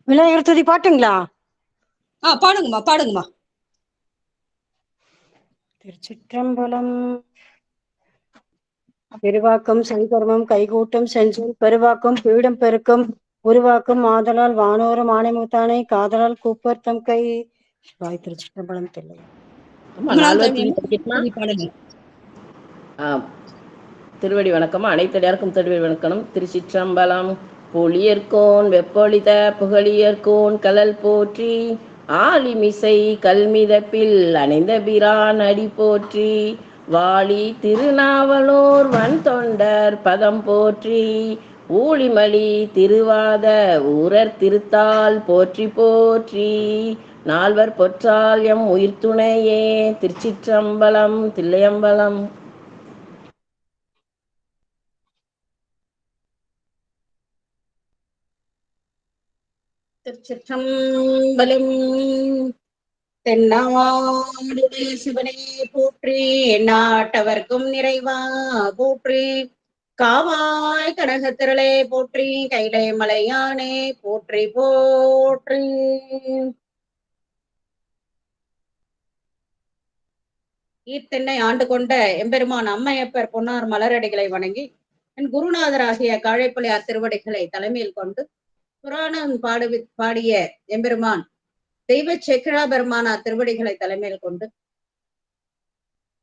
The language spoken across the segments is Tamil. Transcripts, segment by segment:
விநாயகர் துதி பாட்டுங்களா? பாடுங்கம்மா பாடுங்கம்மா. திருச்சிற்றம்பலம். பெருவாக்கம் சைகர்மம் கைகூட்டம் செஞ்சொல் பெருவாக்கம் பீடம் பெருக்கம் உருவாக்கும் ஆதலால் வானோரும் ஆணைமுத்தானை காதலால் கூப்பர் தம் கை. சிவாய். திருச்சிற்றம்பலம். தில்லை திருவடி வணக்கமா. அனைத்தடியாருக்கும் திருவடி வணக்கம். திருச்சிற்றம்பலம். பொழியர்கோன் வெப்பொழித புகழியர்கோன் கலல் போற்றி ஆலிமிசை கல்மிதப்பில் அணைந்த பிரான் அடி போற்றி வாழி திருநாவலூர் வன் தொண்டர் பதம் போற்றி ஊழிமலி திருவாத ஊரர் திருத்தால் போற்றி போற்றி நால்வர் பொற்றால் எம் உயிர்த்துணையே. திருச்சிற்றம்பலம். தில்லையம்பலம். திருச்சிற்றம்பலம். தென்னாடுடைய சிவனே போற்றி, எந்நாட்டவர்க்கும் நிறைவா போற்றி, காவாய் கனகத்திரளே போற்றி, கைலை மலையானே போற்றி போற்றி. ஈத்தென்னை ஆண்டு கொண்ட எம்பெருமான் அம்மையப்பர் பொன்னார் மலரடிகளை வணங்கி என் குருநாதராகிய காழைப்பள்ளியார் திருவடிகளை தலைமையில் கொண்டு புராணம் பாடிய எம்பெருமான் தெய்வ செக்கிழா பெருமானார் திருவடிகளை தலைமையில் கொண்டு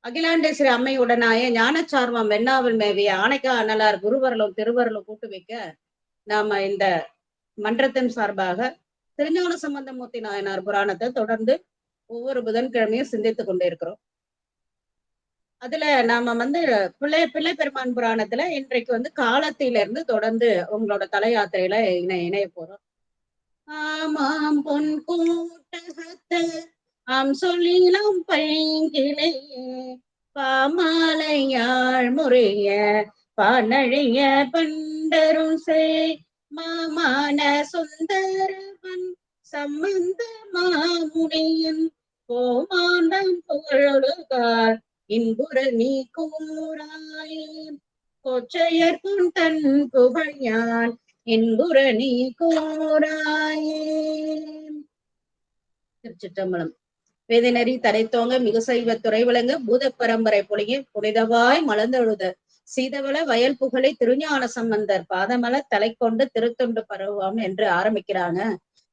அகிலாண்டேஸ்வரி அம்மையுடனாய ஞானச்சார்வம் வெண்ணாவில் மேவிய ஆணைக்கா அண்ணலார் குருவரலும் திருவரலும் கூட்டு வைக்க நாம இந்த மன்றத்தின் சார்பாக திருஞான சம்பந்தமூர்த்தி நாயனார் புராணத்தை தொடர்ந்து ஒவ்வொரு புதன்கிழமையும் சிந்தித்துக் கொண்டிருக்கிறோம். அதுல நாம பிள்ளை பெருமான் புராணத்துல இன்றைக்கு காலத்திலிருந்து தொடர்ந்து உங்களோட தல யாத்திரையில இணைய போறோம். ஆமாம் பொன் கூட்டகத்து சொல்லிலும் பைங்கிளையே பாமாலையாள் முறைய பானழிய பண்டரும் செய் மாமான சுந்தரவன் சம்பந்த மாமுனியின் கோமாண்டம் புகழொழுகார் இன்புற நீ கூறாயே கொச்சையர்க்கும் தன் புகழ் இன்புற நீ கூறாயே. திருச்சிற்றம்பலம். வேதிநெறி தரைத்தோங்க மிகுசைவ துறை விளங்க பூத பரம்பரை பொழிய புனிதவாய் மலர்ந்தெழுத சீதவள வயல் புகழை திருஞான சம்பந்தர் பாதமல தலை கொண்டு திருத்தொண்டு பரவுவாம் என்று ஆரம்பிக்கிறாங்க.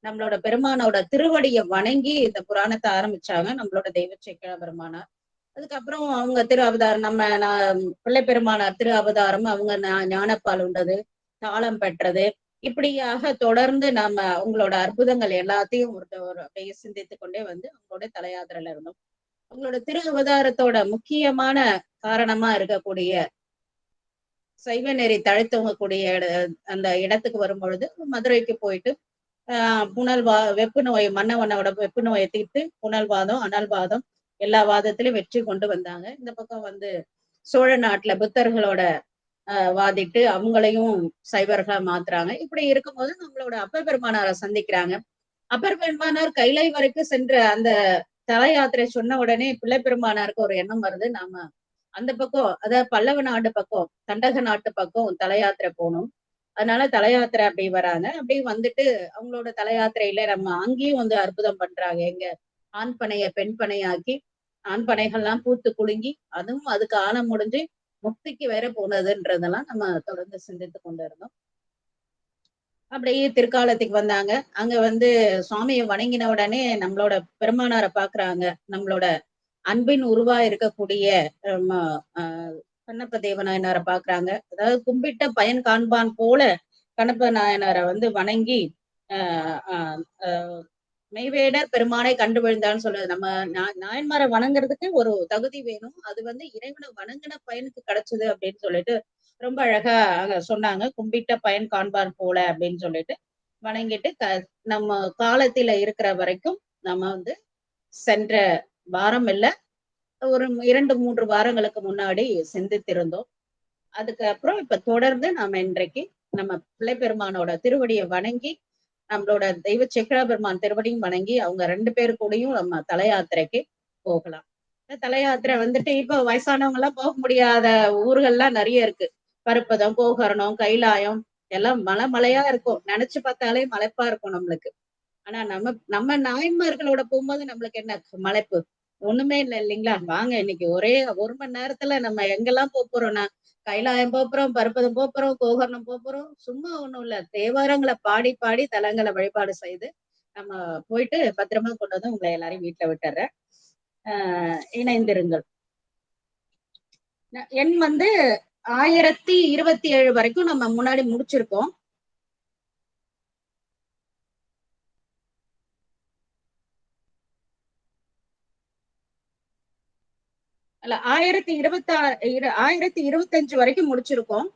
நம்மளோட பெருமானோட திருவடியை வணங்கி இந்த புராணத்தை ஆரம்பிச்சாங்க நம்மளோட தெய்வ சேக்கிழா பெருமானார். அதுக்கப்புறம் அவங்க திரு அவதாரம் பிள்ளை பெருமானார் திரு அவதாரம் அவங்க ஞானப்பால் உண்டது, தாளம் பெற்றது, இப்படியாக தொடர்ந்து நாம உங்களோட அற்புதங்கள் எல்லாத்தையும் அப்படியே சிந்தித்து கொண்டே அவங்களோட தலையாத்திரையில இருந்தோம். உங்களோட திரு அவதாரத்தோட முக்கியமான காரணமா இருக்கக்கூடிய சைவ நெறி தழைத்தவங்கக்கூடிய அந்த இடத்துக்கு வரும் பொழுது மதுரைக்கு போயிட்டு வெப்பு நோய் மன்னவனோட வெப்பு நோயை தீர்த்து புனல்வாதம் அனல்வாதம் எல்லா வாதத்திலும் வெற்றி கொண்டு வந்தாங்க. இந்த பக்கம் சோழ நாட்டுல புத்தர்களோட வாதிட்டு அவங்களையும் சைவர்களா மாத்துறாங்க. இப்படி இருக்கும்போது நம்மளோட அப்பர் பெருமானாரை சந்திக்கிறாங்க. அப்பர் பெருமானார் கைலை வரைக்கும் சென்ற அந்த தல யாத்திரை சொன்ன உடனே பிள்ளை பெருமானாருக்கு ஒரு எண்ணம் வருது, நாம அந்த பக்கம் அதாவது பல்லவ நாடு பக்கம் தண்டக நாட்டு பக்கம் தல யாத்திரை போகணும். அதனால தல யாத்திரை அப்படி வராங்க. அப்படி வந்துட்டு அவங்களோட தல யாத்திரையில நம்ம அங்கேயும் அற்புதம் பண்றாங்க. எங்க ஆண் பனைய பெண் பனையாக்கி ஆண் பனைகள்லாம் பூத்து குலுங்கி அதுவும் அதுக்கு ஆணம் முடிஞ்சு முக்திக்கு வேற போனதுன்றதெல்லாம் நம்ம தொடர்ந்து சிந்தித்து கொண்டு இருந்தோம். அப்படியே திருக்காலத்துக்கு வந்தாங்க. அங்க சுவாமியை வணங்கின உடனே நம்மளோட பெருமானாரை பாக்குறாங்க. நம்மளோட அன்பின் உருவா இருக்கக்கூடிய கண்ணப்ப தேவநாயனாரை பாக்குறாங்க. அதாவது கும்பிட்ட பயன் காண்பான் போல கண்ணப்ப நாயனாரை வணங்கி மெய்வேடர் பெருமானை கண்டு விழுந்தான்னு சொல்றது. நம்ம நாயன்மாரை வணங்குறதுக்கு ஒரு தகுதி வேணும். அது இறைவனை வணங்கின பயனுக்கு கிடைச்சது அப்படின்னு சொல்லிட்டு ரொம்ப அழகா சொன்னாங்க. கும்பிட்ட பயன் காண்பான் போல அப்படின்னு சொல்லிட்டு வணங்கிட்டு நம்ம காலத்தில இருக்கிற வரைக்கும் நம்ம சென்ற வாரம் இல்ல ஒரு 2-3 வாரங்களுக்கு முன்னாடி சிந்தித்திருந்தோம். அதுக்கப்புறம் இப்ப தொடர்ந்து நாம இன்றைக்கு நம்ம பிள்ளை பெருமானோட திருவடியை வணங்கி நம்மளோட தெய்வ சேக்கிழா பெருமான் திருவடியும் வணங்கி அவங்க 2 பேரு கூடயும் நம்ம தல யாத்திரைக்கு போகலாம். தல யாத்திரை இப்ப வயசானவங்க எல்லாம் போக முடியாத ஊர்கள்லாம் நிறைய இருக்கு. பருப்பதம், கோகர்ணம், கைலாயம், எல்லாம் மலையா இருக்கும், நினைச்சு பார்த்தாலே மலைப்பா இருக்கும் நம்மளுக்கு. ஆனா நம்ம நாயன்மார்களோட போகும்போது நம்மளுக்கு என்ன மலைப்பு? ஒண்ணுமே இல்லை இல்லைங்களா? வாங்க இன்னைக்கு ஒரே 1 மணி நேரத்துல நம்ம எங்கெல்லாம் போறோம்னா, கைலாயம் போறோம், பருப்பதம் போறோம், கோகர்ணம் போறோம். சும்மா ஒண்ணும் இல்ல, தேவாரங்களை பாடி பாடி தலங்களை வழிபாடு செய்து நம்ம போயிட்டு பத்திரமா கொண்டு வந்து உங்களை எல்லாரையும் வீட்டுல விட்டுறேன். இணைந்திருங்கள். எண் 1027 வரைக்கும் நம்ம முன்னாடி முடிச்சிருக்கோம். அல்ல 1025 வரைக்கும் முடிச்சிருக்கோம்.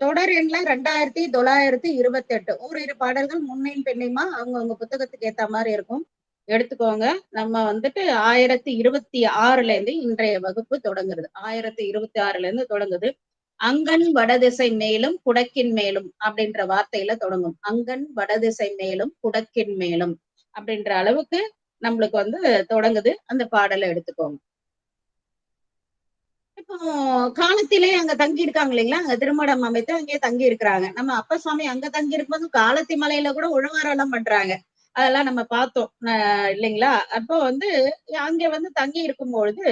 தொடர் எண்ல 2928 ஓரிரு பாடல்கள் முன்னையும் பின்னையுமா அவங்க புத்தகத்துக்கு ஏத்த மாதிரி இருக்கும், எடுத்துக்கோங்க. நம்ம 1026ல இருந்து இன்றைய வகுப்பு தொடங்குறது. 1026ல இருந்து தொடங்குது. அங்கன் வடதிசை மேலும் குடக்கின் மேலும் அப்படின்ற வார்த்தையில தொடங்கும். அங்கன் வடதிசை மேலும் குடக்கின் மேலும் அப்படின்ற அளவுக்கு நம்மளுக்கு தொடங்குது. அந்த பாடலை எடுத்துக்கோங்க. இப்போ காலத்திலே அங்க தங்கி இருக்காங்க இல்லைங்களா, அங்க திருமணம் அமைத்து அங்கே தங்கி இருக்கிறாங்க. நம்ம அப்பசாமி அங்க தங்கி இருக்கும்போது காலத்தி மலையில கூட உழவாரெல்லாம் பண்றாங்க, அதெல்லாம் நம்ம பார்த்தோம் இல்லைங்களா. அப்போ அங்க தங்கி இருக்கும் பொழுது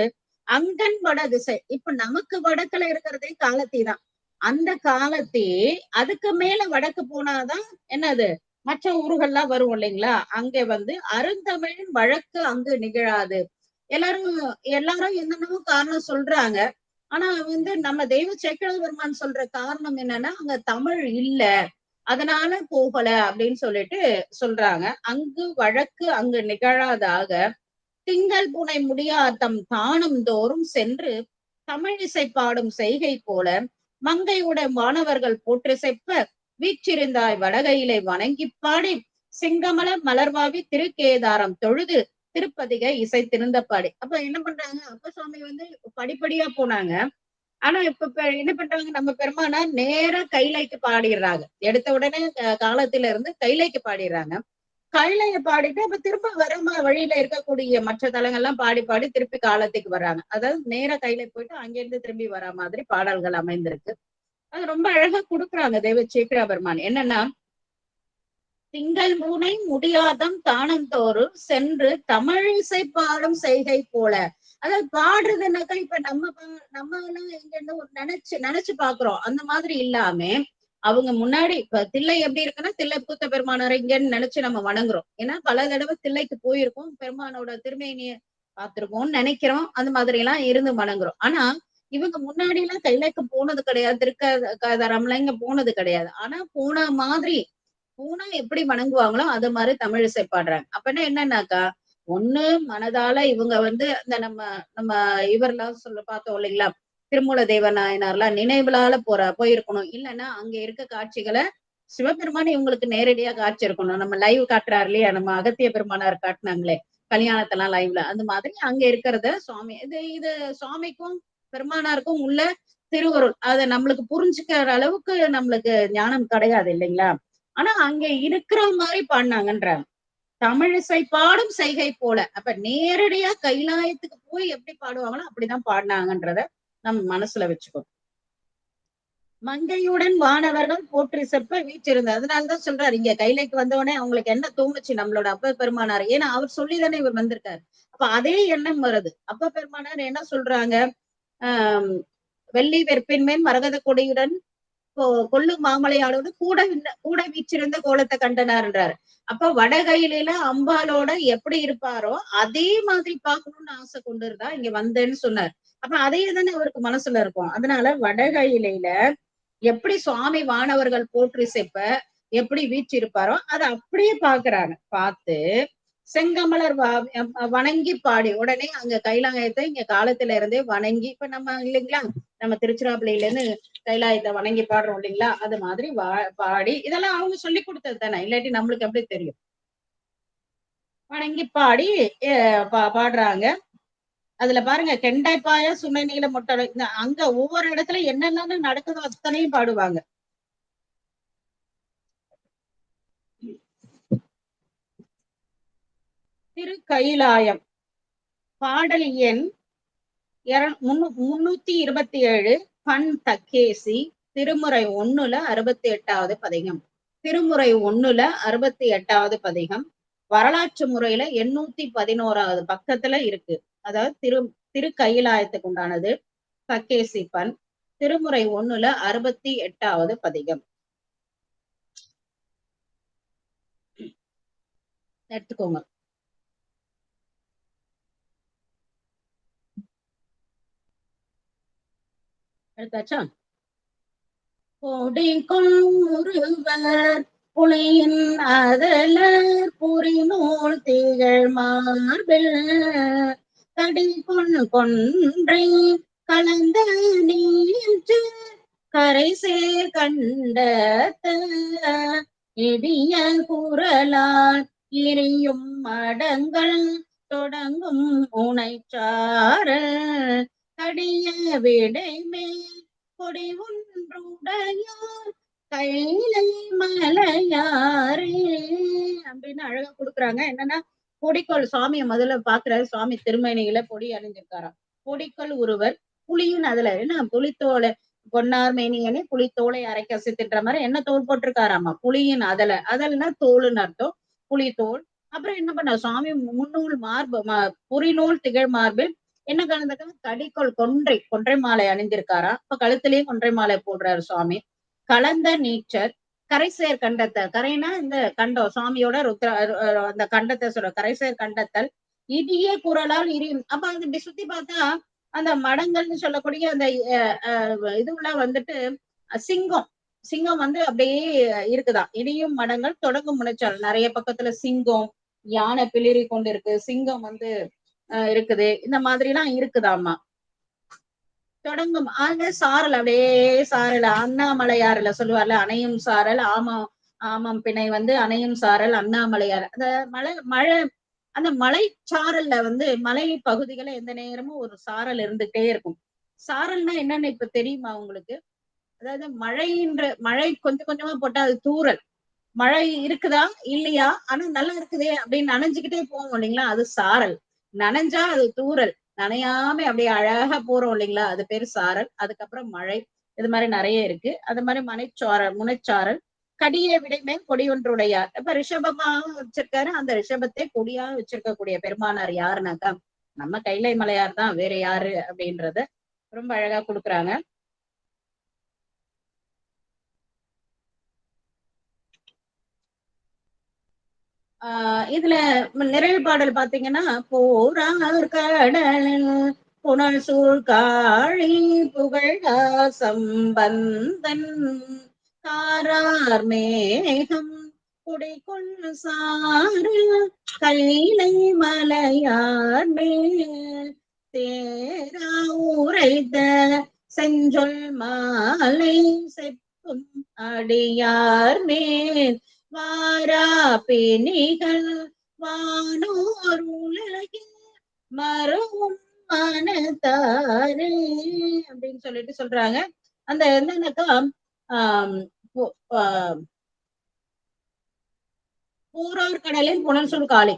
அங்கன் வட திசை, இப்ப நமக்கு வடக்குல இருக்கிறதே காலத்தி தான். அந்த காலத்தி அதுக்கு மேல வடக்கு போனாதான் என்னது மற்ற ஊர்கள்லாம் வரும் இல்லைங்களா. அங்க அருந்தமிழின் வழக்கு அங்கு நிகழாது. எல்லாரும் எல்லாரும் என்னென்னமோ காரணம் சொல்றாங்க. ஆனா நம்ம தெய்வ சேக்கிழார் பெருமான் சொல்ற காரணம் என்னன்னா, அங்க தமிழ் இல்ல, அதனால போகல அப்படின்னு சொல்லிட்டு சொல்றாங்க. அங்கு வழக்கு அங்கு நிகழாதாக திங்கள் புனை முடியாதம் தானம் தோறும் சென்று தமிழிசை பாடும் செய்கை போல மங்கையுடன் வானவர்கள் போற்றிசைப்ப வீற்றிருந்தாய் வடகையிலை வணங்கி பாடி சிங்கமல மலர்வாவி திருக்கேதாரம் தொழுது திருப்பதிகை இசை திருந்தப்பாடி. அப்ப என்ன பண்றாங்க, அப்பசாமி படிப்படியா போனாங்க. ஆனா இப்ப என்ன பண்றாங்க, நம்ம பெருமானார் நேரா கைலைக்கு பாடிடுறாங்க. எடுத்த உடனே காலத்துல இருந்து கைலைக்கு பாடிடுறாங்க. கைலைய பாடிட்டு அப்ப திரும்ப வர வழியில இருக்கக்கூடிய மற்ற தலங்கள்லாம் பாடி பாடி திருப்பி காலத்துக்கு வர்றாங்க. அதாவது நேரா கைலை போயிட்டு அங்கிருந்து திரும்பி வர மாதிரி பாடல்கள் அமைந்திருக்கு. அது ரொம்ப அழகா கொடுக்குறாங்க தெய்வ சேக்கிழார் பெருமான். என்னன்னா, திங்கள் மூனை முடியாதம் தானந்தோறும் சென்று தமிழிசை பாடும் செய்கை போல. அதாவது பாடுறதுனாக்கா இப்ப நம்ம எல்லாம் எங்க இருந்து நினைச்சு பாக்குறோம், அந்த மாதிரி இல்லாம அவங்க முன்னாடி இப்ப தில்லை எப்படி இருக்குன்னா, தில்லை பூத்த பெருமானார் இங்கன்னு நினைச்சு நம்ம வணங்குறோம். ஏன்னா பல தடவை தில்லைக்கு போயிருக்கோம், பெருமானோட திருமேனிய பார்த்திருக்கோம்னு நினைக்கிறோம், அந்த மாதிரி எல்லாம் இருந்து வணங்குறோம். ஆனா இவங்க முன்னாடி எல்லாம் கைலைக்கு போனது கிடையாது, திருக்கதரம்லாம் இங்க போனது கிடையாது. ஆனா போன மாதிரி பூனா எப்படி வணங்குவாங்களோ அது மாதிரி தமிழிசை பாடுறாங்க. அப்பன்னா என்னன்னாக்கா, ஒண்ணு மனதால இவங்க இந்த நம்ம நம்ம இவரெல்லாம் பார்த்தோம் இல்லைங்களா, திருமூல தேவ நாயனார்லாம் நினைவுலால போயிருக்கணும். இல்லைன்னா அங்க இருக்க காட்சிகளை சிவபெருமான் இவங்களுக்கு நேரடியா காட்சி இருக்கணும். நம்ம லைவ் காட்டுறாரு இல்லையா, நம்ம அகத்திய பெருமானார் காட்டினாங்களே கல்யாணத்தெல்லாம் லைவ்ல, அந்த மாதிரி அங்க இருக்கிறத சுவாமி இது சுவாமிக்கும் பெருமானாருக்கும் உள்ள திருவருள். அதை நம்மளுக்கு புரிஞ்சுக்கிற அளவுக்கு நம்மளுக்கு ஞானம் கிடையாது இல்லைங்களா. ஆனா அங்க இருக்கிற மாதிரி பாடினாங்கன்றாங்க, தமிழிசை பாடும் செய்கை போல. அப்ப நேரடியா கைலாயத்துக்கு போய் எப்படி பாடுவாங்களோ அப்படிதான் பாடினாங்கன்றத நம்ம மனசுல வச்சுக்கணும். மங்கையுடன் வானவர்கள் போற்றி செப்ப வீற்றிருந்தார். அதனாலதான் சொல்றாரு, இங்க கைலைக்கு வந்தவொடனே அவங்களுக்கு என்ன தோணுச்சு, நம்மளோட அப்ப பெருமானார், ஏன்னா அவர் சொல்லிதானே இவர் வந்திருக்காரு. அப்ப அதே எண்ணம் வருது. அப்ப பெருமானார் என்ன சொல்றாங்க, வெள்ளி வெற்பின்மேல் மரகத கொடியுடன் கொள்ளு மாமலையாளோடு கூட வீச்சிருந்த கோலத்தை கண்டனார்ன்றாரு. அப்ப வடகையில அம்பாலோட எப்படி இருப்பாரோ அதே மாதிரி பார்க்கணும்னு ஆசை கொண்டு இருந்தா இங்க வந்தேன்னு சொன்னார். அப்ப அதையே தானே அவருக்கு மனசுல இருக்கும். அதனால வடகையில எப்படி சுவாமி வானவர்கள் போற்றி செப்ப எப்படி வீற்றிருப்பாரோ அதை அப்படியே பாக்குறாங்க. பார்த்து செங்கமலர் வணங்கி பாடி உடனே அங்க கைலாயத்தை இங்க காலத்துல இருந்தே வணங்கி, இப்ப நம்ம இல்லைங்களா, நம்ம திருச்சிராப்பள்ளியில இருந்து கைலாயத்தை வணங்கி பாடுறோம் இல்லைங்களா, அது மாதிரி பாடி, இதெல்லாம் அவங்க சொல்லி கொடுத்தது தானே, இல்லாட்டி நம்மளுக்கு எப்படி தெரியும். வணங்கி பாடி பாடுறாங்க. அதுல பாருங்க, கெண்டைப்பாய சுனை நீல மொட்டை, அங்க ஒவ்வொரு இடத்துல என்னென்ன நடக்குதோ அத்தனையும் பாடுவாங்க. திரு கைலாயம் பாடல் எண் 327 பண் தக்கேசி திருமுறை 1ல 68வது பதிகம். திருமுறை 1ல 68வது பதிகம் வரலாற்று முறையில 811வது பக்கத்துல இருக்கு. அதாவது திருக்கையிலாயத்துக்கு உண்டானது பக்கேசி பண். திருமுறை 1ல 68வது பதிகம் எடுத்துக்கோங்க. எடுத்தாச்சா? கொடிகொள் ஒருவர் புலியின் அதலர் புரிநூல் திகழ் மார்பில் கடிகொள் கொன்றை கலந்த நீற்று கரைசே கண்டத்த இடிய குரலால் எரியும் மடங்கள் தொடங்கும் உனைச்சாரல் கடிய விடைமேல் கொடி ஒன்றுடையார் கைலை மலையாரே அப்படின்னு அழகா கொடுக்குறாங்க. என்னன்னா கொடிக்கோள் சாமிய முதல்ல பாக்குறாரு. சுவாமி திருமேனியில பொடி அணிஞ்சிருக்காராம். கொடிக்கோள் ஒருவர் புலியின் அதுல என்ன புலித்தோலை பொன்னார் மேனியனே புலித்தோலை அரைக்க சித்தின்ற மாதிரி என்ன தோல் போட்டிருக்காராமா, புலியின் அதல்னா தோலுன்னு அர்த்தம், புலி தோல். அப்புறம் என்ன பண்ண சுவாமி முன்னூல் மார்பு புரிநூல் திகழ் மார்பில் என்ன கலந்துக்க கடிக்கோள் கொன்றை மாலை அணிந்திருக்காரா. இப்ப கழுத்திலேயே கொன்றை மாலை போடுறாரு சுவாமி. கலந்த நீச்சர் கரைசேர் கண்டத்தல், கரைனா இந்த கண்டம் சுவாமியோட அந்த கண்டத்தை சொல்ற கரைசேர் கண்டத்தல் இடிய குரலால் இரியும். அப்ப அது இப்படி சுத்தி பார்த்தா அந்த மடங்கள்னு சொல்லக்கூடிய அந்த இதுலாம் வந்துட்டு சிங்கம் வந்து அப்படியே இருக்குதான். இடியும் மடங்கள் தொடங்கும் முனைச்சால் நிறைய பக்கத்துல சிங்கம் யானை பிளிரி கொண்டு இருக்கு, சிங்கம் வந்து இருக்குது, இந்த மாதிரி எல்லாம் இருக்குதாமா. தொடங்கும் ஆக சாரல் அப்படியே சாரல் அண்ணாமலையாறுல சொல்லுவார்ல, அணையும் சாரல் ஆமம் பிணை வந்து அணையும் சாரல் அண்ணாமலையார். அந்த மழை அந்த மலை சாரல்ல வந்து மலை பகுதிகளை எந்த நேரமும் ஒரு சாரல் இருந்துகிட்டே இருக்கும். சாரல்னா என்னன்னு இப்ப தெரியுமா உங்களுக்கு? அதாவது மழை கொஞ்சம் கொஞ்சமா போட்டா அது தூறல். மழை இருக்குதா இல்லையா, ஆனா நல்லா இருக்குதே அப்படின்னு நனைஞ்சுக்கிட்டே போவோம் இல்லைங்களா, அது சாரல். நனைஞ்சா அது தூறல். நனையாம அப்படியே அழகா போறோம் இல்லைங்களா, அது பேரு சாரல். அதுக்கப்புறம் மழை, இது மாதிரி நிறைய இருக்கு. அது மாதிரி முனைச்சாரல் கடிய விடைமேல் கொடி ஒன்றுடையார். இப்ப ரிஷபமா வச்சிருக்காரு, அந்த ரிஷபத்தை கொடியா வச்சிருக்கக்கூடிய பெருமானார் யாருனாக்கா நம்ம கைலை மலையார் தான், வேற யாரு அப்படின்றத ரொம்ப அழகா கொடுக்குறாங்க. இதுல நிறைவு பாடல் பாத்தீங்கன்னா போரார் கடலில் புனல் சூழ் காழி புகழா சம்பந்தன் காரார் மேகம் குடிகொள் சாறு கைலை மலையார் மேல் தேரா உரைத்த செஞ்சொல் மாலை செப்பும் அடியார் மேல் வாரா பிணிகள் வானோர் உலகில் மறுவும் மனத்தாரே அப்படின்னு சொல்லிட்டு சொல்றாங்க. அந்த என்னன்னாக்கா போரார் கடலில் புனல் சுழ் காளி,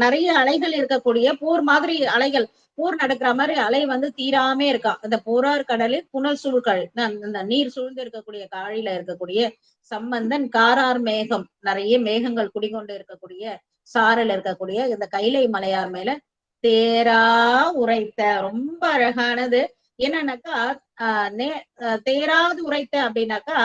நிறைய அலைகள் இருக்கக்கூடிய போர் மாதிரி அலைகள், போர் நடக்கிற மாதிரி அலை வந்து தீராமே இருக்கா. அந்த போரார் கடலில் புனல் சூழ்கள், அந்த நீர் சூழ்ந்து இருக்கக்கூடிய காழில இருக்கக்கூடிய சம்பந்தன் காரார் மேகம், நிறைய மேகங்கள் குடிகொண்டு இருக்கக்கூடிய சாரல் இருக்கக்கூடிய இந்த கைலை மலையார் மேல தேரா உரைத்த, ரொம்ப அழகானது. என்னன்னாக்கா தேராது உரைத்த அப்படின்னாக்கா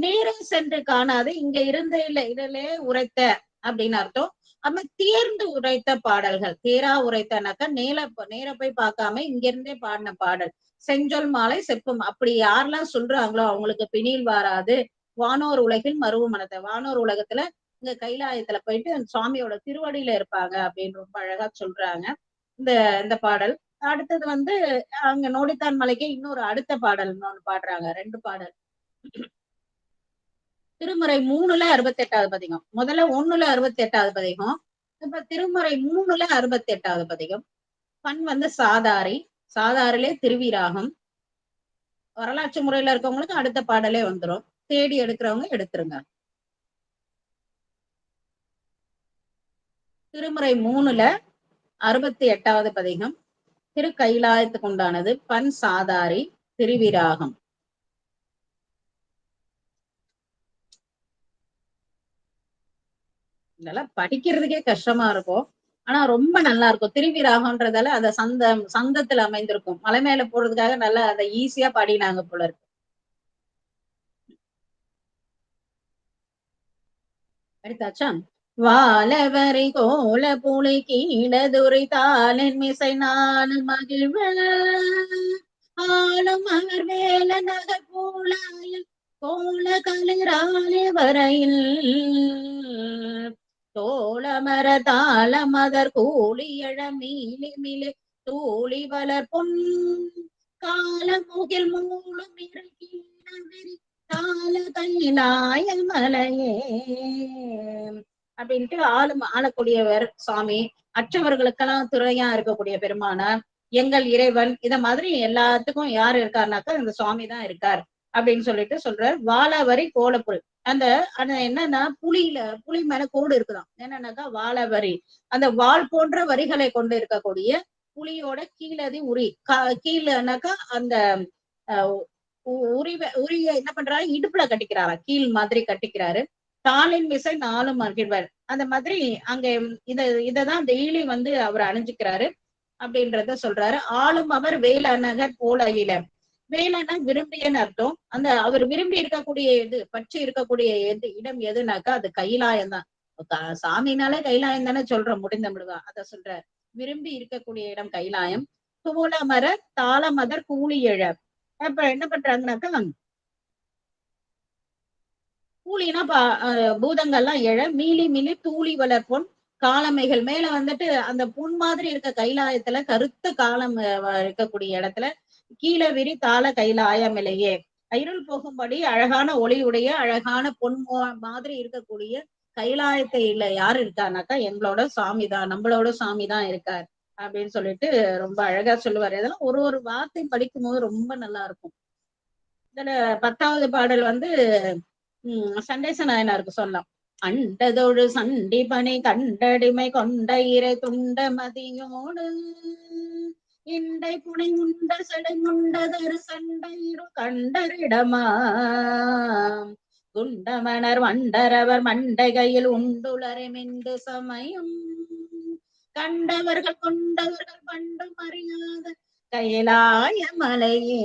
நேரே சென்று காணாது, இங்க இருந்த இல்ல இதிலே உரைத்த அப்படின்னு அர்த்தம். அப்ப தேர்ந்து உரைத்த பாடல்கள், தேரா உரைத்தனாக்கா நேர போய் பார்க்காம இங்க இருந்தே பாடின பாடல். செஞ்சொல் மாலை செப்பும், அப்படி யாரெல்லாம் சொல்றாங்களோ அவங்களுக்கு பிணில் வாராது, வானோர் உலகில் மருவு மனத்தை, வானோர் உலகத்துல இங்க கைலாயத்துல போயிட்டு சுவாமியோட திருவடியில இருப்பாங்க அப்படின்னு ரொம்ப அழகா சொல்றாங்க இந்த பாடல். அடுத்தது வந்து அங்க நோடித்தான் மலைக்கு இன்னொரு அடுத்த பாடல் இன்னொன்னு பாடுறாங்க, 2 பாடல். திருமுறை 3ல 68வது பதிகம், முதல்ல 1ல 68வது பதிகம், இப்ப திருமுறை 3ல 68வது பதிகம். பண் வந்து சாதாரி, சாதாரிலே திருவிராகம். வரலாற்று முறையில இருக்கவங்களுக்கு அடுத்த பாடலே வந்துடும், தேடி எடுக்கிறவங்க எடுத்துருங்க. திருமுறை 3ல 68வது பதிகம் திருக்கைலாயத்துக்கு உண்டானது. பண் சாதாரி, திருவிராகம். இதெல்லாம் படிக்கிறதுக்கே கஷ்டமா இருக்கும். ஆனா ரொம்ப நல்லா இருக்கும். திருவி ராகம்ன்றதால அத சந்தத்துல அமைந்திருக்கும். மலை மேல போறதுக்காக நல்லா அத ஈஸியா பாடினாங்க போல இருக்கு. அடுத்தாச்சா? வாழவரை கோல புலி கீழதுரை தாளன் மிசை நானும் மகிழ்வ ஆளும் அவர் வேல நகர் பூலாயில் கோல களிராலே வரையில் தோளமர தாளமதர் கூலி எழ மீளி மிளி தூளி வளர் பொன் கால முகில் மூளும் இரு கால கைலாய மலையே அப்படின்ட்டு ஆளக்கூடியவர் சுவாமி, அற்றவர்களுக்கெல்லாம் துறையா இருக்கக்கூடிய பெருமானார், எங்கள் இறைவன், இத மாதிரி எல்லாத்துக்கும் யாரு இருக்காருனாக்கா இந்த சுவாமி தான் இருக்கார் அப்படின்னு சொல்லிட்டு சொல்றார். வாழவரி கோலப்புல், அந்த அந்த என்னன்னா புலி மேல கோடு இருக்குதாம். என்னன்னாக்கா வாழவரி, அந்த வாள் போன்ற வரிகளை கொண்டு இருக்கக்கூடிய புலியோட கீழதி உரி கீழனாக்கா அந்த உரிய என்ன பண்றாரு, இடுப்புல கட்டிக்கிறாரா, கீழ் மாதிரி கட்டிக்கிறாரு. தாளின் மிசை நாலும் மகிழ்வர், அந்த மாதிரி அங்க இததான் டெய்லி வந்து அவர் அணிஞ்சுக்கிறாரு அப்படின்றத சொல்றாரு. ஆளும் அவர் வேலநகர் போல இல, வேலனா விரும்பியன்னு அர்த்தம். அந்த அவர் விரும்பி இருக்கக்கூடிய பற்றி இருக்கக்கூடிய இடம் எதுனாக்கா அது கைலாயம் தான். சாமினாலே கைலாயம் தானே சொல்றோம், முடிந்த முடிவா அத சொல்ற. விரும்பி இருக்கக்கூடிய இடம் கைலாயம். தூளமர தாளமதர் கூலி எழ, அப்ப என்ன பண்றாங்கன்னாக்கா கூலினா பூதங்கள்லாம் எழ மீளி மிளி தூளி வளர்ப்பொன் காலமைகள் மேல வந்துட்டு அந்த புண் மாதிரி இருக்க கைலாயத்துல கருத்த காலம் இருக்கக்கூடிய இடத்துல கீழே விரி தாள கைலாயமிலையே இருள் போகும்படி அழகான ஒளியுடைய அழகான பொன் மாதிரி இருக்கக்கூடிய கைலாயத்தை இல்ல யாரு இருக்காருனாக்கா எங்களோட சாமி தான், நம்மளோட சாமி தான் இருக்கார் அப்படின்னு சொல்லிட்டு ரொம்ப அழகா சொல்லுவாரு. இதெல்லாம் ஒரு ஒரு வார்த்தை படிக்கும் போது ரொம்ப நல்லா இருக்கும். இதுல 10வது பாடல் வந்து சண்டேச நாயனாருக்கு சொல்லலாம். அண்டதொழு சண்டிபனை கண்டடிமை கொண்ட இறை துண்ட மதியோடு இண்டை புனை உண்ட செடுங்குண்டதரு சண்டையிரு கண்டரிடமா குண்டமணர் வண்டரவர் மண்டைகையில் உண்டுளரை மெண்டு சமயம் கண்டவர்கள் கொண்டவர்கள் பண்டும் அறியாத கைலாய மலையே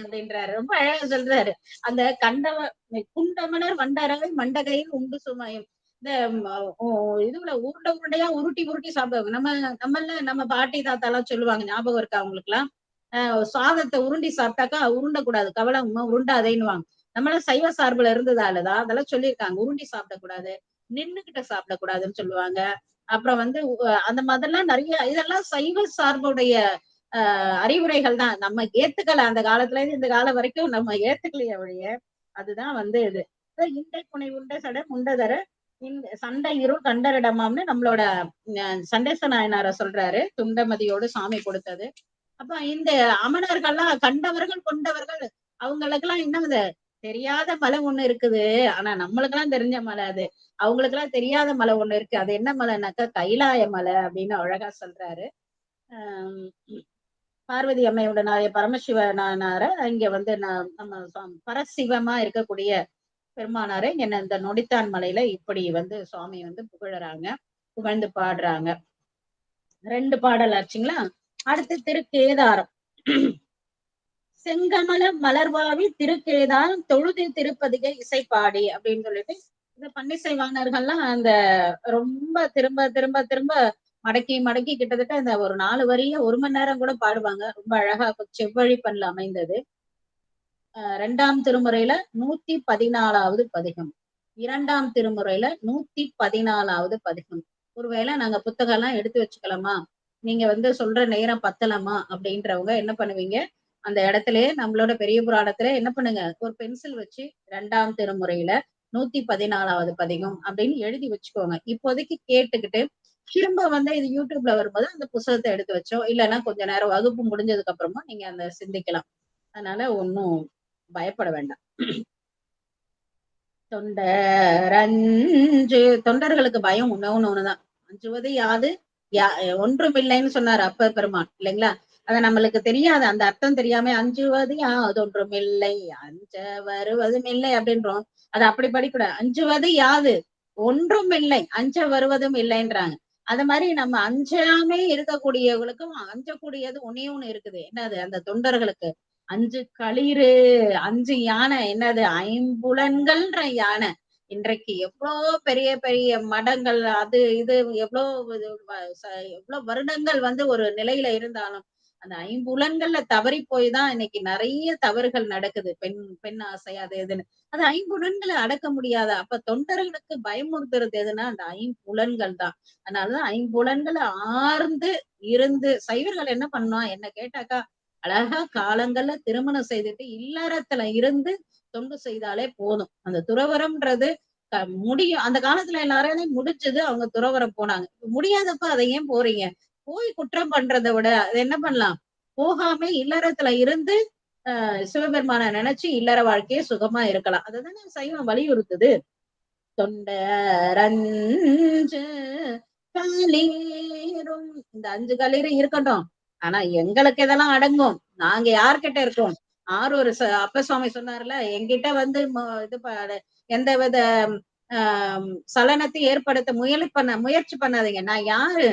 அப்படின்றாரு. ரொம்ப அழகா சொல்றாரு. அந்த குண்டமனர் வண்டரவை மண்டகையில் உண்டு சுமயம், இந்த இதுல உருண்டையா உருட்டி உருட்டி சாப்பிடுவாங்க. நம்ம பாட்டி தாத்தா எல்லாம் சொல்லுவாங்க, ஞாபகம் இருக்கா அவங்களுக்கு எல்லாம்? சாதத்தை உருண்டி சாப்பிட்டாக்கா உருண்டக்கூடாது, கவலமா உருண்டாதேன்னுவாங்க. நம்மள சைவ சார்புல இருந்ததாலதான் அதெல்லாம் சொல்லியிருக்காங்க. உருண்டி சாப்பிடக்கூடாது, நின்னுகிட்ட சாப்பிடக்கூடாதுன்னு சொல்லுவாங்க. அப்புறம் வந்து அந்த மாதிரிலாம் நிறைய இதெல்லாம் சைவ சார்புடைய அறிவுரைகள் தான். நம்ம ஏத்துக்கல, அந்த காலத்துல இருந்து இந்த காலம் வரைக்கும் நம்ம ஏத்துக்கலையே ஒழிய. அதுதான் வந்து இது இண்டை புனை உண்ட சட முண்டதர சண்டை இருள் கண்டரிடமாம்னு நம்மளோட சண்டேச நாயனார சொல்றாரு. துண்டமதியோடு சாமி கொடுத்தது. அப்ப இந்த அமணர்கள்லாம் கண்டவர்கள் கொண்டவர்கள் அவங்களுக்கெல்லாம் இன்னும் தெரியாத மலை ஒண்ணு இருக்குது. ஆனா நம்மளுக்கெல்லாம் தெரிஞ்ச மலை அது, அவங்களுக்கெல்லாம் தெரியாத மலை ஒண்ணு இருக்கு. அது என்ன மலைனாக்கா கைலாய மலை அப்படின்னு அழகா சொல்றாரு. பார்வதி அம்மையுடனாய பரமசிவனார இங்க வந்து நம்ம பரசிவமா இருக்கக்கூடிய பெருமானாரை என்ன இந்த நொடித்தான் மலையில இப்படி வந்து சுவாமி வந்து புகழறாங்க, புகழ்ந்து பாடுறாங்க. 2 பாடல் ஆச்சுங்களா? அடுத்து திருக்கேதாரம். செங்கமல மலர்வாவி திருக்கேதாரம் தொழுதி திருப்பதிகை இசைப்பாடி அப்படின்னு சொல்லிட்டு இந்த பன்னிசைவாணர்கள்லாம் அந்த ரொம்ப திரும்ப திரும்ப திரும்ப மடக்கி மடக்கி கிட்டத்தட்ட இந்த ஒரு 4 வரிய 1 மணி நேரம் கூட பாடுவாங்க. ரொம்ப அழகா செவ்வழி பண்ணல அமைந்தது. 2ஆம் திருமுறையில 114வது பதிகம், 2ஆம் திருமுறையில 114வது பதிகம். ஒருவேளை நாங்க புத்தகம் எல்லாம் எடுத்து வச்சுக்கலாமா, நீங்க வந்து சொல்ற நேரம் பத்தலாமா அப்படின்றவங்க என்ன பண்ணுவீங்க, அந்த இடத்துலயே நம்மளோட பெரிய புராணத்துல என்ன பண்ணுங்க, ஒரு பென்சில் வச்சு 2ஆம் திருமுறையில 114வது பதிகம் அப்படின்னு எழுதி வச்சுக்கோங்க. இப்போதைக்கு கேட்டுக்கிட்டு திரும்ப வந்து இது யூடியூப்ல வரும்போது அந்த புத்தகத்தை எடுத்து வச்சோம், இல்லைன்னா கொஞ்ச நேரம் வகுப்பு முடிஞ்சதுக்கு அப்புறமா நீங்க அந்த சிந்திக்கலாம். அதனால ஒன்னும் பயப்பட வேண்டாம். தொண்டர்களுக்கு பயம் ஒண்ணுதான். அஞ்சுவது யாது ஒன்றுமில்லைன்னு சொன்னார் அப்ப பெருமான் இல்லைங்களா? அத நம்மளுக்கு தெரியாது, அந்த அர்த்தம் தெரியாம அஞ்சுவது யாது ஒன்றுமில்லை அஞ்ச வருவதும் இல்லை அப்படின்றோம். அது அப்படி படிக்கூடாது. அஞ்சுவது யாது ஒன்றும் இல்லை, அஞ்ச வருவதும் இல்லைன்றாங்க. அது மாதிரி நம்ம அஞ்சாமே இருக்கக்கூடியவர்களுக்கும் அஞ்சக்கூடியது ஒன்னே ஒண்ணு இருக்குது. என்னது? அந்த தொண்டர்களுக்கு அஞ்சு களிறு, அஞ்சு யானை. என்னது? ஐம்புலன்கள்ன்ற யானை. இன்றைக்கு எவ்வளோ பெரிய பெரிய மடங்கள், அது இது எவ்வளவு எவ்வளவு வருடங்கள் ஒரு நிலையில இருந்தாலும் அந்த ஐம்புலன்கள்ல தவறி போய் தான் இன்னைக்கு நிறைய தவறுகள் நடக்குது. பெண் பெண் ஆசை அது இதுன்னு. அது ஐம்புலன்களை அடக்க முடியாத. அப்ப தொண்டர்களுக்கு பயமுறுத்துறது எதுன்னா அந்த ஐம்புலன்கள் தான். அதனாலதான் ஐம்புலன்களை ஆர்ந்து இருந்து சைவர்கள் என்ன பண்ணோம் என்ன கேட்டாக்கா, அழகா காலங்கள்ல திருமணம் செய்துட்டு இல்லறத்துல இருந்து தொண்டு செய்தாலே போதும். அந்த துறவரம்ன்றது முடியும். அந்த காலத்துல எல்லாரையும் முடிஞ்சது, அவங்க துறவரம் போனாங்க. முடியாதப்ப அதை ஏன் போறீங்க? போய் குற்றம் பண்றதை விட அது என்ன பண்ணலாம்? போகாம இல்லறத்துல இருந்து சிவபெருமான நினைச்சு இல்லற வாழ்க்கையே சுகமா இருக்கலாம். அதுதானே சைவம் வலியுறுத்துது. தொண்டரஞ்சு களிரும், இந்த 5 களிறு இருக்கட்டும். ஆனா எங்களுக்கு இதெல்லாம் அடங்கும். நாங்க யார்கிட்ட இருக்கோம்? ஆரூர் அப்ப சுவாமி சொன்னார்ல, என்கிட்ட இது எந்த வித சலனத்தை ஏற்படுத்த முயற்சி பண்ணாதீங்க. நான் யாரு?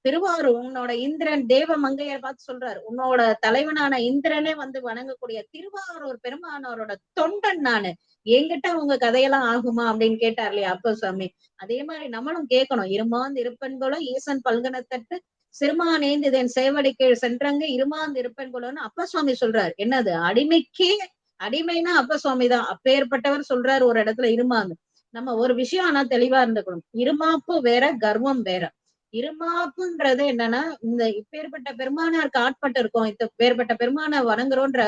திருவாரூர் உன்னோட இந்திரன் தேவ மங்கையர் பார்த்து சொல்றாரு. உன்னோட தலைவனான இந்திரனே வணங்கக்கூடிய திருவாரூர் பெருமானவரோட தொண்டன் நானு. என்கிட்ட உங்க கதையெல்லாம் ஆகுமா அப்படின்னு கேட்டார் இல்லையா அப்ப சுவாமி. அதே மாதிரி நம்மளும் கேட்கணும். இருமாந்து இருப்பெண்களும் ஈசன் பல்கனத்தட்டு சிறுமானேந்திதன் சேவடி கீழ் சென்றங்க இருமாந்து இருப்பெண்களும்னு அப்ப சுவாமி சொல்றாரு. என்னது? அடிமைக்கே அடிமைனா அப்ப சுவாமி தான். அப்பேற்பட்டவர் சொல்றாரு ஒரு இடத்துல இருமாந்து. நம்ம ஒரு விஷயம் ஆனா தெளிவா இருந்துக்கணும். இருமாப்பு வேற, கர்வம் வேற. இருமாப்புன்றது என்னன்னா, இந்த இப்பேற்பட்ட பெருமானாருக்கு ஆட்பட்டு இருக்கோம், இப்பேற்பட்ட பெருமான வணங்குறோன்ற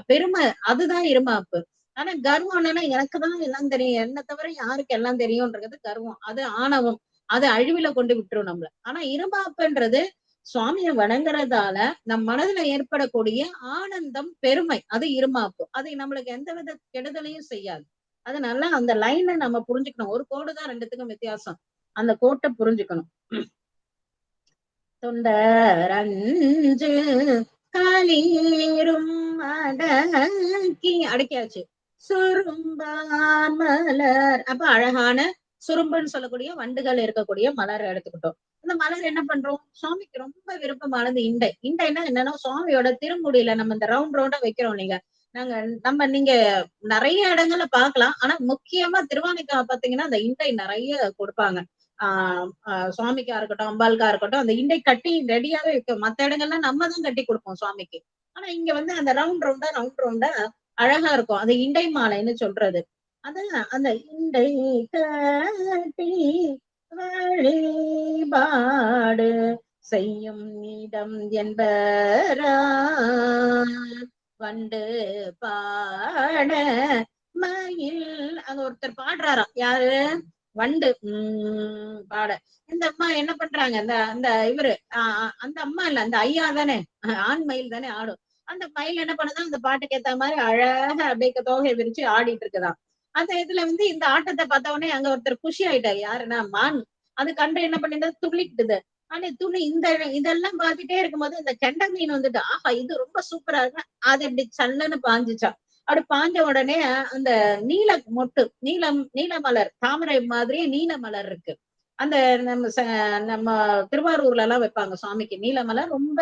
பெருமை, அதுதான் இருமாப்பு. ஆனா கர்வம் என்னன்னா, எனக்குதான் எல்லாம் தெரியும், என்ன தவிர யாருக்கு எல்லாம் தெரியும்ன்றது கர்வம். அது ஆணவம். அது அழிவுல கொண்டு விட்டுரும் நம்மள. ஆனா இருமாப்புன்றது சுவாமியை வணங்குறதால நம் மனதுல ஏற்படக்கூடிய ஆனந்தம், பெருமை, அது இருமாப்பு. அது நம்மளுக்கு எந்தவித கெடுதலையும் செய்யாது. அதனால அந்த லைனை நம்ம புரிஞ்சுக்கணும். ஒரு கோடு தான் ரெண்டுத்துக்கும் வித்தியாசம். அந்த கோட்டை புரிஞ்சுக்கணும். தொண்டரஞ்சு களிரும் அடக்கி அடக்கியாச்சு. சுரும்பான் மலர், அப்ப அழகான சுரும்புன்னு சொல்லக்கூடிய வண்டுகள் இருக்கக்கூடிய மலர் எடுத்துக்கிட்டோம். அந்த மலர் என்ன பண்றோம்? சுவாமிக்கு ரொம்ப விருப்பமானது இண்டை. இண்டைன்னா என்னன்னா, சுவாமியோட திருமுடியில நம்ம இந்த ரவுண்ட் ரவுண்டா வைக்கிறோம். நீங்க நிறைய இடங்கள்ல பார்க்கலாம். ஆனா முக்கியமா திருவானைக்கா பாத்தீங்கன்னா அந்த இண்டை நிறைய கொடுப்பாங்க. சுவாமிக்கா இருக்கட்டும், அம்பாளுக்கா இருக்கட்டும், அந்த இண்டை கட்டி ரெடியாவே வைக்கும். மத்த இடங்கள்ல நம்ம தான் கட்டி கொடுப்போம் சுவாமிக்கு. ஆனா இங்க அந்த ரவுண்ட் ரவுண்டா அழகா இருக்கும். அது இண்டை மாலைன்னு சொல்றது. அதான் அந்த இண்டை கட்டி வழிபாடு செய்யும் இடம் என்பரா வண்டு பாட மயில். அங்க ஒருத்தர் பாடுறாராம். யாரு? வண்டு பாட. இந்த அம்மா என்ன பண்றாங்க? அந்த அந்த இவரு அந்த அம்மா இல்ல, அந்த ஐயா தானே, ஆண் மயில் தானே ஆடும். அந்த மயில் என்ன பண்ணுதான் அந்த பாட்டுக்கு ஏத்த மாதிரி அழகா அப்படியே தோகை விரிச்சு ஆடிட்டு இருக்குதான். அந்த இதுல இந்த ஆட்டத்தை பார்த்த உடனே அங்க ஒருத்தர் குஷி ஆயிட்டாரு. யாருன்னா மான். அது கண்டு என்ன பண்ணிட்டு துள்ளிக்கிட்டுது. ஆனா துணி இதெல்லாம் பார்த்துட்டே இருக்கும்போது இந்த கெண்ட மீன் ஆஹா இது ரொம்ப சூப்பரா இருக்கு. அது இப்படி சல்லுன்னு பாஞ்சுச்சா. அப்படி பாஞ்ச உடனே அந்த நீல மொட்டு, நீல மலர், தாமரை மாதிரியே நீல மலர் இருக்கு. அந்த நம்ம திருவாரூர்ல எல்லாம் வைப்பாங்க சுவாமிக்கு நீல மலர். ரொம்ப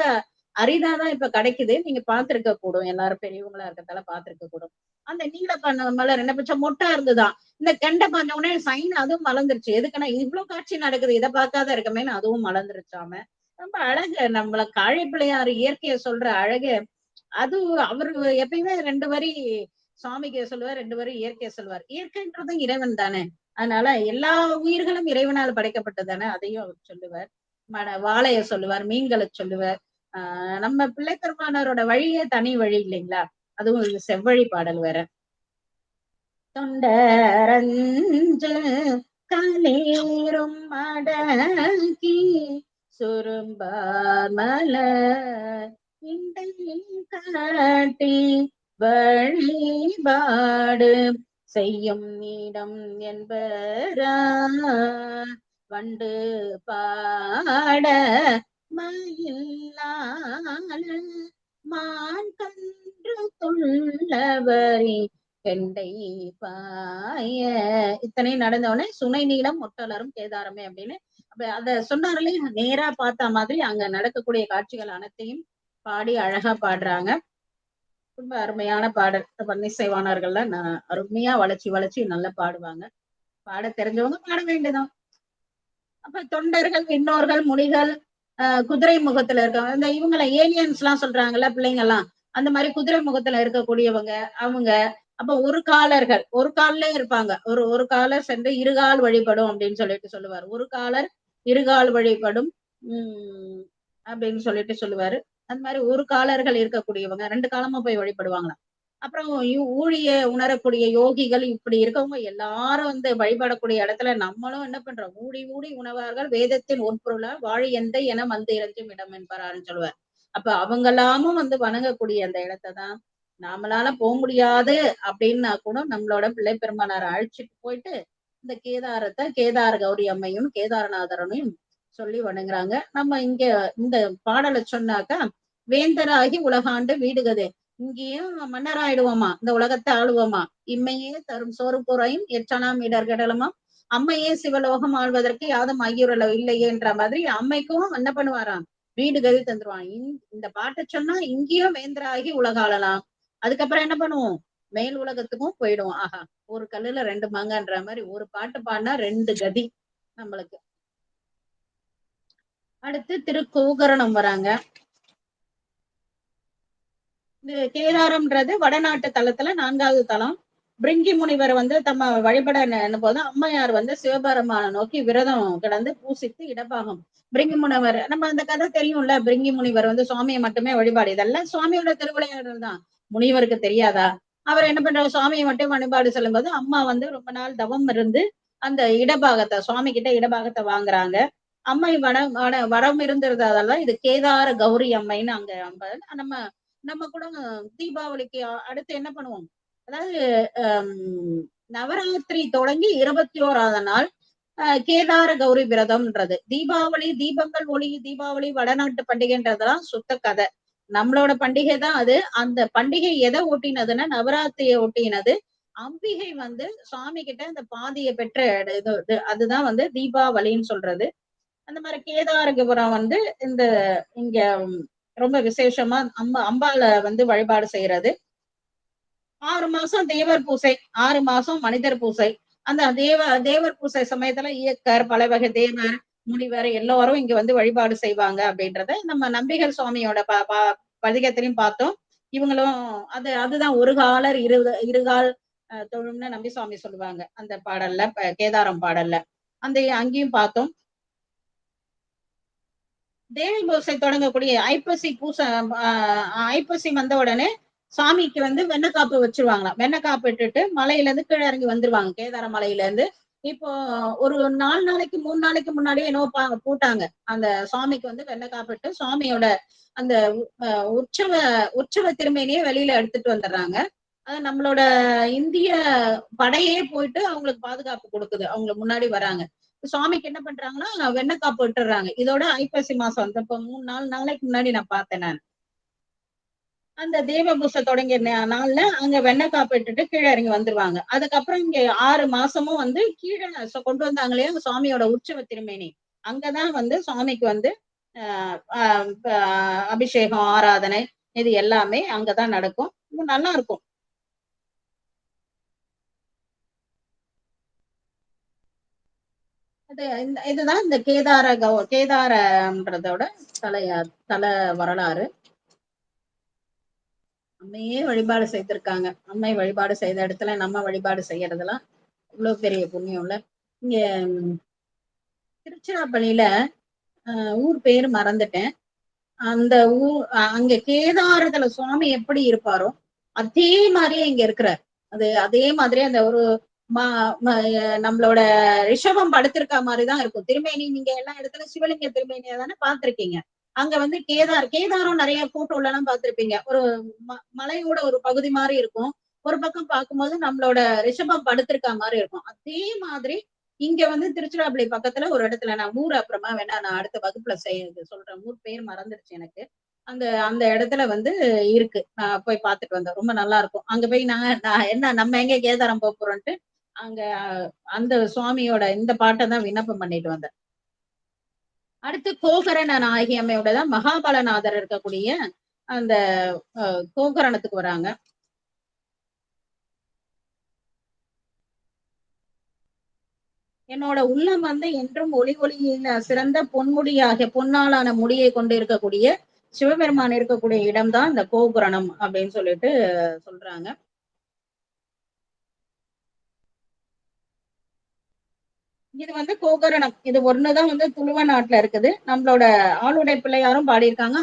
அரிதாதான் இப்ப கிடைக்குது. நீங்க பார்த்திருக்க கூடும். எல்லாரும் பெரியவங்களா இருக்கிறதால பார்த்திருக்க கூடும். அந்த நீல மலர் என்ன பச்சா மொட்டா இருந்துதான். இந்த கெண்டை பாஞ்ச உடனே சைன் அதுவும் மலர்ந்துருச்சு. எதுக்குன்னா இவ்வளவு காட்சி நடக்குது, இதை பார்க்காத இருக்கமேன்னு அதுவும் மலர்ந்துருச்சாம. ரொம்ப அழகு. நம்மள காழி பிள்ளையார் இயற்கையை சொல்ற அழகு. அது அவரு எப்பயுமே 2 வரி சுவாமிக்கு சொல்லுவார், 2 வரி இயற்கையை சொல்லுவார். இயற்கைன்றதும் இறைவன் தானே. அதனால எல்லா உயிர்களும் இறைவனால் படைக்கப்பட்டதானே, அதையும் அவர் சொல்லுவார். வாழைய சொல்லுவார், மீன்களை சொல்லுவார். நம்ம பிள்ளை பெருமானாரோட வழியே தனி வழி இல்லைங்களா? அதுவும் செவ்வழி பாடல் வேற. தொண்டரஞ்சு களிரும் அடக்கி சுரும்பார் மலர் இண்டை காட்டி வழிபாடு செய்யும் இடம் என்பரா வண்டு பாட மயிலால மான் கன்று துள்ளவரி கெண்டை பாய இத்தனை நடந்தவொடனே சுனை நீளம் முட்டலரும் கேதாரமே அப்படின்னு அப்ப அத சொன்னார்களே நேரா பார்த்த மாதிரி அங்க நடக்கக்கூடிய காட்சிகள் அனைத்தையும் பாடி அழகா பாடுறாங்க. ரொம்ப அருமையான பாடல். பன்னிசைவாணர்கள்லாம் அருமையா வளைச்சு நல்லா பாடுவாங்க. பாட தெரிஞ்சவங்க பாட வேண்டியதான். அப்ப தொண்டர்கள், விண்ணோர்கள், முனிகள், குதிரை முகத்துல இருக்கவங்க, இந்த இவங்கள ஏலியன்ஸ் எல்லாம் சொல்றாங்கல்ல பிள்ளைங்க எல்லாம், அந்த மாதிரி குதிரை முகத்துல இருக்கக்கூடியவங்க அவங்க. அப்ப ஒரு காலர்கள் ஒரு கால்லே இருப்பாங்க. ஒரு காலர் சென்று இருகால் வழிபடும் அப்படின்னு சொல்லிட்டு சொல்லுவாரு. ஒரு காலர் இருகால் வழிபடும் அப்படின்னு சொல்லிட்டு சொல்லுவாரு. அந்த மாதிரி ஒரு காலர்கள் இருக்கக்கூடியவங்க 2 காலமா போய் வழிபடுவாங்களாம். அப்புறம் ஊழிய உணரக்கூடிய யோகிகள் இப்படி இருக்கவங்க எல்லாரும் வந்து வழிபடக்கூடிய இடத்துல நம்மளும் என்ன பண்றோம்? ஊடி ஊடி உணவார்கள் வேதத்தின் உட்பொருளா வாழி எந்தை என வந்து இறைஞ்சும் இடம் என்பாருன்னு சொல்லுவார். அப்ப அவங்களாமும் வந்து வணங்கக்கூடிய அந்த இடத்தை தான் நாமளால போக முடியாது அப்படின்னா கூட நம்மளோட பிள்ளை பெருமானார் அழைச்சிட்டு போயிட்டு இந்த கேதார கௌரி அம்மையும் கேதாரநாதரனையும் சொல்லி வணங்குறாங்க. நம்ம இங்க இந்த பாடலை சொன்னாக்கா வேந்தராகி உலகாண்டு வீடுகதே இங்கேயும் மன்னராயிடுவோமா, இந்த உலகத்தை ஆளுவோமா, இம்மையே தரும் சோறு குறையும் எச்சனாம் இடர்கடலுமா, அம்மையே சிவலோகம் ஆள்வதற்கு யாதும் ஐயுறல இல்லையேன்ற மாதிரி அம்மைக்கும் என்ன பண்ணுவாராம், வீடு கதி தந்துருவான். இந்த பாட்டை சொன்னா இங்கேயும் வேந்தராகி உலகாளலாம். அதுக்கப்புறம் என்ன பண்ணுவோம், மேல் உலகத்துக்கும் போயிடுவோம். ஆஹா, ஒரு கல்லுல 2 மாங்கன்ற மாதிரி ஒரு பாட்டு பாடினா 2 கதி நம்மளுக்கு. அடுத்து திருக்கூகரணம் வராங்க. இந்த கேதாரம்ன்றது வடநாட்டு தலத்துல 4வது தலம். பிரிங்கி முனிவர் வந்து தம்ம வழிபட போது அம்மையார் வந்து சிவபெருமானை நோக்கி விரதம் கிடந்து பூசித்து இடப்பாகம். பிரிங்கி முனிவர் நம்ம அந்த கதை தெரியும்ல. பிரிங்கி முனிவர் வந்து சுவாமியை மட்டுமே வழிபாடு, இதெல்லாம் சுவாமியோட திருவிளையாடல் தான். முனிவருக்கு தெரியாதா? அவர் என்ன பண்றாரு, சுவாமியை மட்டும் வழிபாடு செல்லும் போது அம்மா வந்து ரொம்ப நாள் தவம் இருந்து அந்த இடபாகத்தை சுவாமி கிட்ட இடபாகத்தை வாங்குறாங்க. அம்மை வரம் இருந்திருந்ததால இது கேதார கௌரி அம்மைன்னு அங்க நம்ம நம்ம கூட தீபாவளிக்கு அடுத்து என்ன பண்ணுவோம், அதாவது நவராத்திரி தொடங்கி 21வது நாள் கேதார கௌரி விரதம்ன்றது. தீபாவளி தீபங்கள் ஒளி தீபாவளி வடநாட்டு பண்டிகைன்றதெல்லாம் சுத்த கதை. நம்மளோட பண்டிகை தான் அது. அந்த பண்டிகை எதை ஒட்டினதுன்னா நவராத்திரியை ஒட்டினது. அம்பிகை வந்து சுவாமி கிட்ட இந்த பாதியை பெற்ற இது அதுதான் வந்து தீபாவளின்னு சொல்றது. அந்த மாதிரி கேதாரபுரம் வந்து இந்த இங்க ரொம்ப விசேஷமா அம்பால வந்து வழிபாடு செய்யறது. 6 மாசம் தேவர் பூசை, 6 மாசம் மனிதர் பூசை. அந்த தேவர் பூசை சமயத்துல இயக்கர், பல வகை தேவர், முனிவர் எல்லாரும் இங்க வந்து வழிபாடு செய்வாங்க அப்படின்றத நம்ம நம்பிகள் சுவாமியோட பதிகத்திலையும் பார்த்தோம். இவங்களும் அதுதான் ஒரு காலர் இருகால் தொழும்னு நம்பி சுவாமி சொல்லுவாங்க அந்த பாடல்ல, கேதாரம் பாடல்ல. அங்கேயும் பார்த்தோம். தேவி பூசை தொடங்கக்கூடிய ஐப்பசி வந்த உடனே சாமிக்கு வந்து வெண்ணக்காப்பு வச்சிருவாங்களாம். வெண்ணக்காப்பு இட்டுட்டு மலையில இருந்து கீழே இறங்கி வந்துருவாங்க கேதார மலையில இருந்து. இப்போ ஒரு 4 நாளைக்கு 3 நாளைக்கு முன்னாடியே என்னவோ போட்டாங்க அந்த சுவாமிக்கு வந்து வெண்ணக்காப்பிட்டு சுவாமியோட அந்த உற்சவ திருமேனியே வெளியில எடுத்துட்டு வந்துடுறாங்க. அது நம்மளோட இந்திய படையே போயிட்டு அவங்களுக்கு பாதுகாப்பு கொடுக்குது. அவங்க முன்னாடி வராங்க. சுவாமிக்கு என்ன பண்றாங்கன்னா வெண்ணக்காப்பு விட்டுறாங்க. இதோட ஐப்பசி மாசம் வந்து இப்ப 3-4 நாளைக்கு முன்னாடி நான் பார்த்தேன். நான் அந்த தேவபூசை தொடங்கிய நாள்ல அங்க வெண்ணக்காப்பு இட்டுட்டு கீழே இறங்கி வந்துருவாங்க. அதுக்கப்புறம் இங்க 6 மாசமும் வந்து கீழே கொண்டு வந்தாங்களே சுவாமியோட உற்சவ திருமேனி, அங்கதான் வந்து சுவாமிக்கு வந்து அபிஷேகம் ஆராதனை இது எல்லாமே அங்கதான் நடக்கும். நல்லா இருக்கும். இதுதான் இந்த கேதாரன்றதோட தல வரலாறு. அம்மையே வழிபாடு செய்திருக்காங்க. அம்மை வழிபாடு செய்த இடத்துல நம்ம வழிபாடு செய்யறதெல்லாம் இவ்வளவு பெரிய புண்ணியம்ல. இங்க திருச்சிராப்பள்ளியில ஊர் பேரு மறந்துட்டேன். அந்த ஊர் அங்க கேதாரத்துல சுவாமி எப்படி இருப்பாரோ அதே மாதிரியே இங்க இருக்கிறார். அதே மாதிரி அந்த ஒரு நம்மளோட ரிஷபம் படுத்திருக்க மாதிரிதான் இருக்கும் திருமேனி. நீங்க எல்லா இடத்துல சிவலிங்க திருமேனியா தானே பார்த்திருக்கீங்க. அங்க வந்து கேதாரம் நிறைய போட்டோல எல்லாம் பார்த்திருப்பீங்க. ஒரு மலையோட ஒரு பகுதி மாதிரி இருக்கும். ஒரு பக்கம் பார்க்கும்போது நம்மளோட ரிஷபம் படுத்திருக்க மாதிரி இருக்கும். அதே மாதிரி இங்க வந்து திருச்சிராப்பள்ளி பக்கத்துல ஒரு இடத்துல நான் ஊர் அப்புறமா வேணா நான் அடுத்த வகுப்புல சொல்றேன். ஊர் பேர் மறந்துருச்சு எனக்கு. அந்த அந்த இடத்துல வந்து இருக்கு. நான் போய் பார்த்துட்டு வந்தேன். ரொம்ப நல்லா இருக்கும். அங்க போய் நான் என்ன நம்ம எங்க கேதாரம் போறோம்ன்ட்டு அங்க அந்த சுவாமியோட இந்த பாட்ட தான் விண்ணப்பம் பண்ணிட்டு வந்தேன். அடுத்து கோகரண நாயகி அம்மையோட தான் மகாபலநாதர் இருக்கக்கூடிய அந்த கோகரணத்துக்கு வராங்க. என்னோட உள்ளம் வந்து என்றும் ஒளி ஒளியில சிறந்த பொன்முடியாக பொன்னாலான முடியை கொண்டு இருக்கக்கூடிய சிவபெருமான் இருக்கக்கூடிய இடம் தான் இந்த கோபுரணம் அப்படின்னு சொல்லிட்டு சொல்றாங்க. இது வந்து கோகரணம். இது ஒண்ணுதான் வந்து துளுவ நாட்டுல இருக்குது. நம்மளோட ஆளுடை பிள்ளையாரும் பாடியிருக்காங்க.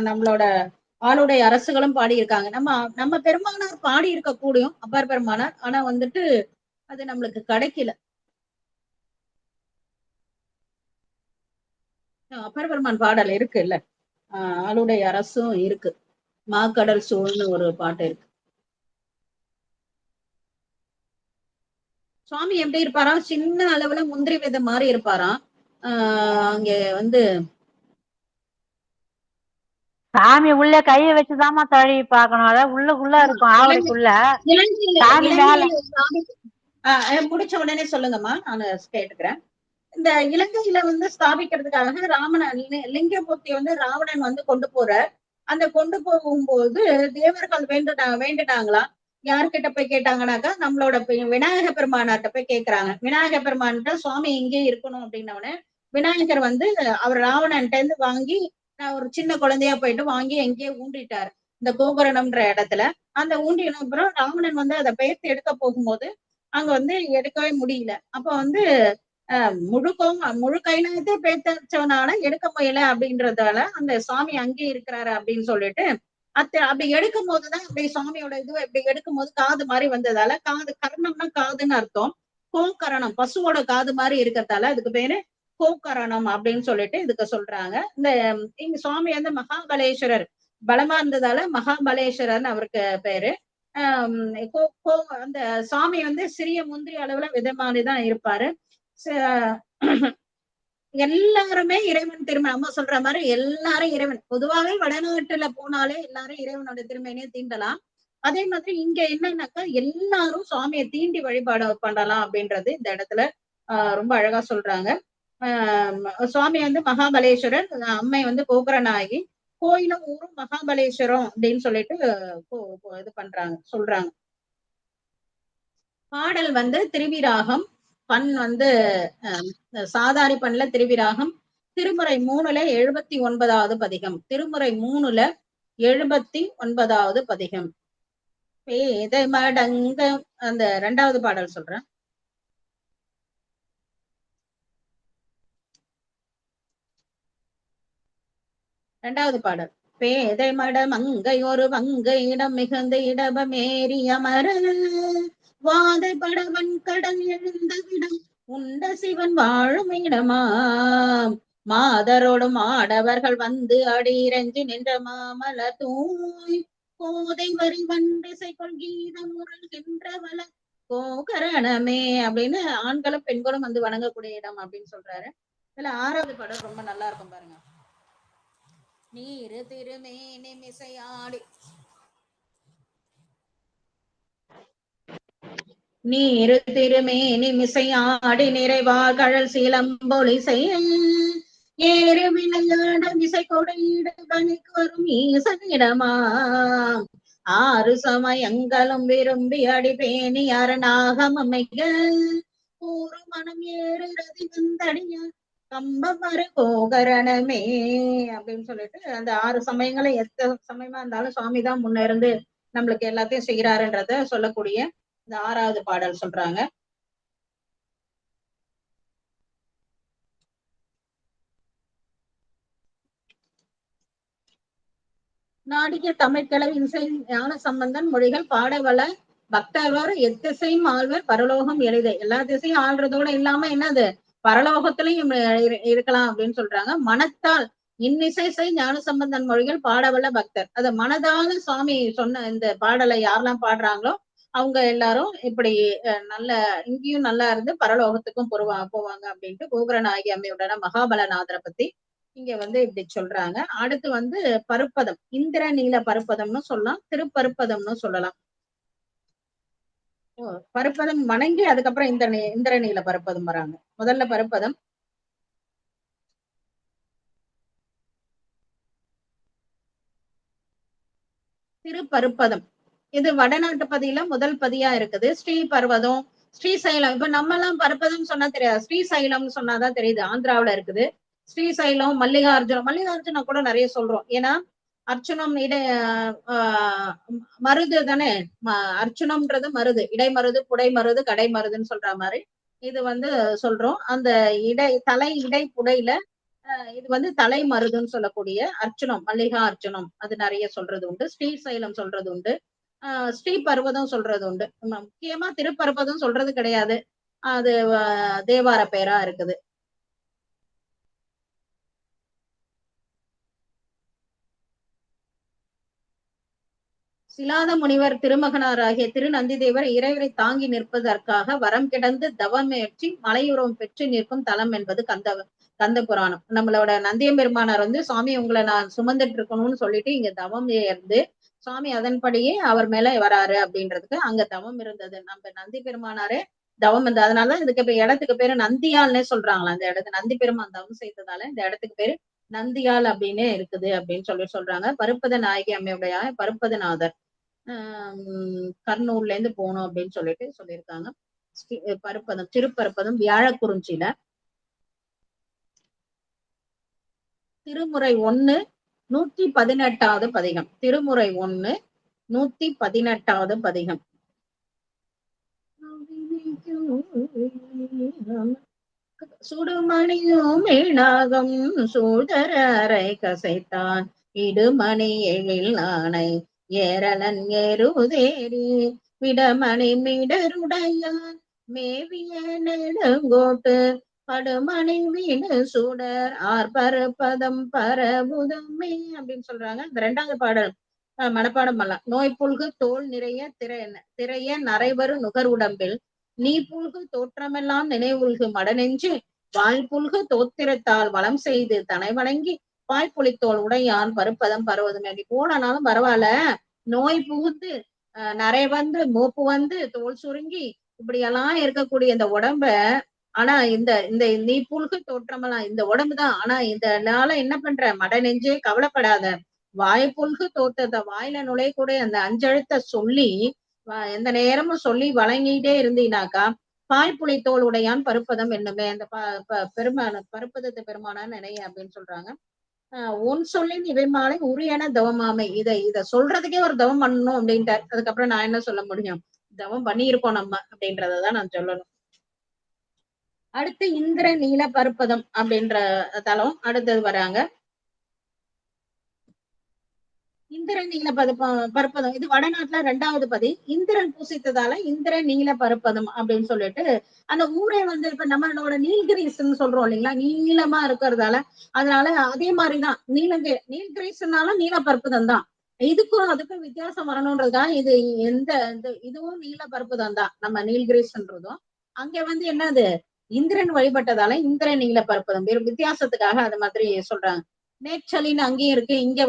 நம்மளோட ஆளுடை அரசுகளும் பாடியிருக்காங்க. நம்ம பெருமானார் பாடி இருக்க கூடியும் அப்பர் பெருமானார். ஆனா வந்துட்டு அது நம்மளுக்கு கிடைக்கல. அப்பர் பெருமான் பாடல் இருக்கு இல்ல, ஆளுடை அரசும் இருக்கு. மாக்கடல் சூழ்னு ஒரு பாட்டு இருக்கு. சுவாமி எப்படி இருப்பாராம்? சின்ன அளவுல முந்திரி விதை மாதிரி இருப்பாராம். அங்க வந்து சாமி உள்ள கைய வச்சுதாம்மா தழி பாக்கணும். அதாவது உள்ளுக்குள்ள இருக்கும் ஆவரைக்குள்ள சாமி மேல. முடிச்ச உடனே சொல்லுங்கம்மா, நான் கேட்டுக்கிறேன். இந்த இலங்கையில வந்து ஸ்தாபிக்கிறதுக்காக லிங்கமூர்த்தி வந்து ராவணன் வந்து கொண்டு போற அந்த கொண்டு போகும்போது தேவர்கள் வேண்டுட்டாங்களா? யார்கிட்ட போய் கேட்டாங்கன்னாக்கா நம்மளோட விநாயக பெருமானார்ட்ட போய் கேக்குறாங்க. விநாயக பெருமான்கிட்ட சுவாமி இங்கே இருக்கணும் அப்படின்னோடனே விநாயகர் வந்து அவர் ராவணன்ட்ட இருந்து வாங்கி ஒரு சின்ன குழந்தையா போயிட்டு வாங்கி எங்கேயே ஊண்டிட்டாரு இந்த கோபுரணம்ன்ற இடத்துல. அந்த ஊண்டின அப்புறம் ராவணன் வந்து அதை பெயர்த்து எடுக்க போகும்போது அங்க வந்து எடுக்கவே முடியல. அப்ப வந்து முழு கைநயத்தை பேத்தவனால எடுக்க முடியல அப்படின்றதால அந்த சுவாமி அங்கே இருக்கிறாரு அப்படின்னு சொல்லிட்டு அப்படி எடுக்கும் போதுதான் அப்படி சுவாமியோட இது இப்படி எடுக்கும் போது காது மாதிரி வந்ததால, காது கரணம்னா காதுன்னு அர்த்தம். கோகரணம் பசுவோட காது மாதிரி இருக்கிறதால அதுக்கு பேரு கோகரணம் அப்படின்னு சொல்லிட்டு இதுக்கு சொல்றாங்க. இங்க சுவாமி வந்து மகாபலேஸ்வரர் பலமா இருந்ததால மகாபலேஸ்வரர்னு அவருக்கு பேரு. அந்த சுவாமி வந்து சிறிய முந்திரி அளவுல விதமானிதான் இருப்பாரு. எல்லாருமே இறைவன் திருமணம் அம்மா சொல்ற மாதிரி எல்லாரும் இறைவன். பொதுவாகவே வடநாட்டுல போனாலே எல்லாரும் இறைவனோட திருமணியை தீண்டலாம். அதே மாதிரி இங்க என்னன்னாக்கா எல்லாரும் சுவாமியை தீண்டி வழிபாடு பண்ணலாம் அப்படின்றது இந்த இடத்துல ரொம்ப அழகா சொல்றாங்க. சுவாமி வந்து மகாபலேஸ்வரர், அம்மை வந்து கோபுரநாயகி, கோயிலும் ஊரும் மகாபலேஸ்வரம் அப்படின்னு சொல்லிட்டு இது பண்றாங்க சொல்றாங்க. பாடல் வந்து திருவிராகம், பண் வந்து சாதாரி பண்ணல திருவிராகம். திருமுறை 3ல 79வது பதிகம். திருமுறை 3ல 79வது பதிகம். பேத மடங்க அந்த 2வது பாடல் சொல்றேன். இரண்டாவது பாடல். பேதை மட மங்கை ஒரு மங்கை இடம் மிகுந்த இடபமேறி அமர வாதை படவன் கடல் எழுந்த விடம் உண்ட சிவன் வாழும் இடமாம் மாதரோடும் ஆடவர்கள் வந்து அடியிறஞ்சி நின்ற மாமல தூய் கோதை வரி வண்டிசைக்குள் கீதம் முரல்கின்றவள கோகரணமே அப்படின்னு ஆண்களும் பெண்களும் வந்து வணங்கக்கூடிய இடம் அப்படின்னு சொல்றாரு. இதுல 6வது பாடல் ரொம்ப நல்லா இருக்கும் பாருங்க. நீரு திருமேனி மிசையாடி நீரு திருமேனி மிசையாடி நிறைவா கழல் சீலம்பொலி செயல் ஏறு விளையாட விசை கொடையிட பணிக்கு வரும் ஈசனிடமா 6 சமயங்களும் விரும்பி அடி பேணி அரணாகம் அமைக்க கூறு மனம் ஏறு ரதி வந்தடிய கம்பமரு கோகரணமே அப்படின்னு சொல்லிட்டு அந்த 6 சமயங்களும் எத்தனை சமயமா இருந்தாலும் சுவாமி தான் முன்ன இருந்து நம்மளுக்கு எல்லாத்தையும் செய்யறாருன்றத சொல்லக்கூடிய இந்த 6வது பாடல் சொல்றாங்க. நாடிய தமிழ்கிழவி இசை ஞான சம்பந்தன் மொழிகள் பாடவள பக்தவர் எத்திசையும் ஆழ்வர் பரலோகம் எளித. எல்லா திசையும் ஆள்றதோட இல்லாம என்னது பரலோகத்திலையும் இருக்கலாம் அப்படின்னு சொல்றாங்க. மனத்தால் இன்னிசை ஞான சம்பந்தன் மொழிகள் பாடவல்ல பக்தர். அத மனதால சுவாமி சொன்ன இந்த பாடலை யாரெல்லாம் பாடுறாங்களோ அவங்க எல்லாரும் இப்படி நல்ல இங்கேயும் நல்லா இருந்து பரலோகத்துக்கும் போவாங்க அப்படின்ட்டு கோபுரநாயகி அம்மையுடன மகாபலநாதரை பத்தி இங்க இப்படி சொல்றாங்க. அடுத்து பருப்பதம், இந்திர நீல பருப்பதம்னு சொல்லலாம், திருப்பருப்பதம்னு சொல்லலாம். பருப்பதம் வணங்கி அதுக்கப்புறம் இந்திர நீல பருப்பதம் வராங்க. முதல்ல பருப்பதம், திருப்பருப்பதம். இது வடநாட்டு பதியில முதல் பதியா இருக்குது. ஸ்ரீ பர்வதம், ஸ்ரீசைலம். இப்ப நம்ம எல்லாம் பருப்பதம் சொன்னா தெரியாது, ஸ்ரீசைலம்னு சொன்னாதான் தெரியுது. ஆந்திராவுல இருக்குது ஸ்ரீசைலம், மல்லிகார்ஜுனம். மல்லிகார்ஜுனம் கூட நிறைய சொல்றோம். ஏன்னா அர்ச்சுனம் மருது தானே. அர்ச்சுனம்ன்றது மருது, இடைமருது, புடை மருது, கடை மருதுன்னு சொல்ற மாதிரி இது சொல்றோம். அந்த தலை இடை புடையில இது தலை மருதுன்னு சொல்லக்கூடிய அர்ச்சுனம், மல்லிகா அர்ச்சுனம், அது நிறைய சொல்றது உண்டு. ஸ்ரீசைலம் சொல்றது உண்டு. ஸ்ரீ பர்வதம் சொல்றது உண்டு. முக்கியமா திருப்பருப்பதம் சொல்றது கிடையாது, அது தேவார பேரா இருக்குது. சிலாத முனிவர் திருமகனாராகிய திருநந்திதேவர் இறைவரை தாங்கி நிற்பதற்காக வரம் கிடந்து தவமேற்றி மலையுறவும் பெற்று நிற்கும் தலம் என்பது கந்த புராணம். நம்மளோட நந்தியம் பெருமானார் சுவாமி உங்களை நான் சுமந்துட்டு இருக்கணும்னு சொல்லிட்டு இங்க தவம் இருந்து சுவாமி அதன்படியே அவர் மேல வராரு அப்படின்றதுக்கு அங்க தவம் இருந்தது. நம்ம நந்தி பெருமானாரே தவம் இருந்தது. அதனாலதான் இதுக்கு இடத்துக்கு பேரு நந்தியால்னே சொல்றாங்களா. அந்த இடத்து நந்தி பெருமான் தவம் செய்ததால இந்த இடத்துக்கு பேரு நந்தியால் அப்படின்னு இருக்குது அப்படின்னு சொல்றாங்க. பருப்பத நாயகி அம்மையுடைய பருப்பதநாதர் கர்னூல்ல இருந்து போகணும் அப்படின்னு சொல்லியிருக்காங்க. பருப்பதம், திருப்பருப்பதம் வியாழக்குறிஞ்சியில திருமுறை 1 118வது பதிகம். திருமுறை 1 118வது பதிகம். சுடுமணியும் மீனாகம் சூழ்தரை கசைத்தான் இடுமணி எழில் நாணை ஏரலன் ஏறுதேரி விடமணி மீடருடையான் மேவிய நெடுங்கோட்டு படுமணி வீடு சூடர் ஆர்பருப்பதம் பரபுதமே அப்படின்னு சொல்றாங்க. இந்த 2வது பாடல் மனப்பாடம் பண்ணலாம். நோய் புல்கு தோல் நிறைய திரைய நரைவரு நுகர் உடம்பில் நீ புல்கு தோற்றமெல்லாம் நினைவுல்கு மடநெஞ்சு வாழ்புல்கு தோத்திரத்தால் வளம் செய்து தனை வணங்கி வாய்ப்புளித்தோல் உடையான் பருப்பதம் பருவதும். அப்படி போனாலும் பரவாயில்ல, நோய் புகுந்து நிறைய மூப்பு தோல் சுருங்கி இப்படியெல்லாம் இருக்கக்கூடிய இந்த உடம்ப, ஆனா இந்த இந்த நீ புல்கு தோற்றமெல்லாம் இந்த உடம்புதான். ஆனா இதனால என்ன பண்ற, மட நெஞ்சே கவலைப்படாத, வாய்ப்புல்கு தோற்றத்தை வாயில நுழையக்கூடிய அந்த அஞ்செழுத்த சொல்லி எந்த நேரமும் சொல்லி வழங்கிட்டே இருந்தீனாக்கா பாய்ப்புளி தோல் உடையான் பருப்பதம் என்னுமே. அந்த பருப்பதத்தை பெருமானான்னு நினைய அப்படின்னு சொல்றாங்க. உன் சொல்லின் இவை மாலை உரியன தவமாமை. இத சொல்றதுக்கே ஒரு தவம் பண்ணணும் அப்படின்ட்டார். அதுக்கப்புறம் நான் என்ன சொல்ல முடியும், தவம் பண்ணியிருக்கோம் நம்ம அப்படின்றதான் நான் சொல்லணும். அடுத்து இந்திர நீல பருப்பதம் அப்படின்ற தலம் அடுத்தது வராங்க. இந்திர நீல பருப்பதம் இது வடநாட்டுல 2வது பதி. இந்திரன் பூசித்ததால இந்திர நீல பருப்பதம் அப்படின்னு சொல்லிட்டு அந்த ஊரே இப்ப நம்மளோட நீல்கிரீஸ்ன்னு சொல்றோம் இல்லைங்களா, நீளமா இருக்கிறதால அதனால அதே மாதிரிதான் நீல்கிரீஸ்னாலும் நீல பருப்பதம் தான். இதுக்கும் அதுக்கும் வித்தியாசம் வரணும்ன்றதுதான் இது இதுவும் நீல பருப்பதம் தான். நம்ம நீல்கிரீஸ்ன்றதும் அங்க என்னது இந்திரன் வழிபட்டதால இந்திர நீல பருப்பதம் வித்தியாசத்துக்காக அது மாதிரி சொல்றாங்க. நேச்சலின்னு அங்கேயும் இருக்கு, இங்க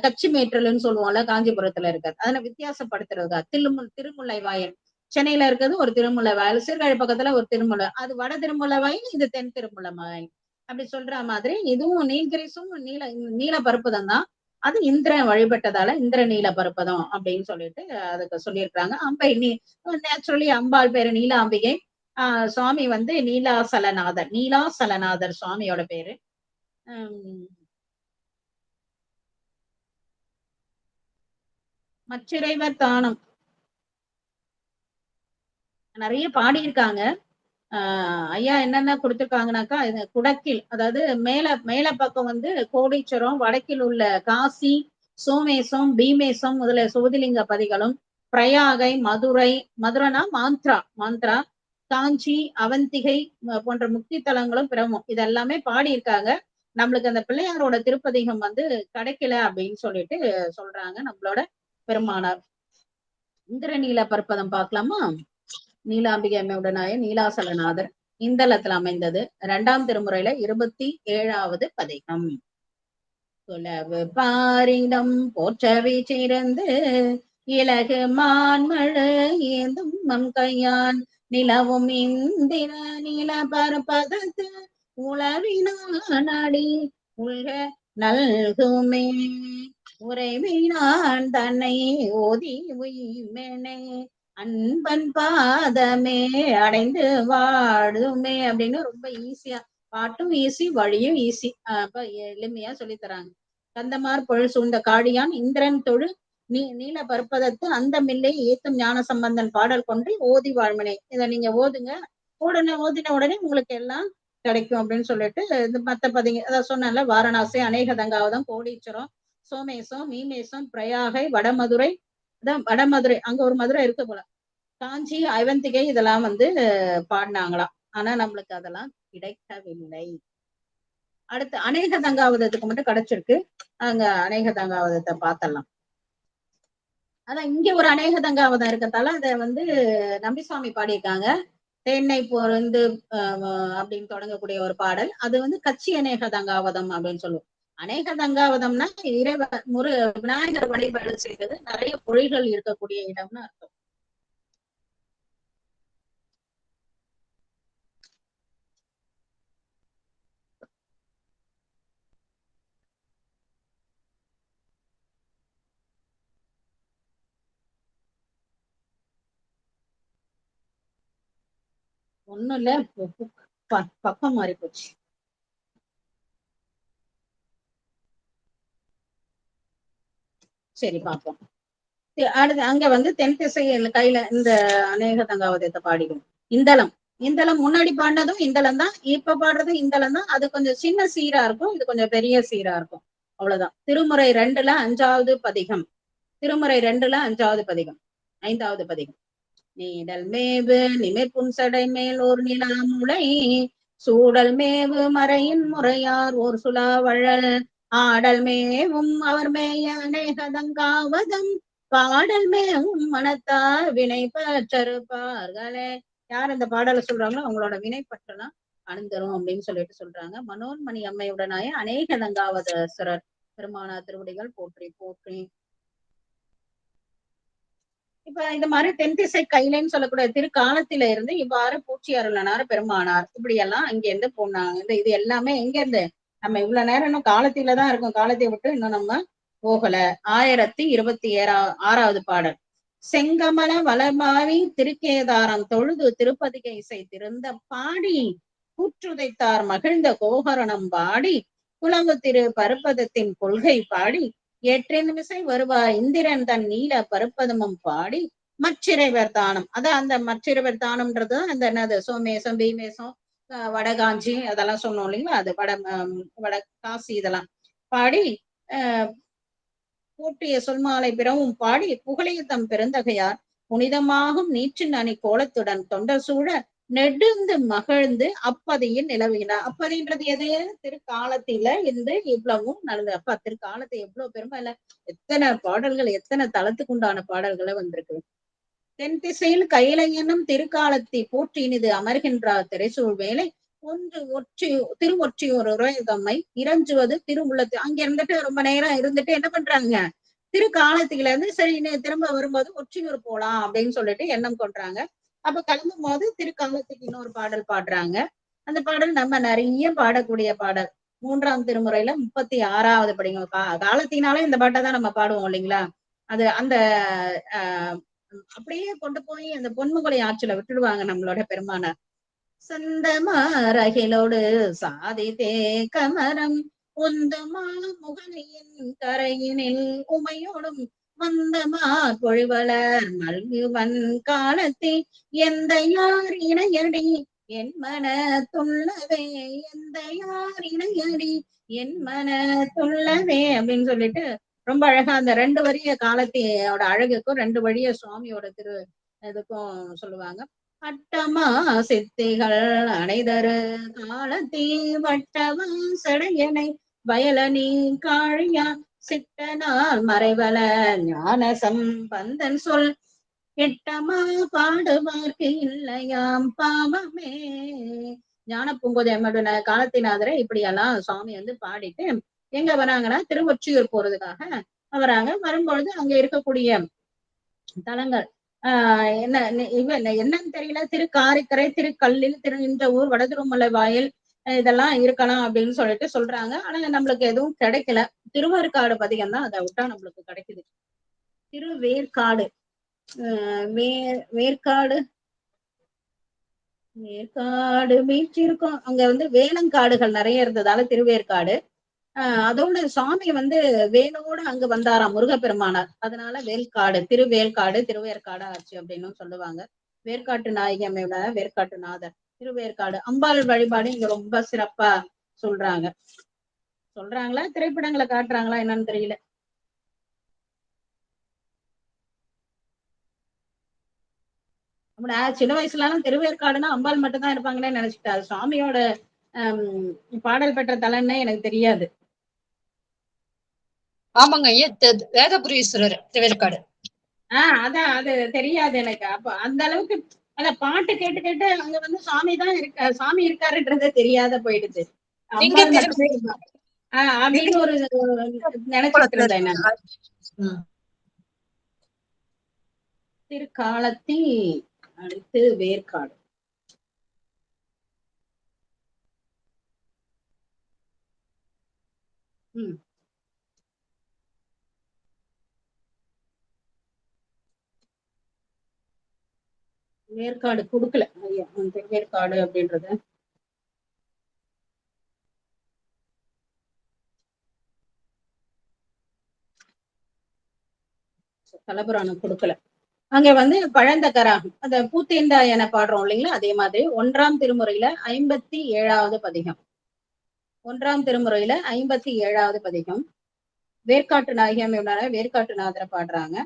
கச்சி மேற்றல்னு சொல்லுவோம்ல, காஞ்சிபுரத்துல இருக்காது. அதனை வித்தியாசப்படுத்துறதுக்கா திருமுல்லை வாயல் சென்னையில இருக்கிறது ஒரு திருமுல்லை வாயல், சீர்காழி பக்கத்துல ஒரு திருமுல்லை, அது வட திருமுல்லை வாயில், இது தென் திருமுல்லை வாயில் அப்படி சொல்ற மாதிரி இதுவும் நீல்கிரீஸும் நீல பருப்பதம் தான். அது இந்திரன் வழிபட்டதால இந்திர நீல பருப்பதம் அப்படின்னு சொல்லிட்டு அதுக்கு சொல்லியிருக்காங்க. அம்பை நேச்சுரலி அம்பாள் பேரு நீலாம்பிகை. சுவாமி நீலாசலநாதர் சுவாமியோட பேரு. மச்சிறைவர் தானம் நிறைய பாடியிருக்காங்க. ஐயா என்னென்ன கொடுத்திருக்காங்கனாக்கா, இது குடக்கில், அதாவது மேல பக்கம் கோடீச்சரம், வடக்கில் உள்ள காசி, சோமேசம், பீமேசம் முதலிய சோதிலிங்க பதிகளும், பிரயாகை, மதுரைனா மாந்த்ரா, காஞ்சி, அவந்திகை போன்ற முக்தி தலங்களும் பிறமும் இதெல்லாமே பாடியிருக்காங்க. நம்மளுக்கு அந்த பிள்ளையாரோட திருப்பதிகம் கிடைக்கல அப்படின்னு சொல்லிட்டு சொல்றாங்க நம்மளோட பெருமானார். இந்திர நீல பருப்பதம் பார்க்கலாமா. நீலாம்பிகை அம்மையுடனாய நீலாசலநாதர் இந்தளத்துல அமைந்தது. 2ஆம் திருமுறையில 27வது பதிகம். குலவு பாரிடம் போற்றவி சிறந்து இலகு மான்மழு ஏந்தும் மம் கையான் நிலவும் இந்திர நில பரப்பதத்து உளவினாடி உள்க நல்குமே உறைவினான் தன்னை ஓதி உய்மெனே அன்பன் பாதமே அடைந்து வாடுமே அப்படின்னு ரொம்ப ஈஸியா, பாட்டும் ஈஸி, வழியும் ஈஸி, அப்ப எளிமையா சொல்லித் தராங்க. கந்தமார் பொருள் சூழ்ந்த காடியான் இந்திரன் தொழு நீல பற்பதத்து அந்த மில்லை ஏத்தும் ஞான சம்பந்தன் பாடல் கொண்டு ஓதி வாழ்மனே. இதை நீங்க ஓதுங்க, ஓதின உடனே உங்களுக்கு எல்லாம் கிடைக்கும் அப்படின்னு சொல்லிட்டு இந்த மத்த பதிங்க அதான் சொன்னால வாரணாசி, அநேகதங்காவதம், கோடீச்சரம், சோமேசம், மீமேசம், பிரயாகை, வடமதுரை, அதான் வடமதுரை அங்க ஒரு மதுரை இருக்கு போல, காஞ்சி, அவந்திகை இதெல்லாம் பாடினாங்களாம். ஆனா நம்மளுக்கு அதெல்லாம் கிடைக்கவில்லை. அடுத்து அநேக தங்காவதத்துக்கு மட்டும் கிடைச்சிருக்கு. அங்க அநேக தங்காவதத்தை பார்த்தலாம். அதான் இங்க ஒரு அநேக தங்காவதம் இருக்கத்தால அத நம்பிசுவாமி பாடியிருக்காங்க. தேன்னை பொருந்து அப்படின்னு தொடங்கக்கூடிய ஒரு பாடல். அது கச்சி அநேக தங்காவதம் அப்படின்னு சொல்லுவோம். அநேக தங்காவதம்னா விநாயகர் வழிபாடு செய்தது நிறைய பொழில்கள் இருக்கக்கூடிய இடம்னு அர்த்தம். ஒண்ணும் இல்ல, பக்கம் மாறி போச்சு. சரி பார்ப்போம். அடுத்து அங்க தென் திசையில் கையில இந்த அநேக தங்காவதத்தை பாடிடும். இந்தளம் முன்னாடி பாடினதும் இந்தளம் தான், இப்ப பாடுறதும் இந்தளம் தான். அது கொஞ்சம் சின்ன சீரா இருக்கும், இது கொஞ்சம் பெரிய சீரா இருக்கும், அவ்வளவுதான். திருமுறை 2ல 5வது பதிகம். திருமுறை 2ல 5வது பதிகம், 5வது பதிகம். நீடல் மேவு நிமிர்ப்புன் சடை மேல் ஓர் நிலாமுலை சூடல் மேவு மறையின் முறையார் ஓர் சுலாவழல் ஆடல் மேவும் அவர் மேய அநேகதங்காவதம் பாடல் மேவும் மனத்தார் வினை பற்றறுப்பார்களே. யார் இந்த பாடலை சொல்றாங்களோ அவங்களோட வினை பற்றலாம் அணிந்தரும் அப்படின்னு சொல்றாங்க. மனோன்மணி அம்மையுடனாய அநேகதங்காவதேஸ்வரர் பெருமானார் திருவடிகள் போற்றி போற்றி. இப்ப இந்த மாதிரி தென்திசை கையிலன்னு சொல்லக்கூடிய திருக்காலத்தில இருந்து இவ்வாறு பூச்சி அருளனார் பெருமானார் இப்படி எல்லாம் இங்க இருந்து போனாங்க. இது எல்லாமே எங்க இருந்து, நம்ம இவ்வளவு நேரம் இன்னும் காலத்திலதான் இருக்கும், காலத்தை விட்டு இன்னும் நம்ம போகல. 1026வது பாடல். செங்கமல வளமாவி திருக்கேதாரம் தொழுது திருப்பதிகை இசை திருந்த பாடி கூற்றுதைத்தார் மகிழ்ந்த கோகரணம் பாடி குலவு திரு பருப்பதத்தின் கொள்கை பாடி ஏற்றின் மிசை வருவாய் இந்திரன் தன் நீல பருப்பதமும் பாடி மற்றிறைவர் தானம். அதான் அந்த மற்றிறைவர் தானம்ன்றது அந்த என்னது சோமேசம், பீமேசம், வடகாஞ்சி அதெல்லாம் சொன்னோம் இல்லைங்களா, அது வட காசி இதெல்லாம் பாடி போற்றிய சொல்மாலை பிறவும் பாடி புகழியத்தம் பெருந்தகையார் புனிதமாகும் நீற்றின் அணி கோலத்துடன் தொண்டர் சூழ நெடுந்து மகிழ்ந்து அப்பதியில் நிலவுகிறார். அப்பதின்றது எது, திருக்காலத்தில இருந்து இவ்வளவும் நடந்தது. அப்ப திருக்காலத்தை எவ்வளவு பெருமை இல்ல, எத்தனை பாடல்கள், எத்தனை தளத்துக்கு உண்டான பாடல்களை வந்திருக்கு. தென் திசையில் கையில என்னும் திருக்காலத்தை போற்றினிது அமர்கின்றார் திரைசூழ் வேலை ஒன்று திருவொற்றியூர் உரையதம்மை இறஞ்சுவது திருவுள்ளத்து. அங்க இருந்துட்டு ரொம்ப நேரம் இருந்துட்டு என்ன பண்றாங்க, திருக்காலத்தில இருந்து சரி திரும்ப வரும்போது ஒற்றியூர் போலாம் அப்படின்னு சொல்லிட்டு எண்ணம் கொண்டாங்க. அப்ப கிளம்பும் போது திருக்காலத்துக்கு இன்னொரு பாடல் பாடுறாங்க. அந்த பாடல் நம்ம நிறைய பாடக்கூடிய பாடல். 3ஆம் திருமுறையில 36வது படிங்க. காலத்தினாலே இந்த பாட்டை தான் நம்ம பாடுவோம் இல்லைங்களா. அது அந்த அப்படியே கொண்டு போய் அந்த பொன்முகலை ஆற்றுல விட்டுடுவாங்க நம்மளோட பெருமானார். சந்தமாரகிலோடு சாதி தேக்கமரம் உந்தமா முகனையின் கரையினில் உமையோடும் மந்தமார் பொழிவளர் மல்குவன் காலத்தே எந்த யார் இணையடி என் மன துள்ளவே எந்த யார் இணையடி என் மன துள்ளவே அப்படின்னு சொல்லிட்டு ரொம்ப அழகா அந்த 2 வரிய காலத்தையோட அழகுக்கும் 2 வழிய சுவாமியோட இதுக்கும் சொல்லுவாங்க. அட்டமா சித்திகள் அனைதரு காலத்தே வட்டவா சடையனை வயலனி காழியா சிட்டனால் மறைவல ஞான சம்பந்தன் சொல் எட்டமா பாடுவார்க்கு இல்லையாம் பாவமே. ஞான பூங்கோதையம்மனோட காலத்தினாதரை இப்படியெல்லாம் சுவாமி வந்து பாடிட்டு எங்க வராங்கன்னா திருவொற்றியூர் போறதுக்காக வராங்க. வரும்பொழுது அங்க இருக்கக்கூடிய தலங்கள் என்ன என்னன்னு தெரியல, திருக்காரிக்கரை, திருக்கல்லில், இந்த ஊர், வடதிருமலை வாயில், இதெல்லாம் இருக்கலாம் அப்படின்னு சொல்லிட்டு சொல்றாங்க. ஆனா நம்மளுக்கு எதுவும் கிடைக்கல. திருவேற்காடு பதிகம் தான் அதை விட்டா நம்மளுக்கு கிடைக்குது. திருவேற்காடு வேற்காடு வேற்காடு பீச் இருக்கும். அங்க வந்து வேளங்காடுகள் நிறைய இருந்ததால திருவேற்காடு. அதோட சுவாமி வந்து வேலோட அங்க வந்தாராம் முருகப்பெருமானார். அதனால வேல்காடு, திருவேற்காடு, திருவேற்காடு ஆச்சு அப்படின்னு சொல்லுவாங்க. வேர்க்காட்டு நாயகியோட வேர்க்காட்டு நாதர் திருவேற்காடு. அம்பாள் வழிபாடு இங்க ரொம்ப சிறப்பா சொல்றாங்களா, திரைப்படங்களை காட்டுறாங்களா என்னன்னு தெரியல. சின்ன வயசுல எல்லாம் திருவேற்காடுன்னா அம்பாள் மட்டும் தான் இருப்பாங்களே நினைச்சிட்டா. சுவாமியோட பாடல் பெற்ற தலன்னே எனக்கு தெரியாது. ஆமாங்க, வேதபுரீஸ்வரர் திருவேற்காடு. அதான் அது தெரியாது எனக்கு. அப்ப அந்த அளவுக்கு அந்த பாட்டு கேட்டு கேட்டு அங்க வந்து சாமி இருக்காருன்றதே தெரியாத போயிடுச்சு. அம்பாள் மட்டுமே அப்படின்னு ஒரு நினைச்சிட்டு இருந்தேன் நான். திருக்காலத்தி அடுத்து வேற்காடு. வேற்காடு கொடுக்கல ஐயா வேற்காடு அப்படின்றது. தலபுராணம் கொடுக்கல. அங்க வந்து பழந்தக்கராகும் அந்த பூத்தேந்தா என பாடுறோம் இல்லைங்களா, அதே மாதிரி 1ஆம் திருமுறையில 57வது பதிகம். 1ஆம் திருமுறையில 57வது பதிகம். வேற்காட்டு நாயகியம் வேற்காட்டு நாதரை பாடுறாங்க.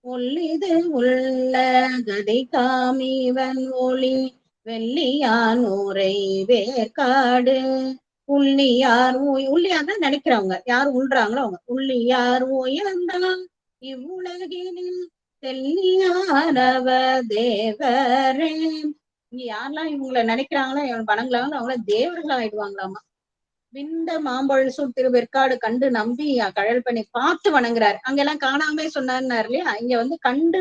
ஒல்லிது உள்ள கதை காமிவன் ஒளி வெள்ளியான் ஊரை வேற்காடு. உள்ளியார் உள்ளியார் தான் நினைக்கிறவங்க, யார் உள்றாங்களோ அவங்க. உள்ளியார் உயர்ந்தான் இவ்வுலகினில் தெல்லியாரவ தேவரே. இங்க யாரெல்லாம் இவங்களை நினைக்கிறாங்களோ வணங்கலாங்களோ அவங்கள தேவர்கள் ஆயிடுவாங்களாமா. விண்ட மாம்பழ சூழ் திருவெற்காடு கண்டு நம்பி கழல் பண்ணி பார்த்து வணங்குறாரு. அங்கெல்லாம் காணாமே சொன்னாரு இல்லையா, இங்க வந்து கண்டு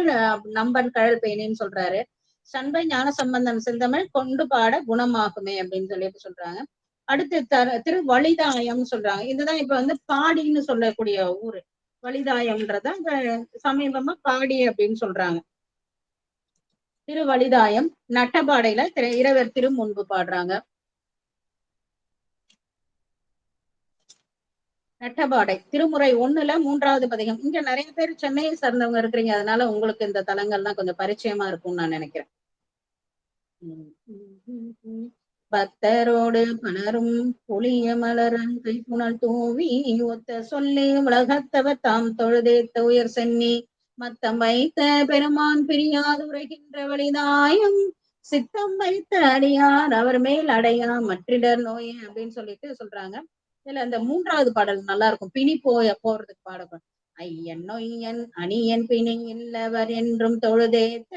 நம்பன் கழல் பேணின்னு சொல்றாரு. சண்பை ஞான சம்பந்தம் செந்தமிழ் கொண்டு பாட குணமாகுமே அப்படின்னு சொல்லிட்டு சொல்றாங்க. அடுத்து திருவழிதாயம் சொல்றாங்க. இதுதான் இப்ப வந்து பாடின்னு சொல்லக்கூடிய ஊரு. வழிதாயம்ன்றத சமீபமா பாடி அப்படின்னு சொல்றாங்க. திருவழிதாயம் நட்டபாடையில இரவர் திரு முன்பு பாடுறாங்க. நட்டபாடை திருமுறை 1ல 3வது பதிகம். இங்க நிறைய பேர் சென்னையை சார்ந்தவங்க இருக்கிறீங்க, அதனால உங்களுக்கு இந்த தலங்கள்லாம் கொஞ்சம் பரிச்சயமா இருக்கும்னு நான் நினைக்கிறேன். பக்தரோடு பணரும் புளிய மலரன் கைப்புணல் தூவி ஒத்த சொல்லி உலகத்தவர் தாம் தொழுதேத்த உயர் சென்னி மத்தம் வைத்த பெருமான் பிரியாது உரைகின்ற வழிதாயம் சித்தம் வைத்த அடியார் அவர் மேல் அடையா மற்றிடர் நோயே அப்படின்னு சொல்லிட்டு சொல்றாங்க. இதுல அந்த 3வது பாடல் நல்லா இருக்கும். பிணி போறதுக்கு பாடப்படும். ஐயன் நொய்யன் அணியன் பிணி இல்லவர் என்றும் தொழுதேத்த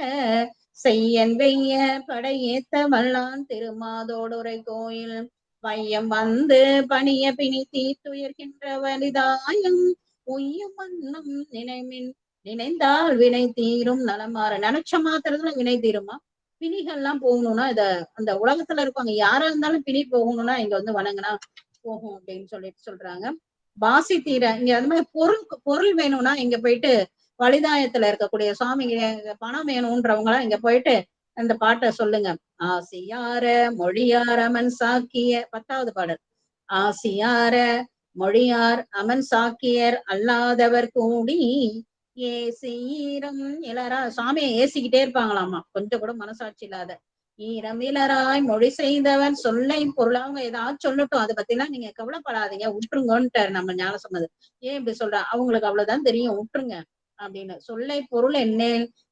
செய்யன் வெய்ய படையேத்த வல்லான் திருமாதோடுரை கோயில் வையம் வந்து பணிய பிணி தீர்த்துயர்கின்ற வலிதாயம் உய்யும் வண்ணம் நினைந்தால் வினை தீரும் நலமாற. நினைச்ச மாத்திரத்துல வினை தீருமா? பிணிகள்லாம் போகணும்னா அந்த உலகத்துல இருப்பாங்க யாரா இருந்தாலும் பிணி போகணும்னா இங்க வந்து வணங்கினா போகும் அப்படின்னு சொல்லிட்டு சொல்றாங்க. வாசி தீர இங்க அது மாதிரி பொருள் வேணும்னா இங்க போயிட்டு வலிதாயத்துல இருக்கக்கூடிய சுவாமி பணம் வேணும்ன்றவங்க எல்லாம் இங்க போயிட்டு அந்த பாட்டை சொல்லுங்க. ஆசியார மொழியார் அமன் சாக்கிய 10வது பாடல். ஆசியார மொழியார் அமன் சாக்கியர் அல்லாதவர் கூடி ஏசீரம் இளரா. சுவாமியை ஏசிக்கிட்டே இருப்பாங்களாமா, கொஞ்சம் கூட மனசாட்சி இல்லாத. ஈரமிலராய் மொழி செய்தவன் சொல்லை பொருள். அவங்க ஏதாவது சொல்லட்டும், அதை பத்தி எல்லாம் நீங்க கவலைப்படாதீங்க, விட்டுருங்கன்ட்டாரு நம்ம ஞானசம்பந்தர். ஏன் இப்படி சொல்ற, அவங்களுக்கு அவ்வளவுதான் தெரியும், விட்டுருங்க அப்படின்னு. சொல்லை பொருள் என்ன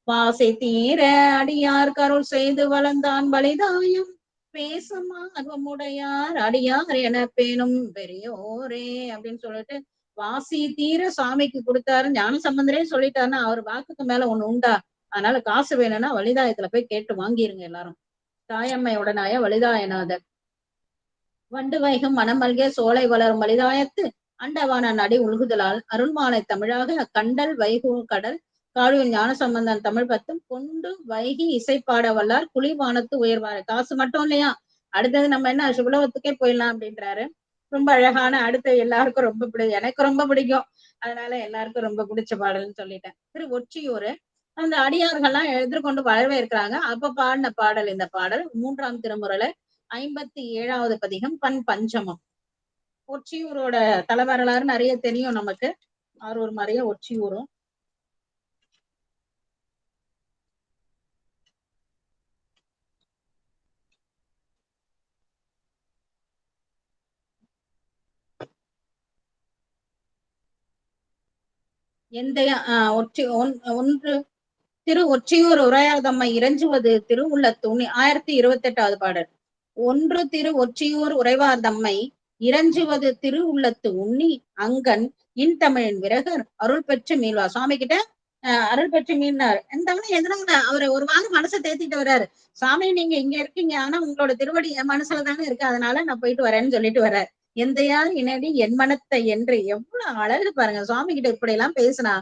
வாசை தீர அடியார் கருள் செய்து வளர்ந்தான் வலிதாயம் பேசும் ஆர்வமுடையார் அடியார் என பேணும் பெரியோரே அப்படின்னு சொல்லிட்டு வாசி தீர சாமிக்கு கொடுத்தாரு. ஞான சம்பந்தரே சொல்லிட்டாருன்னா அவர் வாக்குக்கு மேல ஒண்ணு உண்டா? அதனால காசு வேணும்னா வலிதாயத்துல போய் கேட்டு வாங்கிருங்க எல்லாரும். தாயம்மையுடனாய வலிதாயநாதர். வண்டு வைகும் மனமல்கே சோலை வளரும் வலிதாயத்து அண்டவான நடி உள்குதலால் அருள்மாலை தமிழாக கண்டல் வைகு கடல் காடுவின் ஞான சம்பந்தன் தமிழ் பத்தும் கொண்டு வைகி இசைப்பாட வல்லார் குளிர்வானத்து உயர்வாரு. காசு மட்டும் இல்லையா, அடுத்தது நம்ம என்ன சுபலோகத்துக்கே போயிடலாம் அப்படின்றாரு. ரொம்ப அழகான, அடுத்து எல்லாருக்கும் ரொம்ப எனக்கு ரொம்ப பிடிக்கும், அதனால எல்லாருக்கும் ரொம்ப பிடிச்ச பாடல்னு சொல்லிட்டேன். திரு ஒற்றியூர். அந்த அடியார்கள்லாம் எதிர்கொண்டு வரவேற்கிறாங்க. அப்ப பாடின பாடல் இந்த பாடல் 3ஆம் திருமுறையில 57வது பதிகம் பண் பஞ்சமம். ஒற்றியூரோட தலைவரலாறு நிறைய தெரியும் நமக்கு. ஆரூர் மாதிரியே ஒற்றியூரும். எந்தைய ஒன்று திரு ஒற்றியூர் உரையாதம்மை இறைஞ்சுவது திருவுள்ள துணி 1028வது பாடல். ஒன்று திரு ஒற்றியூர் உறைவார்தம்மை இறைஞ்சுவது திருவுள்ளத்து உண்ணி அங்கன் இன் தமிழின் விரகர் அருள் பெற்று மீள்வா. சுவாமி கிட்ட அருள் பெற்று மீனார். எதனால அவரை ஒரு வாரம் மனசை தேத்திட்டு வர்றாரு. சாமி நீங்க இங்க இருக்கீங்க, ஆனா உங்களோட திருவடி என் மனசுல தானே இருக்கு, அதனால நான் போயிட்டு வரேன்னு சொல்லிட்டு வர்றாரு. எந்தையார் இனடி என் மனத்தை என்று. எவ்வளவு அழகு பாருங்க, சுவாமி கிட்ட இப்படி எல்லாம் பேசினா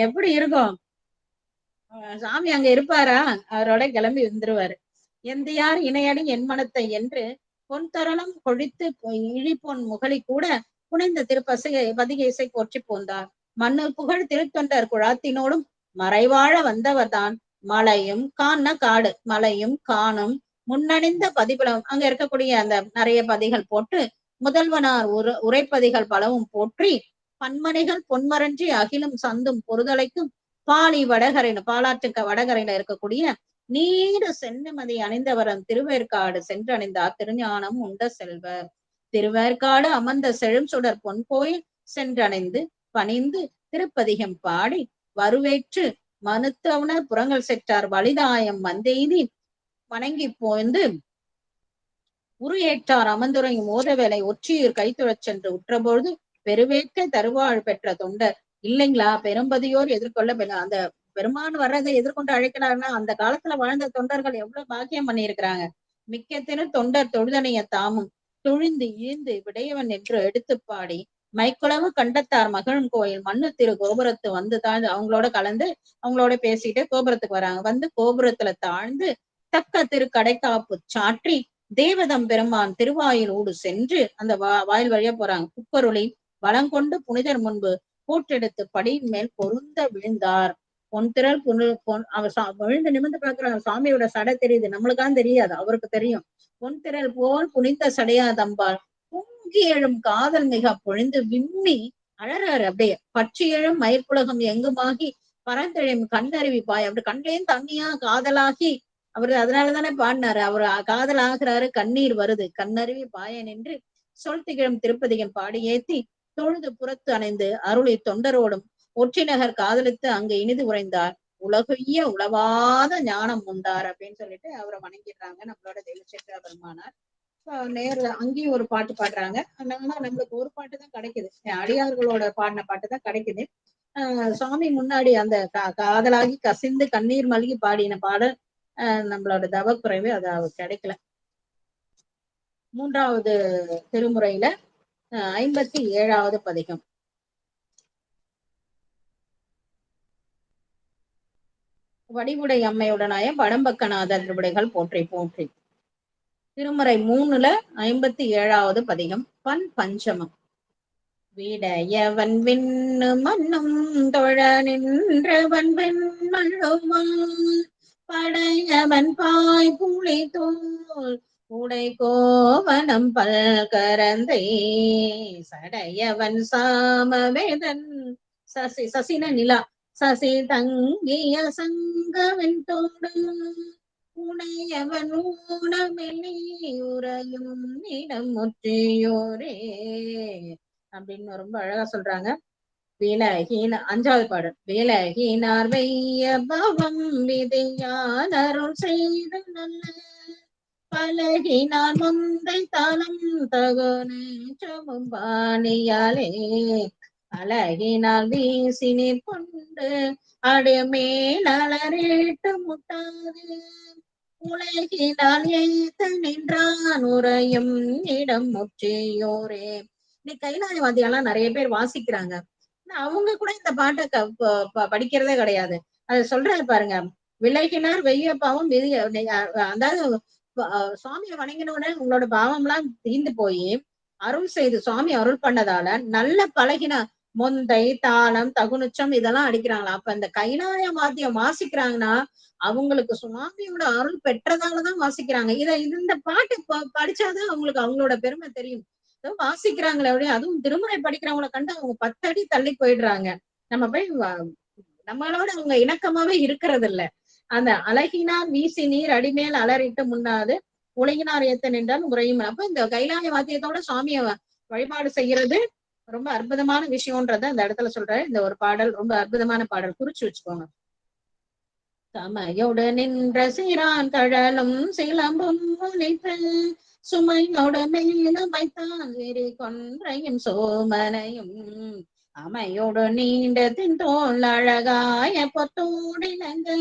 எப்படி இருக்கும். சாமி அங்க இருப்பாரா, அவரோட கிளம்பி வந்துருவாரு. எந்தையார் இணையடி என் மனத்தை என்று பொன் தரளம் கொழித்து இழிப்பொன் முகலி கூட புனைந்த திருப்பசையை பதிகேசை போற்றி போந்தார். மண்ணு புகழ் திருத்தொண்டர் குழாத்தினோடும் மறைவாழ வந்தவர்தான் மலையும் காண காடு மலையும் காணும் முன்னணிந்த பதிபலம். அங்க இருக்கக்கூடிய அந்த நிறைய பதிகள் போட்டு முதல்வனார் உரைப்பதிகள் பலவும் போற்றி பன்மணிகள் பொன்மரஞ்சி அகிலும் சந்தும் பொறுதலைக்கும் பாலி வடகரையில பாலாற்றுக்க வடகரையில இருக்கக்கூடிய நீடு சென்னமதி அணிந்தவரன் திருவேற்காடு சென்றணிந்தார் திருஞானம் உண்ட செல்வர். திருவேற்காடு அமர்ந்த செழும் சுடர் பொன் கோயில் சென்றடைந்து பணிந்து திருப்பதிகம் பாடி வருவேற்று மனுத்தவனர் புறங்கள் செற்றார் வலிதாயம் வந்தெய்தி வணங்கி போய்ந்து உரு ஏற்றார் அமர்ந்துரையும் மோதவேலை ஒற்றியூர் கைத்துழச் சென்று உற்றபொழுது பெருவேற்க தருவாழ் பெற்ற தொண்டர். இல்லைங்களா, பெரும்பதியோர் எதிர்கொள்ள அந்த பெருமான் வர்றதை எதிர்கொண்டு அழைக்கிறாருன்னா அந்த காலத்துல வாழ்ந்த தொண்டர்கள் எவ்வளவு பாக்கியம் பண்ணியிருக்கிறாங்க. மிக்கத்தின தொண்டர் தொழுதனைய தாமும் துழிந்து இழிந்து விடையவன் என்று எடுத்து பாடி மைக்குளவு கண்டத்தார் மகிழும் கோயில் மண்ணு திரு கோபுரத்து வந்து தாழ்ந்து அவங்களோட கலந்து அவங்களோட பேசிட்டு கோபுரத்துக்கு வராங்க. வந்து கோபுரத்துல தாழ்ந்து தக்க திரு கடைக்காப்பு சாற்றி தேவதம் பெருமான் திருவாயில் ஊடு சென்று அந்த வாயில் வழியா போறாங்க. குப்பருளி வளங்கொண்டு புனிதர் முன்பு கூட்டெடுத்து படியின் மேல் பொருந்த விழுந்தார். பொன்திரள் அவர் விழுந்து நிமிர்ந்து பார்க்கிறாங்க. சுவாமியோட சடை தெரியுது, நம்மளுக்கான் தெரியாது, அவருக்கு தெரியும். பொன்திரள் போல் புனித சடையாதம்பால் பொங்கி எழும் காதல் மிக பொழிந்து விம்மி அழறாரு. அப்படியே பற்றி எழும் மயிர்குலகம் எங்குமாகி பரந்தெழும் கண்ணருவி பாய். அப்படி கண்ணையும் தண்ணியா காதலாகி அவரு அதனாலதானே பாடினாரு. அவரு காதல் ஆகிறாரு, கண்ணீர் வருது, கண்ணருவி பாய நின்று சொல் திகழும் திருப்பதிகம் பாடி ஏத்தி தொழுது புறத்து அணைந்து அருளை தொண்டரோடும் ஒற்றிநகர் காதலித்து அங்கு இனிது உறைந்தார். உலகைய உளவாத ஞானம் உண்டார் அப்படின்னு சொல்லிட்டு அவரை வணங்கிடுறாங்க நம்மளோட தெய்வச்சேத்திர பெருமானார். நேர்ல அங்கேயும் ஒரு பாட்டு பாடுறாங்க. அதனால நம்மளுக்கு ஒரு பாட்டு தான் கிடைக்குது, அடியார்களோட பாடின பாட்டு தான் கிடைக்குது. சுவாமி முன்னாடி அந்த காதலாகி கசிந்து கண்ணீர் மல்கி பாடின பாடல் நம்மளோட தவக்குறைவு அது கிடைக்கல. 3வது திருமுறையில 57வது பதிகம். வடிவுடை அம்மையுடனாய படம்பக்கநாதர் திருவிடைகள் போற்றி போற்றி. திருமுறை 3ல 57வது பதிகம் பண் பஞ்சமம். விடையவன் விண்ணு மன்னும் தொழ நின்றவன் வெண்மழுவான் படையவன் பாய் புலி தோல் உடை கோவனம் பல்கரந்தை சடையவன் சாமவேதன் சசின நிலா சசி தங்கிய சங்கவன் தோடு உடையவன் ஊனமெல்லி உரையும் இடம் முற்றியோரே அப்படின்னு ரொம்ப அழகா சொல்றாங்க. விலகின 5வது பாடல். விலகினார் வெய்ய பவம் விதையான் அருள் செய்த நல்ல பலகினார் முந்தை தலம் தகுனேற்றமும் பாணியாலே அழகினால் வீசி நீர் கொண்டு அடுமேல் அலறிட்டு முட்டாது உலகினால் ஏத்த நின்றான் உரையும் இடம் முற்றியோரே. நீ கைலாயவாதியெல்லாம் நிறைய பேர் வாசிக்கிறாங்க, அவங்க கூட இந்த பாட்டை படிக்கிறதே கிடையாது. அது சொல்றாரு பாருங்க, விலகினார் வெய்ய பாவம் அதாவது சுவாமியை வணங்கினோட உங்களோட பாவம் எல்லாம் தீர்ந்து போய் அருள் செய்து சுவாமி அருள் பண்ணதால நல்ல பழகின மொந்தை தாளம் தகுனுச்சம் இதெல்லாம் அடிக்கிறாங்களா. அப்ப இந்த கைலாய வாத்தியம் வாசிக்கிறாங்கன்னா அவங்களுக்கு சுவாமியோட அருள் பெற்றதாலதான் வாசிக்கிறாங்க. இந்த பாட்டு படிச்சாதான் அவங்களுக்கு அவங்களோட பெருமை தெரியும். வாசிக்கிறாங்களே அப்படியே, அதுவும் திருமுறை படிக்கிறவங்களை கண்டு அவங்க 10 அடி தள்ளி போயிடுறாங்க. நம்ம போய் நம்மளோட அவங்க இணக்கமாவே இருக்கிறது இல்ல. அந்த அழகினார் வீசி நீர் அடிமேல் அலறிட்டு முன்னாது உலகினார் ஏத்த நின்றால் உரையும். அப்ப இந்த கைலாய வாத்தியத்தோட சுவாமிய வழிபாடு செய்யறது ரொம்ப அற்புதமான விஷயம்ன்றத அந்த இடத்துல சொல்றேன். இந்த ஒரு பாடல் ரொம்ப அற்புதமான பாடல், குறிச்சு வச்சுக்கோங்க. தமையோடு நின்ற சீரான் தழலும் சிலம்பும் ஒலித்து சுமையோட மேலமைத்தான் விரி கொன்றையும் சோமனையும் அமையோடு நீண்ட தின்தோல் அழகாய பொத்தோடிலங்கு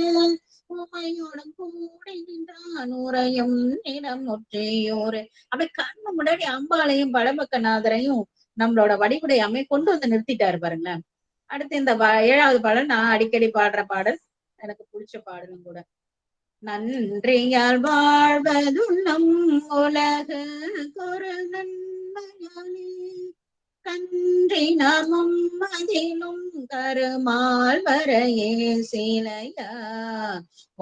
உமையோடும் கூடி நின்றான் உரையும் நிலம் முற்றியோரு. அப்படி கண்ணு முன்னாடி அம்பாளையும் படபக்கநாதரையும் நம்மளோட வடிவுடை அம்மை கொண்டு வந்து நிறுத்திட்டாரு பாருங்களேன். அடுத்து இந்த 7வது பாடல் நான் அடிக்கடி பாடுற பாடல், எனக்கு பிடிச்ச பாடலும் கூட. நன்றியால் வாழ்வதுள்ளம் உலகு ஒரு நன்மையாலே கன்றினமும் அதிலும் கருமால் வரையே சீலையா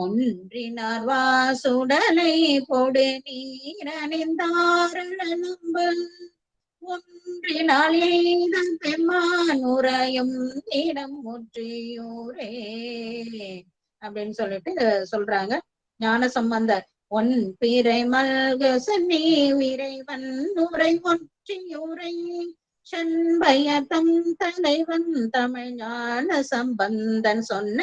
ஒன்றினார் வாசுடலை பொடு நீரணிந்தாரணம்பு ஒன்றினால் எய்தம் பெம்மான் உரையும் இடம் முற்றியூரே அப்படின்னு சொல்லிட்டு சொல்றாங்க ஞான சம்பந்தர். ஒன் பிறை மல்கு சென்னி இறைவன் உரை ஒற்றியூரை செண்பயத்தம் தலைவன் தமிழ் ஞான சம்பந்தன் சொன்ன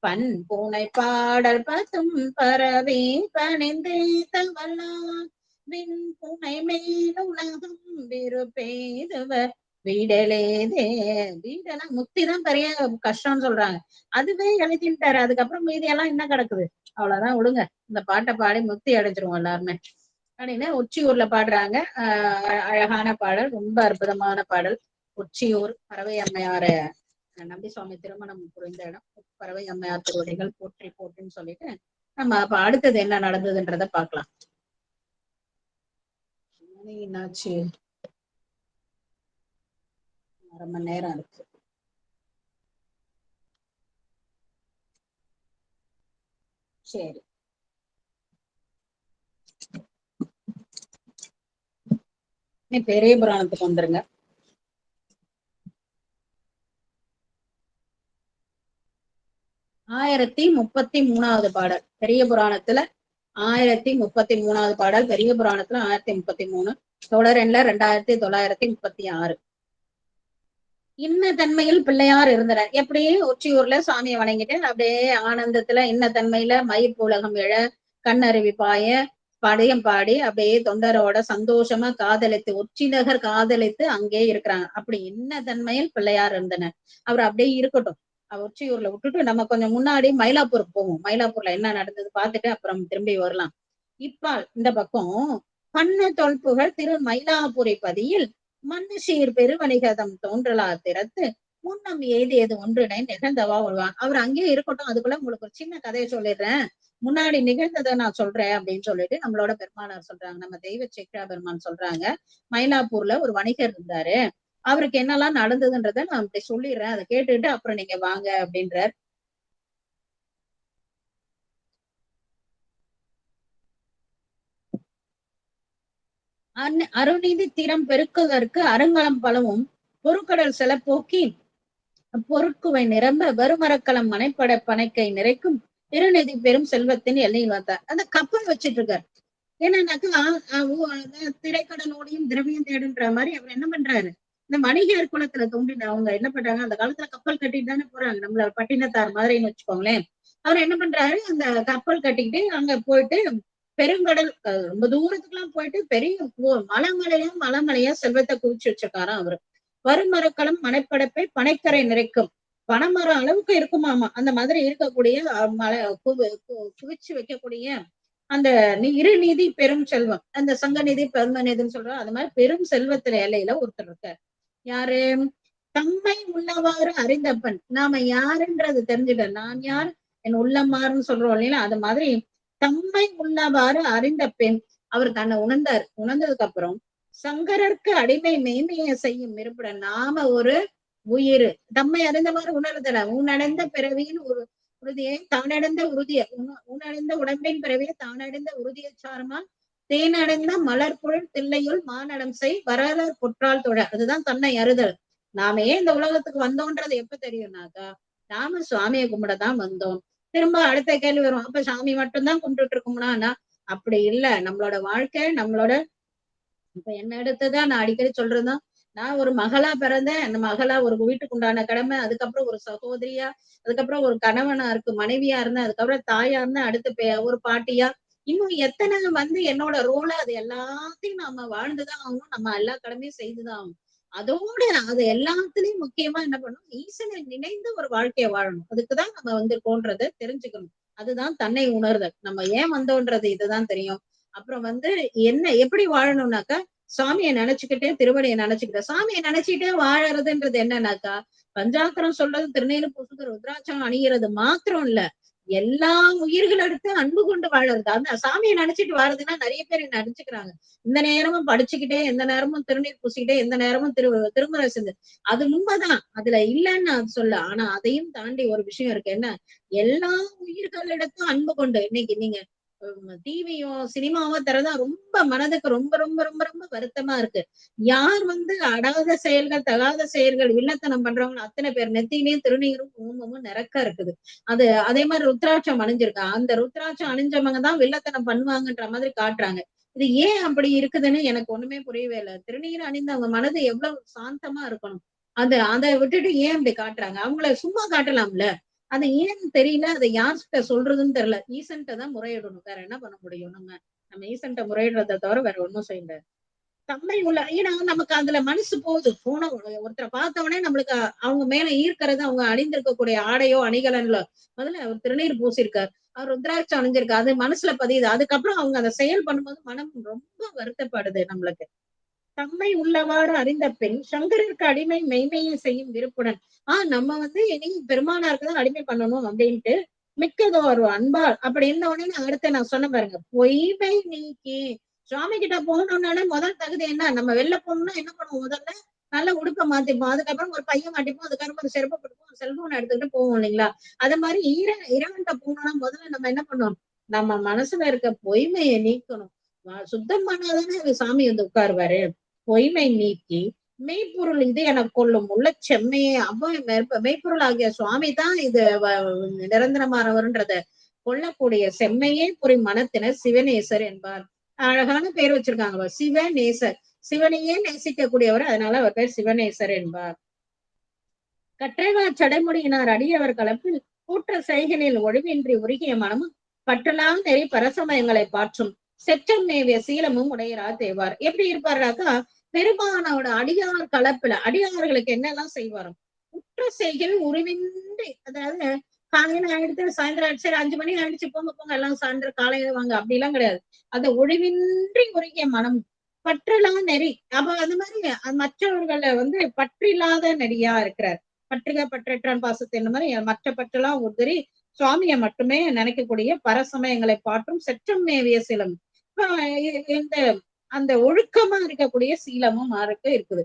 பண் பூனை பாடல் பத்தும் பரவி பணிந்தேத்த வல்லார் விண் பூனை மேலுலகம் விருப்பேதுவர் வீடலேதே. வீடெல்லாம் முக்திதான் பெரிய கஷ்டம்னு சொல்றாங்க, அதுவே எழுதிட்டாரு. அதுக்கப்புறம் மீதியெல்லாம் என்ன கிடக்குது, அவ்வளவுதான் விடுங்க, இந்த பாட்டை பாடி முக்தி அடைஞ்சிருவோம் எல்லாருமே அப்படின்னு உச்சியூர்ல பாடுறாங்க. அழகான பாடல், ரொம்ப அற்புதமான பாடல். உச்சியூர் பறவை அம்மையார நம்பி சுவாமி திருமணம் புரிந்த இடம். பறவை அம்மையார் திருவடிகள் போற்றி போட்டுன்னு சொல்லிட்டு நம்ம அப்ப அடுத்தது என்ன நடந்ததுன்றத பாக்கலாம். என்னாச்சு, 1/2 மணி நேரம் இருக்கு. சரி, பெரிய புராணத்துக்கு வந்துருங்க. ஆயிரத்தி 33வது பாடல் பெரிய புராணத்துல 1033வது பாடல் பெரிய புராணத்துல 1033 தொடர் எண்ல 2936. இன்ன தன்மையில் பிள்ளையார் இருந்தனர். எப்படியே உச்சியூர்ல சாமியை வணங்கிட்டு அப்படியே ஆனந்தத்துல இன்ன தன்மையில மயிர் உலகம் எழ கண்ணருவி பாய படையம் பாடி அப்படியே தொண்டரோட சந்தோஷமா காதலித்து உச்சிநகர் காதலித்து அங்கே இருக்கிறாங்க. அப்படி இன்ன தன்மையில் பிள்ளையார் இருந்தனர். அவர் அப்படியே இருக்கட்டும், உச்சியூர்ல விட்டுட்டு நம்ம கொஞ்சம் முன்னாடி மயிலாப்பூருக்கு போவோம். மயிலாப்பூர்ல என்ன நடந்தது பார்த்துட்டு அப்புறம் திரும்பி வரலாம். இப்ப இந்த பக்கம் பண்ண தொல்புகள் திரு மயிலாப்பூரை பதியில் மண்ணு சீர் பெருவணிகதம் தோன்றலா திறத்து முன்னம் ஏது ஒன்றினை நிகழ்ந்தவா வருவான். அவர் அங்கேயே இருக்கட்டும், அதுக்குள்ள உங்களுக்கு ஒரு சின்ன கதையை சொல்லிடுறேன், முன்னாடி நிகழ்ந்ததை நான் சொல்றேன் அப்படின்னு சொல்லிட்டு நம்மளோட பெருமானார் சொல்றாங்க. நம்ம தெய்வ சேக்கிரா பெருமான் சொல்றாங்க, மயிலாப்பூர்ல ஒரு வணிகர் இருந்தாரு, அவருக்கு என்னெல்லாம் நடந்ததுன்றத நான் அப்படி சொல்லிடுறேன், அதை கேட்டுட்டு அப்புறம் நீங்க வாங்க அப்படின்றார். அருணிதி தீரம் பெருக்குவதற்கு அருங்கலம் பலவும் பொருட்கடல் செல போக்கி பொருட்குவை நிரம்ப வருமரக்களம் மனைப்பட பனைக்கை நிறைக்கும் திருநிதி பெரும் செல்வத்தின் எல்லையில் வந்தார். அந்த கப்பல் வச்சிட்டு இருக்காரு. என்னன்னாக்கா திரைக்கடலோடையும் திரவியம் தேடுன்ற மாதிரி அவர் என்ன பண்றாரு, இந்த வணிகர் குலத்துல தோன்றின அவங்க என்ன பண்றாங்க, அந்த காலத்துல கப்பல் கட்டிட்டு தானே போறாங்க, நம்மள பட்டினத்தார் மாதிரின்னு வச்சுக்கோங்களேன். அவர் என்ன பண்றாரு, அந்த கப்பல் கட்டிக்கிட்டு அங்க போயிட்டு பெருங்கடல் ரொம்ப தூரத்துக்கு எல்லாம் போயிட்டு பெரிய மலைமலையா செல்வத்தை குவிச்சு வச்சிருக்காராம் அவரு. வருமரக்களம் மனைப்படைப்பை பனைக்கரை நிறைக்கும். பனைமரம் அளவுக்கு இருக்குமாமா. அந்த மாதிரி இருக்கக்கூடிய மலை குவிச்சு வைக்கக்கூடிய அந்த இருநிதி பெரும் செல்வம், அந்த சங்க நிதி பெரும நிதின்னு சொல்றோம். அது மாதிரி பெரும் செல்வத்துல எல்லையில ஒருத்தர் இருக்கார். யாரு? தம்மை உள்ளவாறு அறிந்தப்பன். நாம யாருன்றது தெரிஞ்சுக்க, நான் யார் என் உள்ளமாறுன்னு சொல்றோம் இல்லையா, அது மாதிரி தம்மை உள்ளவாறு அறிந்த பெண் அவர் தன்னை உணர்ந்தார். உணர்ந்ததுக்கு அப்புறம் சங்கரருக்கு அடிமை மேன்மையை செய்யும் இருப்பிட நாம ஒரு உயிர் தம்மை அறிந்தவாறு உணர்தல உணடைந்த பிறவியின் ஒரு உறுதியை தானடைந்த உறுதிய உணடைந்த உடம்பின் பிறவியை தானடைந்த உறுதியை சார்மால் தேனடைந்த மலர்பொருள் தில்லையுள் மானடம் செய் வரலாறு பொற்றால் தொழ. அதுதான் தன்னை அறிதல். நாம ஏன் இந்த உலகத்துக்கு வந்தோன்றது எப்ப தெரியும்னாக்கா, நாம சுவாமியை கும்பிடதான் வந்தோம். திரும்ப அடுத்த கேள்வி வரும், அப்ப சாமி மட்டும்தான் கும்பிட்டுட்டு இருக்கோம்னா அப்படி இல்ல. நம்மளோட வாழ்க்கை நம்மளோட இப்ப என்ன எடுத்துதான் நான் அடிக்கடி சொல்றதுதான், நான் ஒரு மகளா பிறந்தேன். அந்த மகளா ஒரு வீட்டுக்கு உண்டான கடமை, அதுக்கப்புறம் ஒரு சகோதரியா, அதுக்கப்புறம் ஒரு கணவனா இருக்கு மனைவியா இருந்தேன், அதுக்கப்புறம் தாயா இருந்தேன், அடுத்து ஒரு பாட்டியா, இன்னும் எத்தனை என்னோட ரோல அது எல்லாத்தையும் நாம வாழ்ந்துதான் ஆகணும். நம்ம எல்லா கடமையும் செய்துதான் ஆகணும். அதோட அது எல்லாத்துலயும் முக்கியமா என்ன பண்ணணும், ஈசனை நினைந்து ஒரு வாழ்க்கையை வாழணும். அதுக்குதான் நம்ம வந்திருக்கோன்றதை தெரிஞ்சுக்கணும். அதுதான் தன்னை உணர்தல். நம்ம ஏன் வந்தோன்றது இதுதான் தெரியும். அப்புறம் என்ன எப்படி வாழணும்னாக்கா, சுவாமியை நினைச்சுக்கிட்டே திருவடியை நினைச்சுக்கிட்டே சாமியை நினைச்சுக்கிட்டே வாழறதுன்றது என்னன்னாக்கா, பஞ்சாக்கரம் சொல்றது திருநீறு பூசுது ருத்ராட்சம் அணிகிறது மாத்திரம் இல்ல, எல்லா உயிர்களிடத்து அன்பு கொண்டு வாழறது. அந்த சாமியை நினைச்சிட்டு வாழறதுன்னா நிறைய பேர் நினைச்சுக்கிறாங்க, இந்த நேரமும் படிச்சுக்கிட்டே, எந்த நேரமும் திருநீர் பூசிக்கிட்டே, எந்த நேரமும் திருமுறை செஞ்சு. அது உண்மைதான், அதுல இல்லைன்னு அது சொல்ல. ஆனா அதையும் தாண்டி ஒரு விஷயம் இருக்கு. என்ன? எல்லா உயிர்களிடத்தும் அன்பு கொண்டு. இன்னைக்கு நீங்க டிவியோ சினிமாவோ தரதா ரொம்ப மனதுக்கு ரொம்ப ரொம்ப ரொம்ப ரொம்ப வருத்தமா இருக்கு. யார் அடாத செயல்கள் தகாத செயல்கள் வில்லத்தனம் பண்றவங்க அத்தனை பேர் நெத்தியிலையும் திருநீரும் குங்குமமும் நிறக்க இருக்குது. அதே மாதிரி ருத்ராட்சம் அணிஞ்சிருக்கா, அந்த ருத்ராட்சம் அணிஞ்சவங்க தான் வில்லத்தனம் பண்ணுவாங்கன்ற மாதிரி காட்டுறாங்க. இது ஏன் அப்படி இருக்குதுன்னு எனக்கு ஒண்ணுமே புரியவே இல்லை. திருநீர் அணிந்தவங்க மனது எவ்வளவு சாந்தமா இருக்கணும். அதை விட்டுட்டு ஏன் இப்படி காட்டுறாங்க? அவங்கள சும்மா காட்டலாம்ல. அது ஏன்னு தெரியல. அதை யார்கிட்ட சொல்றதுன்னு தெரியல. ஈசன்ட்ட தான் முறையிடணும். வேற என்ன பண்ண முடியும்? நம்ம ஈசன்ட்ட முறையிடுறதை தவிர வேற ஒண்ணும் செய்யல. தம்மை உள்ள ஏன்னா நமக்கு அதுல மனசு போன ஒருத்தரை பார்த்த உடனே நம்மளுக்கு அவங்க மேல ஈர்க்கிறது அவங்க அணிந்திருக்கக்கூடிய ஆடையோ அணிகலன்களோ. முதல்ல அவர் திருநீர் பூசிருக்காரு, அவர் ருத்ராட்சம் அணிஞ்சிருக்காரு, அது மனசுல பதியுது. அதுக்கப்புறம் அவங்க அதை செயல் பண்ணும்போது மனம் ரொம்ப வருத்தப்படுது நம்மளுக்கு. தம்மை உள்ளவாறு அறிந்த பெண் சங்கரருக்கு அடிமை மெய்மையை செய்யும் விருப்புடன். நம்ம இனி பெருமானாருக்குதான் அடிமை பண்ணணும் அப்படின்ட்டு மிக்கதோ ஒரு அன்பால் அப்படி இருந்த உடனே அடுத்த நான் சொன்ன பாருங்க, பொய்மை நீக்கி சுவாமி கிட்ட போகணும்னாலே முதல் தகுதி என்ன? நம்ம வெளில போகணும்னா என்ன பண்ணுவோம்? முதல்ல நல்ல உடுப்பை மாத்திப்போம், அதுக்கப்புறம் ஒரு பையன் மாட்டிப்போம், அதுக்கப்புறம் ஒரு செருப்பை கொடுப்போம், செல்போன் எடுத்துக்கிட்டு போவோம் இல்லைங்களா? அது மாதிரி இறைவன்கிட்ட போகணும்னா முதல்ல நம்ம என்ன பண்ணுவோம்? நம்ம மனசுல இருக்க பொய்மையை நீக்கணும். சுத்தம் பண்ணாதானே சாமி உட்காருவாரு. பொய்மை நீக்கி மெய்ப்பொருள் இது என கொள்ளும் உள்ள செம்மையே மெய்ப்பொருள் ஆகிய சுவாமி தான் இது நிரந்தரமானவர்ன்றத கொள்ளக்கூடிய செம்மையே புரி மனத்தினர் சிவநேசர் என்பார். அழகான பேர் வச்சிருக்காங்க, சிவநேசர். சிவனையே நேசிக்கக்கூடியவர், அதனால அவர் பேர் சிவநேசர் என்பார். கற்றைவா சடைமுடியினார் அடியவர் கலப்பில் கூற்ற செய்களில் ஒழிவின்றி உருகிய மனமும் பற்றலாம் நெறி பரசமயங்களை பாற்றும் செற்றம் மேவிய சீலமும் உடையரா தேவார். எப்படி இருப்பாருனாக்கா, பெருமானோட அடியார் கலப்புல அடியார்களுக்கு என்னெல்லாம் செய்வாராம்? குற்ற செய்கள் உருவின்றி, அதாவது காலையில ஆயிடுத்து சாயந்தரம் ஆயிடுச்சு, 5 மணி ஆயிடுச்சு, போங்க எல்லாம் சாயந்தரம் காலையில வாங்க, அப்படி எல்லாம் கிடையாது. அந்த ஒழிவின்றி உருகிய மனம் பற்றலாம் நெறி. அப்ப அது மாதிரி மற்றவர்களை பற்றில்லாத நெறியா இருக்கிறார். பற்றுக பற்றற்றான் பாசத்தை இந்த மாதிரி மற்ற பற்றெல்லாம் உதிரி சுவாமியை மட்டுமே நினைக்கக்கூடிய பரசமயங்களை பாற்றும் செற்றம் மேவிய சீலம். இந்த அந்த ஒழுக்கமா இருக்கக்கூடிய சீலமும் இருக்குது.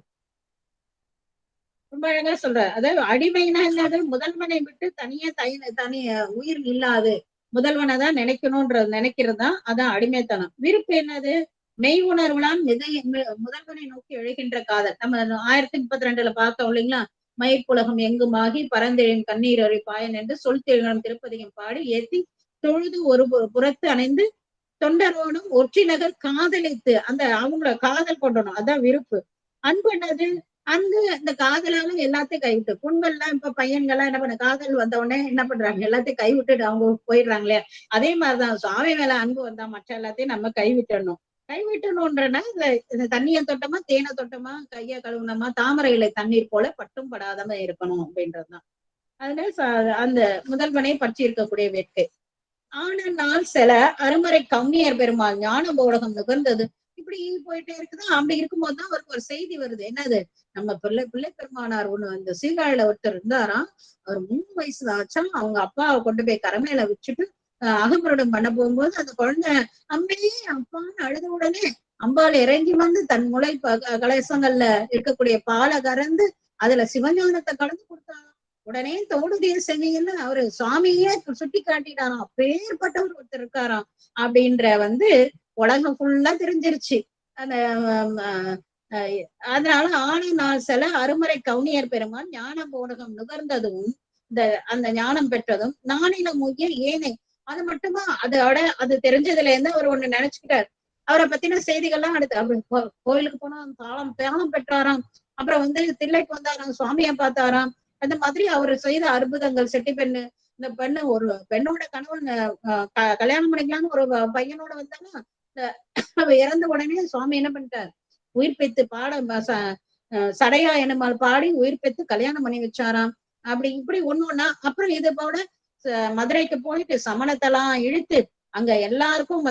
ரொம்ப அழகா சொல்ற. அதாவது அடிமைனா என்னது? முதல்வனை விட்டு தனி உயிர் இல்லாது முதல்வனை தான் நினைக்கிறது தான் அதான் அடிமைத்தனம். விருப்பு என்னது? மெய் உணர்வுலாம் முதல்வனை நோக்கி எழுகின்ற காதல். நம்ம 1032 பார்த்தோம் இல்லைங்களா? மயிர்ப்புலகம் எங்குமாகி பரந்தெழின் கண்ணீர் அறை பாயன் என்று சொல் திருநம் திருப்பதிகம் பாடி ஏத்தி தொழுது ஒரு புறத்து அணைந்து தொண்டரோடும் ஒற்றி நகர் காதலித்து அந்த அவங்கள காதல் கொண்டணும். அதான் விருப்பு. அன்பு என்னது? அன்பு இந்த காதலாலும் எல்லாத்தையும் கைவிட்டு பொண்கள்லாம் இப்ப பையன்கள்லாம் என்ன பண்ண, காதல் வந்த உடனே என்ன பண்றாங்க? எல்லாத்தையும் கைவிட்டுட்டு அவங்க போயிடுறாங்களே. அதே மாதிரிதான் சுவாமி மேல அன்பு வந்தா மற்ற எல்லாத்தையும் நம்ம கைவிட்டணும். கைவிட்டணும்ன்றனா இந்த தண்ணிய தொட்டமா, தேனை தொட்டமா, கைய கழுவுனமா, தாமரை இலை தண்ணீர் போல பட்டும் படாதம இருக்கணும் அப்படின்றதுதான். அதனால அந்த முதல்வனை பற்றி இருக்கக்கூடிய வேட்கை. ஆனால் சில அருமறை கவுனியர் பெருமாள் ஞான போடகம் நுகர்ந்தது. இப்படி போயிட்டே இருக்குதா. அப்படி இருக்கும்போதுதான் அவருக்கு ஒரு செய்தி வருது. என்னது? நம்ம பிள்ளை பெருமானார் ஒண்ணு அந்த சீர்காழியில ஒருத்தர் இருந்தாராம். அவர் 3 வயசு ஆச்சா. அவங்க அப்பாவை கொண்டு போய் கரமேல வச்சுட்டு அகம்புரடம் பண்ண போகும்போது அந்த குழந்தை அம்மே அப்பான்னு அழுத உடனே அம்பாள் இறங்கி வந்து தன் முளை கலசங்கள்ல இருக்கக்கூடிய பாலை கறந்து அதுல சிவஞானத்தை கலந்து கொடுத்தாங்க. உடனே தோடுதிய செவின்னு அவரு சுவாமியே சுட்டி காட்டிட்டாராம். அப்பேற்பட்டவர் ஒருத்தர் இருக்காராம் அப்படின்ற உலகம் ஃபுல்லா தெரிஞ்சிருச்சு. அந்த அதனால நாள் சில அருமறை கவுனியர் பெருமான் ஞான போடகம் நுகர்ந்ததும் அந்த ஞானம் பெற்றதும் நானில முகிய ஏனை அது மட்டுமா அது தெரிஞ்சதுல இருந்து அவர் ஒண்ணு நினைச்சுக்கிட்டார். அவரை பத்தின செய்திகள்லாம் அடுத்து கோயிலுக்கு போனா தாளம் பெற்றாராம். அப்புறம் தில்லைக்கு வந்தாராம், சுவாமியை பார்த்தாராம். அந்த மாதிரி அவர் செய்த அற்புதங்கள். செட்டி பெண்ணு, இந்த பெண்ணு ஒரு பெண்ணோட கணவன் கல்யாணம் பண்ணிக்கலாம்னு ஒரு பையனோட வந்தாலும் இறந்த உடனே சுவாமி என்ன பண்ணிட்டார்? உயிர்ப்பித்து சடையா என்னமால் பாடி உயிர்ப்பித்து கல்யாணம் பண்ணி வச்சாராம். அப்படி இப்படி ஒண்ணு. அப்புறம் இது போல மதுரைக்கு போயிட்டு சமணத்தெல்லாம் இழுத்து அங்க எல்லாருக்கும்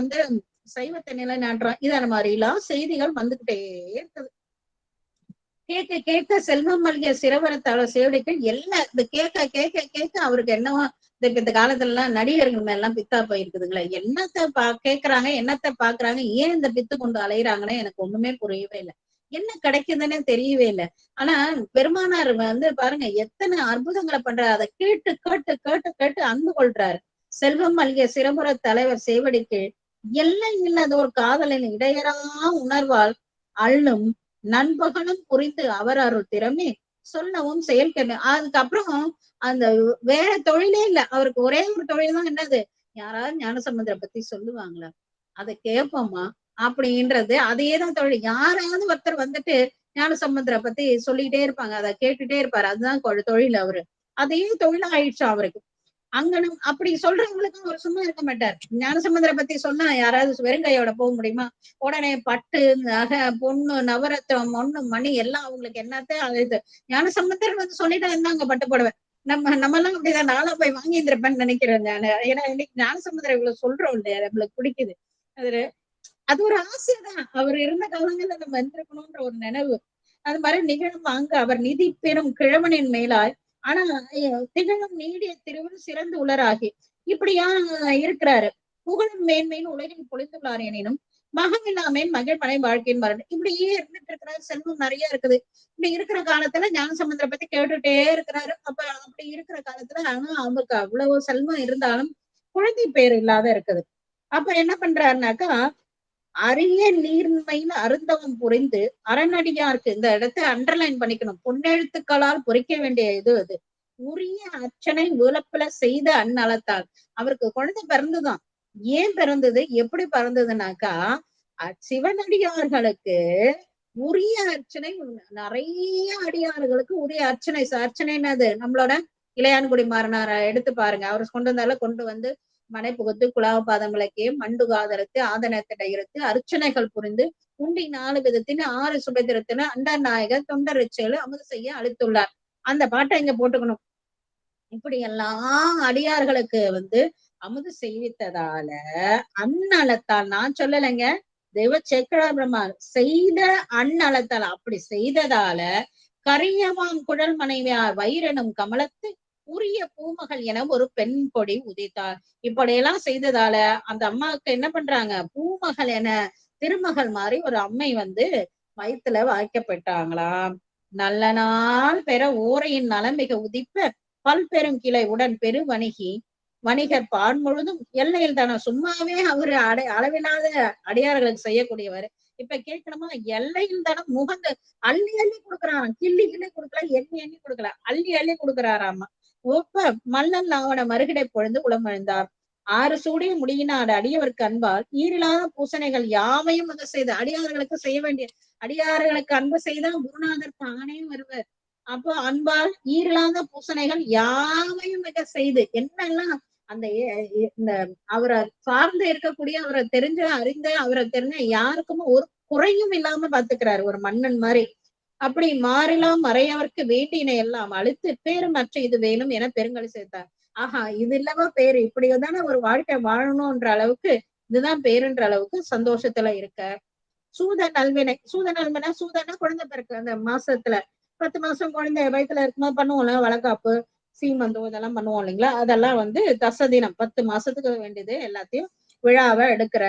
சைவத்தை நிலைநாட்டுறான். இத மாதிரி எல்லாம் செய்திகள் வந்துகிட்டே இருக்குது. கேட்க கேட்க செல்வம் மல்கிய சிறவரத்தாள சேவடிகள் எல்லாம் இந்த கேட்க கேட்க கேட்க அவருக்கு என்னவோ இந்த காலத்துல எல்லாம் நடிகர்கள் மேல எல்லாம் பித்தா போயிருக்குதுங்களா. என்னத்த கேக்குறாங்க, என்னத்த பாக்குறாங்க, ஏன் இந்த பித்து கொண்டு அலையிறாங்கன்னு எனக்கு ஒண்ணுமே புரியவே இல்லை. என்ன கிடைக்குதுன்னு தெரியவே இல்லை. ஆனா பெருமானார் பாருங்க எத்தனை அற்புதங்களை பண்றாரு. அதை கேட்டு கேட்டு கேட்டு கேட்டு அன்பு கொள்றாரு. செல்வம் மல்கிய சிறபுர தலைவர் சேவடிக்கு எல்லை இல்லாத ஒரு காதலின் இடையரா உணர்வால் அள்ளும் நண்பகலும் புரிந்து அவர் அருள் திறமே சொல்லவும் செயல்கண்ணு. அதுக்கப்புறம் அந்த வேற தொழிலே இல்ல அவருக்கு. ஒரே ஒரு தொழில் தான். என்னது? யாராவது ஞானசம்பந்தரை பத்தி சொல்லுவாங்களா, அதை கேட்போமா அப்படின்றது. அதையேதான் தொழில். யாராவது ஒருத்தர் ஞானசம்பந்தரை பத்தி சொல்லிட்டே இருப்பாங்க, அதை கேட்டுட்டே இருப்பாரு. அதுதான் தொழில் அவரு. அதே தொழில் ஆயிடுச்சு அவருக்கு. அங்கனும் அப்படி சொல்றவங்களுக்கும் அவர் சும்மா இருக்க மாட்டார். ஞானசம்பந்தரை பத்தி சொன்னா யாராவது வெறுங்கையோட போக முடியுமா? உடனே பட்டு, நகை, பொண்ணு, நவரத்தம், ஒண்ணு, மணி எல்லாம் அவங்களுக்கு என்னத்த அது. ஞானசம்பந்தர் சொல்லிட்டா இருந்தாங்க பட்டு போடுவேன். நம்ம எல்லாம் அப்படிதான். நாளா போய் வாங்கி இருந்திருப்பேன்னு நினைக்கிறேன் நான். ஏன்னா இன்னைக்கு ஞானசம்பந்தரை இவ்வளவு சொல்றோம் இல்லையா, நம்மளுக்கு பிடிக்குது. அது ஒரு ஆசைதான். அவர் இருந்த காலங்கள்ல நம்ம வந்திருக்கணும்ன்ற ஒரு நினைவு. அது மாதிரி நிகழும் அங்கு அவர் நிதி பெறும் கிழவனின் மேலாய் ஆனா திகழும் நீடிய திருவில் சிறந்து உலராகி இப்படியா இருக்கிறாரு. புகழும் மேன்மையின் உலகில் பொழிந்துள்ளார். எனினும் மகமில்லாமேன் மகள் மனை வாழ்க்கையின் மரணம் இப்படியே இருந்துட்டு இருக்கிறாரு. செல்வம் நிறைய இருக்குது. இப்படி இருக்கிற காலத்துல ஞானசம்பந்தரை பத்தி கேட்டுட்டே இருக்கிறாரு. அப்படி இருக்கிற காலத்துல ஆனா அவருக்கு அவ்வளவு செல்வம் இருந்தாலும் குழந்தை பேர் இல்லாத இருக்குது. அப்ப என்ன பண்றாருனாக்கா, அரிய நீர்மையில் அருந்தவம் புரிந்து அறநடிகாருக்கு, இந்த இடத்தை அண்டர்லைன் பண்ணிக்கணும், பொன்னெழுத்துக்களால் பொறிக்க வேண்டிய இது அது. உரிய அர்ச்சனை உலப்புல செய்த அந்நலத்தால் அவருக்கு குழந்தை பிறந்துதான். ஏன் பிறந்தது, எப்படி பிறந்ததுனாக்கா, சிவனடியார்களுக்கு உரிய அர்ச்சனை, நிறைய அடியார்களுக்கு உரிய அர்ச்சனை. அர்ச்சனை என்னது? நம்மளோட இளையான்குடி மாறனார எடுத்து பாருங்க. அவர் கொண்டு வந்து மனை புகுத்து குலாவ பாதங்களுக்கே மண்டு காதரத்து ஆதனத்திட இருத்து அர்ச்சனைகள் புரிந்து உண்டி 4 விதத்தின் 6 சுபத்திரத்தின அண்டர் நாயகர் தொண்டர் ரிச்சைகளை அமுது செய்ய அளித்துள்ளார். அந்த பாட்டை இங்க போட்டுக்கணும். இப்படி எல்லாம் அடியார்களுக்கு அமுது செய்வித்ததால அந்நலத்தால், நான் சொல்லலைங்க, தெய்வ சேக்கடா பிரம்மாள் செய்த அந்நலத்தால், அப்படி செய்ததால கரியவான் குழல் மனைவியார் வயிறெனும் கமலத்து உரிய பூமகள் என ஒரு பெண் கொடி உதித்தார். இப்படியெல்லாம் செய்ததால அந்த அம்மாவுக்கு என்ன பண்றாங்க, பூமகள் என திருமகள் மாதிரி ஒரு அம்மை வயிற்றுல வாய்க்கப்பட்டாங்களாம். நல்ல நாள் பெற ஓரையின் நலமிக உதிப்ப பல்பெரும் கிளை உடன் பெரு வணிகர் பான் முழுதும் எல்லையில் தானே. சும்மாவே அவரு அளவில்லாத அடியார்களுக்கு செய்யக்கூடியவர். இப்ப கேட்கணுமா, எல்லையில் தானே முகந்து அள்ளி அள்ளி கொடுக்குறாராம். கிள்ளி கொடுக்கல, எண்ணி கொடுக்கல, அள்ளி அள்ளி கொடுக்குறாராமா. ஒப்ப மல்லன் ஆவண மறுகிடை பொழுது உளமழுந்தார். 6 சூடிய முடியினாடு அடியவருக்கு அன்பால் ஈரில்லாத பூசணைகள் யாவையும் செய்த அடியார்களுக்கு செய்ய வேண்டிய, அடியார்களுக்கு அன்பு செய்தால் குருநாதர் தானே வருவர். அப்போ அன்பால் ஈரில்லாத பூசணைகள் யாவையும் செய்து என்னெல்லாம் அந்த இந்த அவரை சார்ந்து இருக்கக்கூடிய, அவரை தெரிஞ்ச அறிந்த, அவரை தெரிஞ்ச யாருக்குமே ஒரு குறையும் இல்லாம பாத்துக்கிறாரு, ஒரு மன்னன் மாதிரி. அப்படி மாறிலாம் மறையவர்க்கு வேண்டின எல்லாம் அழுத்து பேரு மற்ற இது வேணும் என பெருங்கழி சேர்த்தார். ஆஹா, இது இல்லவா பேரு, இப்படிதானே ஒரு வாழ்க்கை வாழணும்ன்ற அளவுக்கு, இதுதான் பேருன்ற அளவுக்கு சந்தோஷத்துல இருக்க. சூத நல்வினை, சூத நல்வினை, சூதனா குழந்தை பிறகு அந்த மாசத்துல 10 மாசம் குழந்தை வயித்துல இருக்கும்போது பண்ணுவோம்ல வளகாப்பு, சீமந்தம் இதெல்லாம் பண்ணுவோம் இல்லைங்களா, அதெல்லாம் தசதினம் 10 மாசத்துக்கு வேண்டியது எல்லாத்தையும் விழாவை எடுக்கிற.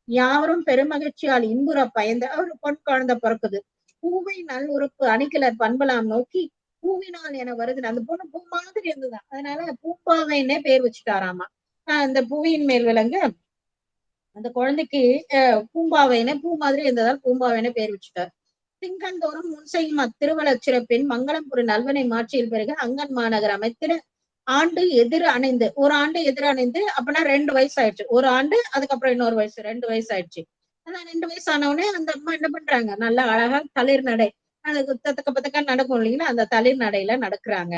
யாவரும் பெருமகிழ்ச்சியால் இன்புற பயந்த ஒரு பொன் குழந்தை பிறக்குது. பூவை நல் உறுப்பு அணிகிலர் பண்பலாம் நோக்கி பூவினால் என வருது. அந்த பொண்ணு பூ மாதிரி இருந்துதான், அதனால பூப்பாவைன்னே பேர் வச்சுட்டாராமா. அந்த பூவியின் மேல் விளங்க அந்த குழந்தைக்கு பூம்பாவைன்னு பூ மாதிரி இருந்ததால் பூம்பாவைன்னு பேர் வச்சுட்டார். திங்கள்தோறும் முன் செய்யும் அத்திருவளச் சிறப்பின் மங்களம் ஒரு நல்வனை மாற்றியில் பிறகு அங்கன் மாநகர் அமைத்திட ஆண்டு எதிர் அணைந்து, ஒரு ஆண்டு எதிர் அணைந்து அப்படின்னா 2 வயசு ஆயிடுச்சு. ஒரு ஆண்டு, அதுக்கப்புறம் இன்னொரு வயசு, 2 வயசு ஆயிடுச்சு. அதான் 2 வயசு ஆனவுடனே அந்த அம்மா என்ன பண்றாங்க, நல்லா அழகா தளிர் நடை, அது தத்தக்க பத்தக்கா நடக்கும் இல்லைங்களா, அந்த தளிர் நடையில நடக்கிறாங்க.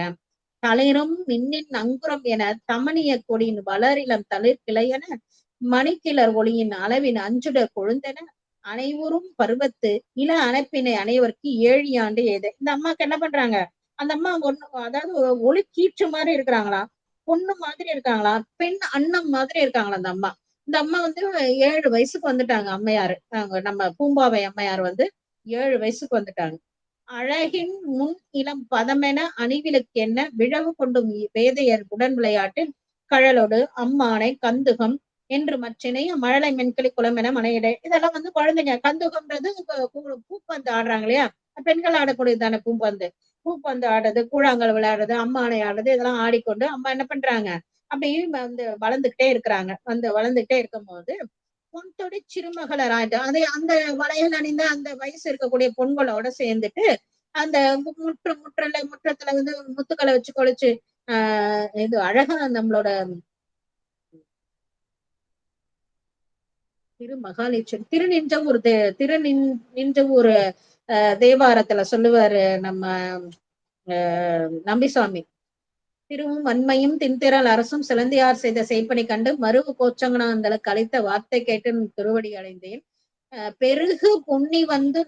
தளிரும் மின்னின் அங்குரம் என தமனிய கொடியின் வளரிளம் தளிர் கிளையென மணிக்கிளர் ஒளியின் அளவின் அஞ்சுடர் கொழுந்தென அனைவரும் பருவத்து இள அணைப்பினை அனைவருக்கு 7 ஆண்டு ஏது. இந்த அம்மாக்கு என்ன பண்றாங்க, அந்த அம்மா ஒண்ணு, அதாவது ஒளி கீற்று மாதிரி இருக்கிறாங்களா, பொண்ணு மாதிரி இருக்காங்களா, பெண் அன்னம் மாதிரி இருக்காங்களா அந்த அம்மா. இந்த அம்மா 7 வயசுக்கு வந்துட்டாங்க அம்மையாரு, நம்ம பூம்பாவை அம்மையார் 7 வயசுக்கு வந்துட்டாங்க. அழகின் முன் இளம் பதமென அணிவிலுக்கு என்ன விழவு கொண்டும் வேதையர் உடன் விளையாட்டில் கழலோடு அம்மானை கந்துகம் என்று மற்றினைய மழலை மென்களி குளம் என மனையிட. இதெல்லாம் குழந்தைங்க கந்துகம்ன்றது பூப்பந்து ஆடுறாங்க இல்லையா, பெண்கள் ஆடக்கூடியதான பூப்பந்து. பூப்பந்து ஆடுறது, கூழாங்கல் விளையாடுறது, அம்மானை ஆடுறது, இதெல்லாம் ஆடிக்கொண்டு அம்மா என்ன பண்றாங்க, அப்படியே வளர்ந்துகிட்டே இருக்கிறாங்க. வளர்ந்துகிட்டே இருக்கும் போது பொன்தொடி சிறுமகளர் ஆயிட்டு அதே அந்த வளையல் அணிந்த அந்த வயசு இருக்கக்கூடிய பொண்களோட சேர்ந்துட்டு அந்த முற்றத்துல முத்துக்களை வச்சு கொலைச்சு இது அழகா நம்மளோட திருமகாலட்சுமி திருநின்ற ஒரு தேவாரத்துல சொல்லுவாரு நம்ம நம்பிசாமி. திருவும் வன்மையும் தின்திரள் அரசும் சிலந்தியார் செய்த செய்ப்பனை கண்டு மருவு கோச்சங்கனாந்தல கலைத்த வார்த்தை கேட்டு திருவடி அடைந்தேன். பெருகு பொன்னி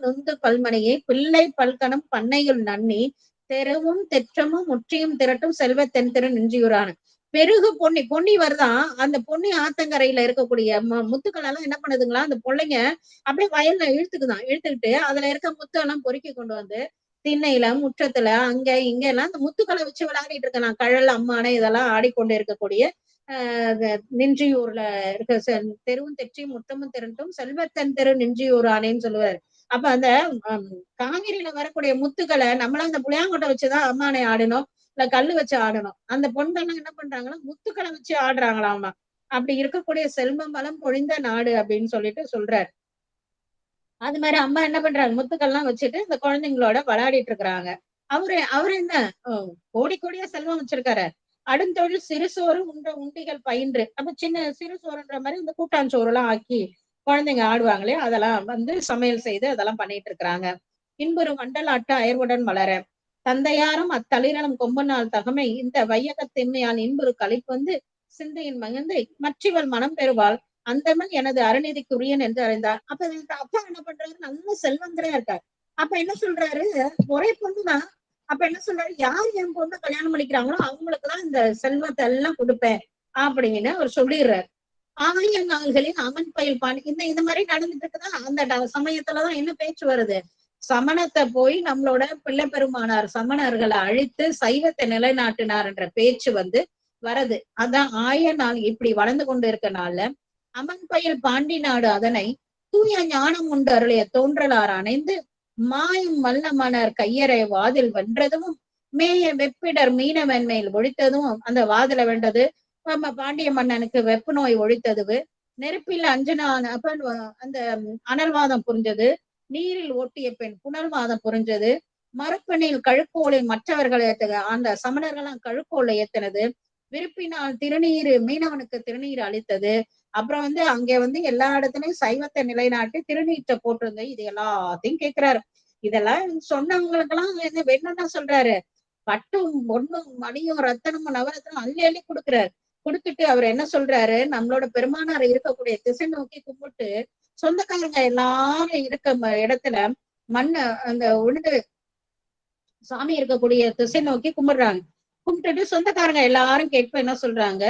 நுந்து பல்மனையை பிள்ளை பல்கணம் பண்ணையுள் நன்னி தெருவும் தெற்றமும் முற்றியும் திரட்டும் செல்வ தென்திரு நின்றியூரான. பெருகு பொன்னி, பொன்னி வருதான், அந்த பொன்னி ஆத்தங்கரையில இருக்கக்கூடிய முத்துக்கள் எல்லாம் என்ன பண்ணுதுங்களா, அந்த பிள்ளைங்க அப்படியே வயல்ல இழுத்துக்கிட்டு அதுல இருக்க முத்து எல்லாம் பொறுக்கி கொண்டு திண்ணையில முற்றத்துல அங்க இங்க எல்லாம் அந்த முத்துக்களை வச்சு விளையாடிட்டு இருக்கலாம். கழல் அம்மானை இதெல்லாம் ஆடிக்கொண்டு இருக்கக்கூடிய நின்றியூர்ல இருக்க தெருவும் தெற்றியும் முத்தமும் திரண்டும் செல்வத்தன் தெரு நின்றியூர் ஆனேன்னு சொல்லுவாரு. அப்ப அந்த காவிரியில வரக்கூடிய முத்துக்களை நம்மளாம் அந்த புளியாங்கொட்டை வச்சுதான் அம்மானை ஆடணும், இல்ல கல்லு வச்சு ஆடணும். அந்த பொண்கள்லாம் என்ன பண்றாங்கன்னா முத்துக்களை வச்சு ஆடுறாங்களாமா. அப்படி இருக்கக்கூடிய செல்வம் வளம் பொழிந்த நாடு அப்படின்னு சொல்றாரு. அது மாதிரி அம்மா என்ன பண்றாங்க, முத்துக்கள்லாம் வச்சுட்டு இந்த குழந்தைங்களோட விளையாடிட்டு இருக்கிறாங்க. அவரு என்ன கோடி கோடியா செல்வம் வச்சிருக்காரு. அடுந்தொழில் சிறுசோறு உண்டிகள் பயின்று, அப்ப சின்ன சிறுசோறுன்ற மாதிரி இந்த கூட்டாஞ்சோறு எல்லாம் ஆக்கி குழந்தைங்க ஆடுவாங்களே, அதெல்லாம் சமையல் செய்து அதெல்லாம் பண்ணிட்டு இருக்கிறாங்க. இன்புறு மண்டலாட்ட அயர்வுடன் வளர தந்தையாரும் அத்தளிரனும் கொம்பனால் தகமை இந்த வையகத்தின்மையால் இன்புறு கழிப்பு சிந்தையின் மகிழ்ந்து மற்றவள் மனம் பெறுவாள் அந்தமன் எனது அறநீதிக்குரியன் என்று அறிந்தார். அப்ப அப்பா என்ன பண்றாரு, நல்ல செல்வந்தரையா இருக்காரு. அப்ப என்ன சொல்றாரு, ஒரே பொண்ணுதான். அப்ப என்ன சொல்றாரு, யார் என் பொண்ணு கல்யாணம் பண்ணிக்கிறாங்களோ அவங்களுக்குதான் இந்த செல்வத்தை எல்லாம் கொடுப்பேன் அப்படின்னு அவர் சொல்லிடுறாரு. ஆய நாள்களில் அமன் பயில் பாண்டி இந்த மாதிரி நடந்துட்டு இருக்குதான். அந்த சமயத்துலதான் என்ன பேச்சு வருது, சமணத்தை போய் நம்மளோட பிள்ளை பெருமானார் சமணர்களை அழித்து சைவத்தை நிலைநாட்டினார் என்ற பேச்சு வரது. அதான் ஆய நாள் இப்படி வளர்ந்து கொண்டு இருக்கனால அமன் பயில் பாண்டி நாடு அதனை தூய ஞானம் உண்டு அருளைய தோன்றலார் அணைந்து மாயும் வல்ல மன்னர் கையறை வாதில் வென்றதும் மேய வெப்பிடர் மீனவன் மேல் ஒழித்ததும், அந்த வாதில வென்றது நம்ம பாண்டிய மன்னனுக்கு வெப்பு நோய் ஒழித்தது. நெருப்பில் அஞ்சனான அப்ப அந்த அனல்வாதம் புரிஞ்சது. நீரில் ஓட்டிய பெண் புனல்வாதம் புரிஞ்சது. மறுப்பெண்ணில் கழுக்கோலை மற்றவர்களை அந்த சமணர்கள்லாம் கழுக்கோலை ஏத்தினது. விருப்பினால் திருநீரு மீனவனுக்கு திருநீர் அளித்தது. அப்புறம் அங்க எல்லா இடத்துலயும் சைவத்தை நிலைநாட்டி திருநீற்ற போட்டிருந்த இது எல்லாத்தையும் கேட்கிறாரு. இதெல்லாம் சொன்னவங்களுக்கெல்லாம் வேணும்னா சொல்றாரு, பட்டும் பொண்ணும் மணியும் ரத்தனமும் நவரத்தனும் அள்ளி அள்ளி கொடுக்குறாரு. கொடுத்துட்டு அவர் என்ன சொல்றாரு, நம்மளோட பெருமானார் இருக்கக்கூடிய திசை நோக்கி கும்பிட்டு சொந்தக்காரங்க எல்லாரும் இருக்க இடத்துல மண்ணு அந்த உழுது சாமி இருக்கக்கூடிய திசை நோக்கி கும்பிடுறாங்க. கும்பிட்டுட்டு சொந்தக்காரங்க எல்லாரும் கேட்ப என்ன சொல்றாங்க,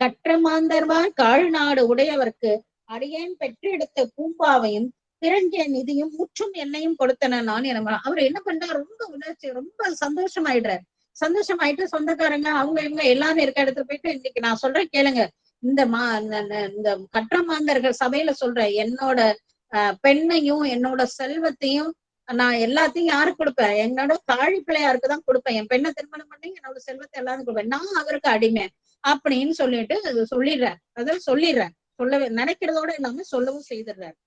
கற்ற மாந்தர்வார் காழ்நாடு உடையவர்க்கு அடியேன் பெற்றெடுத்த பூம்பாவையும் பிறஞ்ச நிதியும் முற்றும் என்னையும் கொடுத்தன நான் என அவர் என்ன பண்றாரு, ரொம்ப உணர்ச்சி, ரொம்ப சந்தோஷமாயிடுறாரு. சந்தோஷமாயிட்டு சொந்தக்காரங்க அவங்க இவங்க எல்லாரும் இருக்க இடத்துல போயிட்டு, இன்னைக்கு நான் சொல்றேன் கேளுங்க, இந்த கற்ற மாந்தர்கள் சபையில சொல்றேன், என்னோட பெண்ணையும் என்னோட செல்வத்தையும் நான் எல்லாத்தையும் யாருக்கு கொடுப்பேன், என்னோட தாழி பிள்ளையாருக்கு தான் கொடுப்பேன். என் பெண்ணை திருமணம் பண்ணி என்னோட செல்வத்தை எல்லாரும் கொடுப்பேன், நான் அவருக்கு அடிமை அப்படின்னு சொல்லிட்டு சொல்லிடுறார். அதாவது சொல்லிடுறார், சொல்ல நினைக்கிறதோட இல்லாம சொல்லவும் செய்திடுறார்.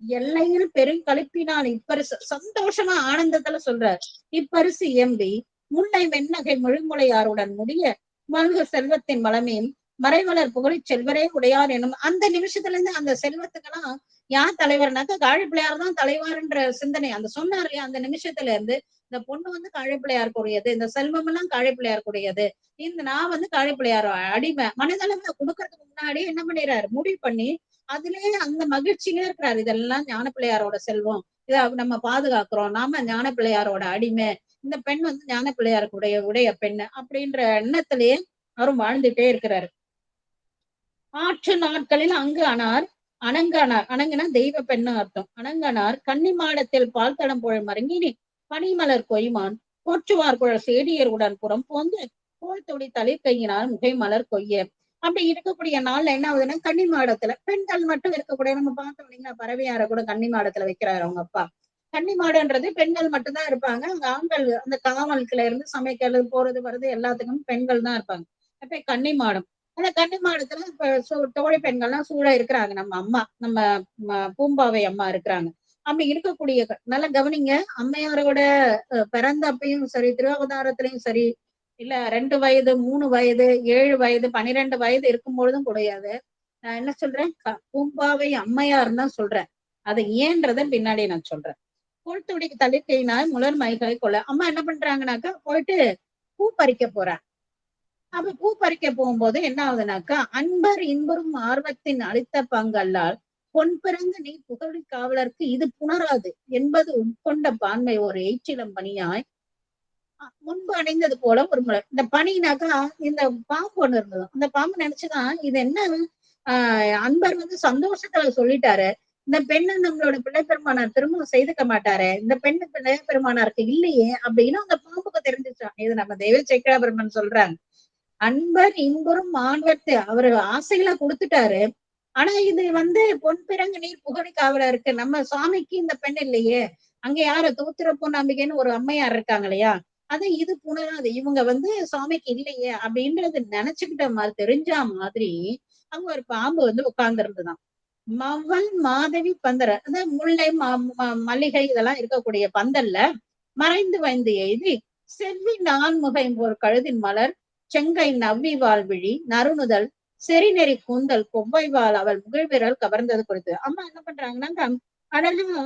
எல்லையில் பெருங்கழிப்பினால் இப்பரிசு சந்தோஷமா ஆனந்தத்துல சொல்றார், இப்பரிசு எம்பி முல்லை வெண்ணகை முழுமுலையாருடன் முடிய மல்கு செல்வத்தின் வளமையும் மறைவலர் புகழி செல்வரே உடையார் எனும் அந்த நிமிஷத்துல இருந்து அந்த செல்வத்துக்கெல்லாம் யார் தலைவர்னாக்க காழி பிள்ளையார் தான் தலைவர்ன்ற சிந்தனை அந்த சொன்னார். அந்த நிமிஷத்துல இருந்து இந்த பொண்ணு வந்து காழி பிள்ளையாருக்குரியது, இந்த செல்வம் எல்லாம் காழி பிள்ளையாருக்குரியது, இந்த நான் வந்து காழி பிள்ளையார் அடிமை மனதளவுல கொடுக்கறதுக்கு முன்னாடி என்ன பண்ணிடுறாரு, முடிவு பண்ணி அதுலயே அந்த மகிழ்ச்சியில இருக்கிறாரு. இதெல்லாம் ஞான பிள்ளையாரோட செல்வம், இதை நம்ம பாதுகாக்கிறோம், நாம ஞான பிள்ளையாரோட அடிமை, இந்த பெண் வந்து ஞான பிள்ளையாருக்குடைய உடைய பெண்ணு அப்படின்ற எண்ணத்திலேயே அவரும் வாழ்ந்துட்டே இருக்கிறாரு. ஆற்று நாட்களில் அங்கு ஆனார் அணங்கானார், அணங்குனா தெய்வ பெண்ணு அர்த்தம். அணங்கானார் கன்னி மாடத்தில் பால் தடம் புழல் மருங்கினி பனிமலர் கொய்மான் போற்றுவார் குழல் சேடியர் உடன் புறம் போந்து கோல் தொடி தளிர் கையினார் முகை மலர் கொய்ய. அப்படி இருக்கக்கூடிய நாள்ல என்ன ஆகுதுன்னா, கன்னி மாடத்துல பெண்கள் மட்டும் இருக்கக்கூடிய, நம்ம பார்த்தோம் இல்லைங்களா, பறவையார கூட கன்னி மாடத்துல வைக்கிறாரு அவங்க அப்பா. கன்னி மாடன்றது பெண்கள் மட்டும்தான் இருப்பாங்க, அங்க ஆண்கள் அந்த காவல்குல இருந்து சமைக்கிறது போறது வர்றது எல்லாத்துக்கும் பெண்கள் தான் இருப்பாங்க. அப்ப கன்னி மாடம், அந்த கன்னி மாடத்துல இப்ப தோழி பெண்கள்லாம் சூழ இருக்கிறாங்க. நம்ம அம்மா, நம்ம பூம்பாவை அம்மா இருக்கிறாங்க. அப்படி இருக்கக்கூடிய நல்லா கவனிங்க, அம்மையாரோட பிறந்தப்பையும் சரி, திருவவதாரத்திலையும் சரி, இல்ல 2 வயது 3 வயது 7 வயது 12 வயது இருக்கும் பொழுதும் கிடையாது. நான் என்ன சொல்றேன், பூம்பாவை அம்மையார் தான் சொல்றேன். அதை ஏன்றத பின்னாடி நான் சொல்றேன். கோல்துடிக்கு தளிர்க்கையினால் முலர் மைகளை கொள்ள அம்மா என்ன பண்றாங்கனாக்கா, போயிட்டு பூ பறிக்க போறாங்க. அப்ப பூ பறிக்க போகும்போது என்ன ஆகுதுனாக்கா, அன்பர் இன்பரும் ஆர்வத்தின் அளித்த பங்கல்லால் பொன் பிறந்து நீ புகழி காவலருக்கு இது புணராது என்பது உட்கொண்ட பான்மை ஒரு எய்ச்சிலம் பணியாய் முன்பு அணிந்தது போல ஒரு முறை. இந்த பனினாக்கா இந்த பாம்பு ஒண்ணு இருந்தது, அந்த பாம்பு நினைச்சுதான் இது என்ன, அன்பர் வந்து சந்தோஷத்துல சொல்லிட்டாரு, இந்த பெண்ணு நம்மளோட பிள்ளை பெருமானார் திருமணம் செய்துக்க மாட்டாரு, இந்த பெண்ணு பிள்ளை பெருமானாருக்கு இல்லையே அப்படின்னு அந்த பாம்புக்கு தெரிஞ்சிச்சான். இது நம்ம தெய்வ சேக்கிழாபெருமன் சொல்றாங்க. அன்பர் இன்பரும் மாண்பத்து அவரு ஆசைகளை கொடுத்துட்டாரு. ஆனா இது வந்து பொன் பிறங்கு நீர் புகழி காவலா இருக்கு, நம்ம சுவாமிக்கு இந்த பெண் இல்லையே, அங்க யாரு தூத்திர பொன்னாம்பிகைன்னு ஒரு அம்மையார் இருக்காங்க இல்லையா, அது இது புணராது, இவங்க வந்து சுவாமிக்கு இல்லையே அப்படின்றது நினைச்சுக்கிட்ட மாதிரி தெரிஞ்ச மாதிரி அங்க ஒரு பாம்பு வந்து உட்கார்ந்து இருந்துதான். மவள் மாதவி பந்தர, அதாவது முல்லை மல்லிகை இதெல்லாம் இருக்கக்கூடிய பந்தல்ல மறைந்து வந்து எய்தி செவ்வி நான்முகை ஒரு கழுதின் மலர் செங்கை நவ்வி வாழ்விழி நறுணுதல் செறிநெறி கூந்தல் கொவ்வைவாள் அவள் முகிழ்விரல் கவர்ந்தது குறித்து அம்மா என்ன பண்றாங்கன்னா, அழகா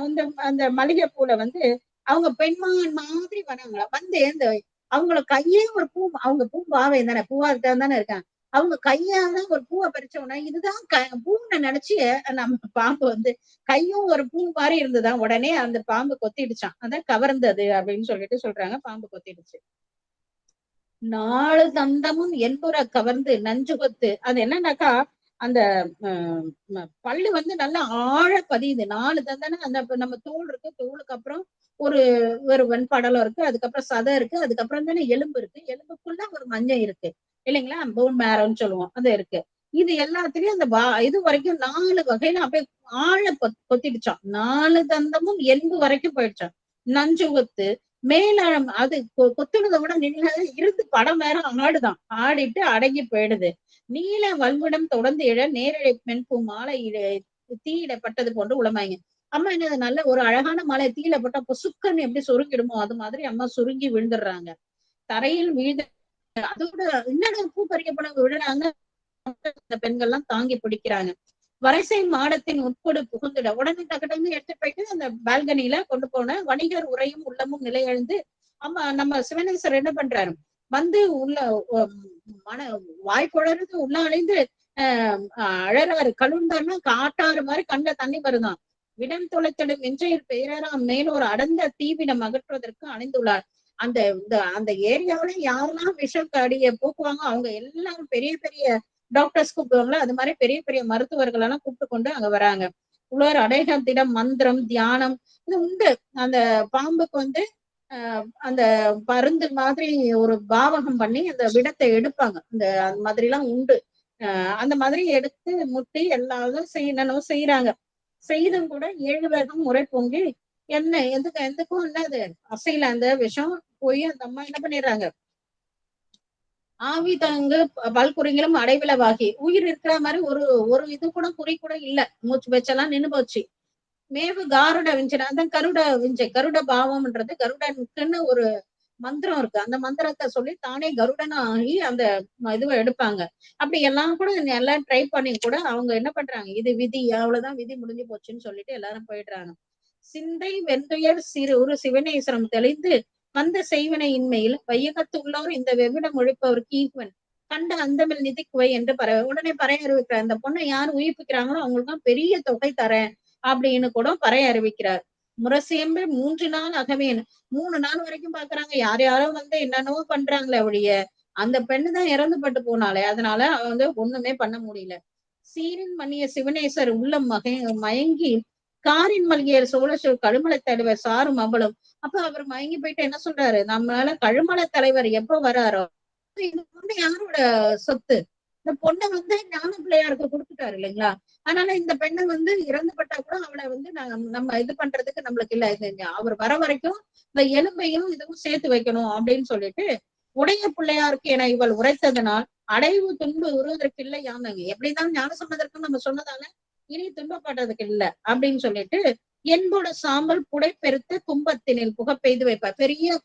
அந்த மல்லிகை பூல வந்து அவங்க பெண்மான் மாதிரி வராங்களா, வந்து இந்த அவங்கள கையே ஒரு பூ, அவங்க பூ பாவை தானே, பூவா தானே இருக்காங்க, அவங்க கையால ஒரு பூவை பறிச்சோம்னா இதுதான் பூன்னு நினைச்சு நம்ம பாம்பு வந்து கையும் ஒரு பூ மாதிரி இருந்துதான், உடனே அந்த பாம்பு கொத்திடுச்சான், அதான் கவர்ந்தது அப்படின்னு சொல்லிட்டு சொல்றாங்க, பாம்பு கொத்திடுச்சு. 4 தந்தமும் என்புற கவர்ந்து நஞ்சுகத்து, அது என்னன்னாக்கா அந்த பல்லு வந்து நல்லா ஆழ பதியுது. 4 தந்தன அந்த நம்ம தோல் இருக்கு, தோலுக்கு அப்புறம் ஒரு ஒரு வெண்படலம் இருக்கு, அதுக்கப்புறம் சதை இருக்கு, அதுக்கப்புறம் தானே எலும்பு இருக்கு, எலும்புக்குள்ள ஒரு மஞ்சள் இருக்கு இல்லைங்களா, போன் மேரோன்னு சொல்லுவோம், அது இருக்கு. இது எல்லாத்துலயும் அந்த இது வரைக்கும் 4 வகையில அப்படியே ஆழ கொத்திடுச்சான். 4 தந்தமும் எலும்பு வரைக்கும் போயிடுச்சான். நஞ்சுகத்து மேலாழம், அது கொத்துனதை விட நின்று இருந்து படம் வேற ஆடுதான், ஆடிட்டு அடங்கி போயிடுது. நீல வல்விடம் தொடர்ந்து இழ நேரழை பெண் பூ மாலை தீயிடப்பட்டது போன்று உளமாயிங்க. அம்மா என்னது நல்ல ஒரு அழகான மாலை தீயில போட்டா பொசுக்கன்னு எப்படி சுருங்கிடுமோ அது மாதிரி அம்மா சுருங்கி விழுந்துடுறாங்க, தரையில் வீழ்ந்து. அதோட என்னடா பூ பறிக்கப்பட விடுறாங்க, இந்த பெண்கள்லாம் தாங்கி பிடிக்கிறாங்க. வரிசை மாடத்தின் உட்கொடு புகுந்துட உடனே டக்குன்னு எடுத்து போயிட்டு அந்த பால்கனியில கொண்டு போன வணிகர் உரையும் உள்ளமும் நிலையெழுந்து அம்மா நம்ம சிவனேஸ்வரர் என்ன பண்றாரு, வந்து உள்ள மன வாய் குழறது உள்ள அழிந்து அழறாரு. கழுந்தாருன்னா காட்டாறு மாதிரி கண்ட தண்ணி வருதான். விடம் தொலைத்திடும் நெஞ்சையில் பெயராம் மேலோர் அடர்ந்த தீவிடம் அகற்றுவதற்கு அணிந்துள்ளார். அந்த ஏரியாவில யாரெல்லாம் விஷம் அடிய போக்குவாங்க அவங்க எல்லாரும் பெரிய பெரிய டாக்டர்ஸ் கூப்பிடுவாங்களா, அது மாதிரி பெரிய பெரிய மருத்துவர்கள் எல்லாம் கூப்பிட்டு கொண்டு அங்க வராங்க. உலர் அடைகத்திடம் மந்திரம் தியானம் இது உண்டு. அந்த பாம்புக்கு வந்து அந்த பருந்து மாதிரி ஒரு பாவகம் பண்ணி அந்த விடத்தை எடுப்பாங்க. அந்த மாதிரி எல்லாம் உண்டு. அந்த மாதிரி எடுத்து முட்டி எல்லாரும் செய்யணும் செய்யறாங்க. செய்தும் கூட 7 வேகம் முறை பொங்கி எதுக்கும் என்னது அசையில அந்த விஷம் போய் அந்த அம்மா என்ன பண்ணிடுறாங்க, ஆவி தங்கு பல்குறிகளும் அடைவிளவாகி உயிர் இருக்கிற மாதிரி ஒரு ஒரு இது கூட குறி கூட இல்ல. மூச்சு பேச்செல்லாம் நின்னு போச்சு. மேவு காருட விஞ்சன அதான் கருட பாவம்ன்றது கருடனுக்குன்னு ஒரு மந்திரம் இருக்கு. அந்த மந்திரத்தை சொல்லி தானே கருடனாகி அந்த இதுவை எடுப்பாங்க. அப்படி எல்லாம் கூட எல்லாம் ட்ரை பண்ணி கூட அவங்க என்ன பண்றாங்க, இது விதி, அவ்வளவுதான் விதி முடிஞ்சு போச்சுன்னு சொல்லிட்டு எல்லாரும் போயிடுறாங்க. சிந்தை வெந்துயர் ஒரு சிவனேஸ்வரம் தெளிந்து வந்த செய்வனை இன்மையில் வையகத்து உள்ளவர் இந்த வெவ்விடம் ஒழிப்பவருக்கு ஈக்குவன் கண்ட அந்தமில் நிதிக்குவை என்று உடனே பறைய அறிவிக்கிறார். அந்த பொண்ணை யார் உயிர்ப்பிக்கிறாங்களோ அவங்களுக்கு பெரிய தொகை தரேன் அப்படின்னு கூட பறைய அறிவிக்கிறார். முரசியம்பு 3 நாள் அகவேன் 3 நாள் வரைக்கும் பாக்குறாங்க. யாரோ வந்து என்னென்னவோ பண்றாங்களே ஒழிய அந்த பெண்ணு தான் இறந்து பட்டு போனாலே, அதனால வந்து ஒண்ணுமே பண்ண முடியல. சீரின் மணிய சிவனேஸ்வர் உள்ளம் மயங்கி காரின் மல்கிய சோழசூர் கழுமலை தலைவர் சாரும் அவளும். அப்ப அவர் மயங்கி போயிட்டு என்ன சொல்றாரு, நம்மளால கழுமலை தலைவர் எப்ப வராரோ இந்த பொண்ணு யாரோட சொத்து, இந்த பொண்ணை வந்து ஞான பிள்ளையாருக்கு கொடுத்துட்டாரு இல்லைங்களா. அதனால இந்த பெண்ணை வந்து இறந்துபட்டா கூட அவளை வந்து நம்ம இது பண்றதுக்கு நம்மளுக்கு இல்ல, இது அவர் வர வரைக்கும் இந்த எலும்பையும் இதுவும் சேர்த்து வைக்கணும் அப்படின்னு சொல்லிட்டு உடைய பிள்ளையாருக்கு என இவள் உரைத்ததனால் அடைவு துன்பு உருவதற்கு இல்லை யாமங்க. எப்படிதான் ஞான சம்பந்தருக்கு நம்ம சொன்னதால இனி துன்பப்படுறதுக்கு இல்ல அப்படின்னு சொல்லிட்டு என்போட சாம்பல் புடை பெருத்த கும்பத்தினில் புகை பெய்து வைப்பார். பெரிய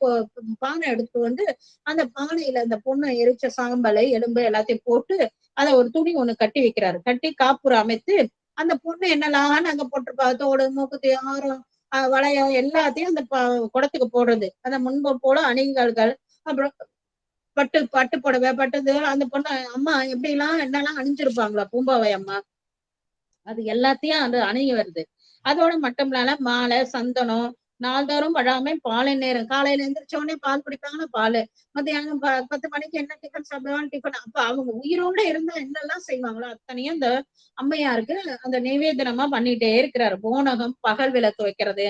பானை எடுத்து வந்து அந்த பானையில அந்த பொண்ணு எரிச்ச சாம்பலை எலும்பு எல்லாத்தையும் போட்டு அதை ஒரு துணி ஒண்ணு கட்டி வைக்கிறாரு. கட்டி காப்புரை அமைத்து அந்த பொண்ணு என்னெல்லாம் அங்க போட்டிருப்பா, தோடு மூக்குத்தி ஆரம் வளையம் எல்லாத்தையும் அந்த குடத்துக்கு போடுறது. அந்த முன்பு போல அணிகள்கள் அப்புறம் பட்டு புடவை பட்டது அந்த பொண்ணு அம்மா எப்படி எல்லாம் என்னெல்லாம் அணிஞ்சிருப்பாங்களா பூம்பாவை அம்மா, அது எல்லாத்தையும் அது அணிய வருது. அதோட மட்டும் இல்லாம மாலை சந்தனம் நாள்தோறும் பழாமை பாலை நேரம் காலையில எந்திரிச்ச உடனே பால் குடிப்பாங்கன்னா பால், மத்தியானம் 10 மணிக்கு என்ன டிஃபன் சாப்பிடுவாங்க டிஃபன். அப்ப அவங்க உயிரோட இருந்தா என்னெல்லாம் செய்வாங்களோ அத்தனையும் அந்த அம்மையாருக்கு அந்த நிவேதனமா பண்ணிட்டே இருக்கிறாரு. போனகம் பகல் விளக்கு வைக்கிறது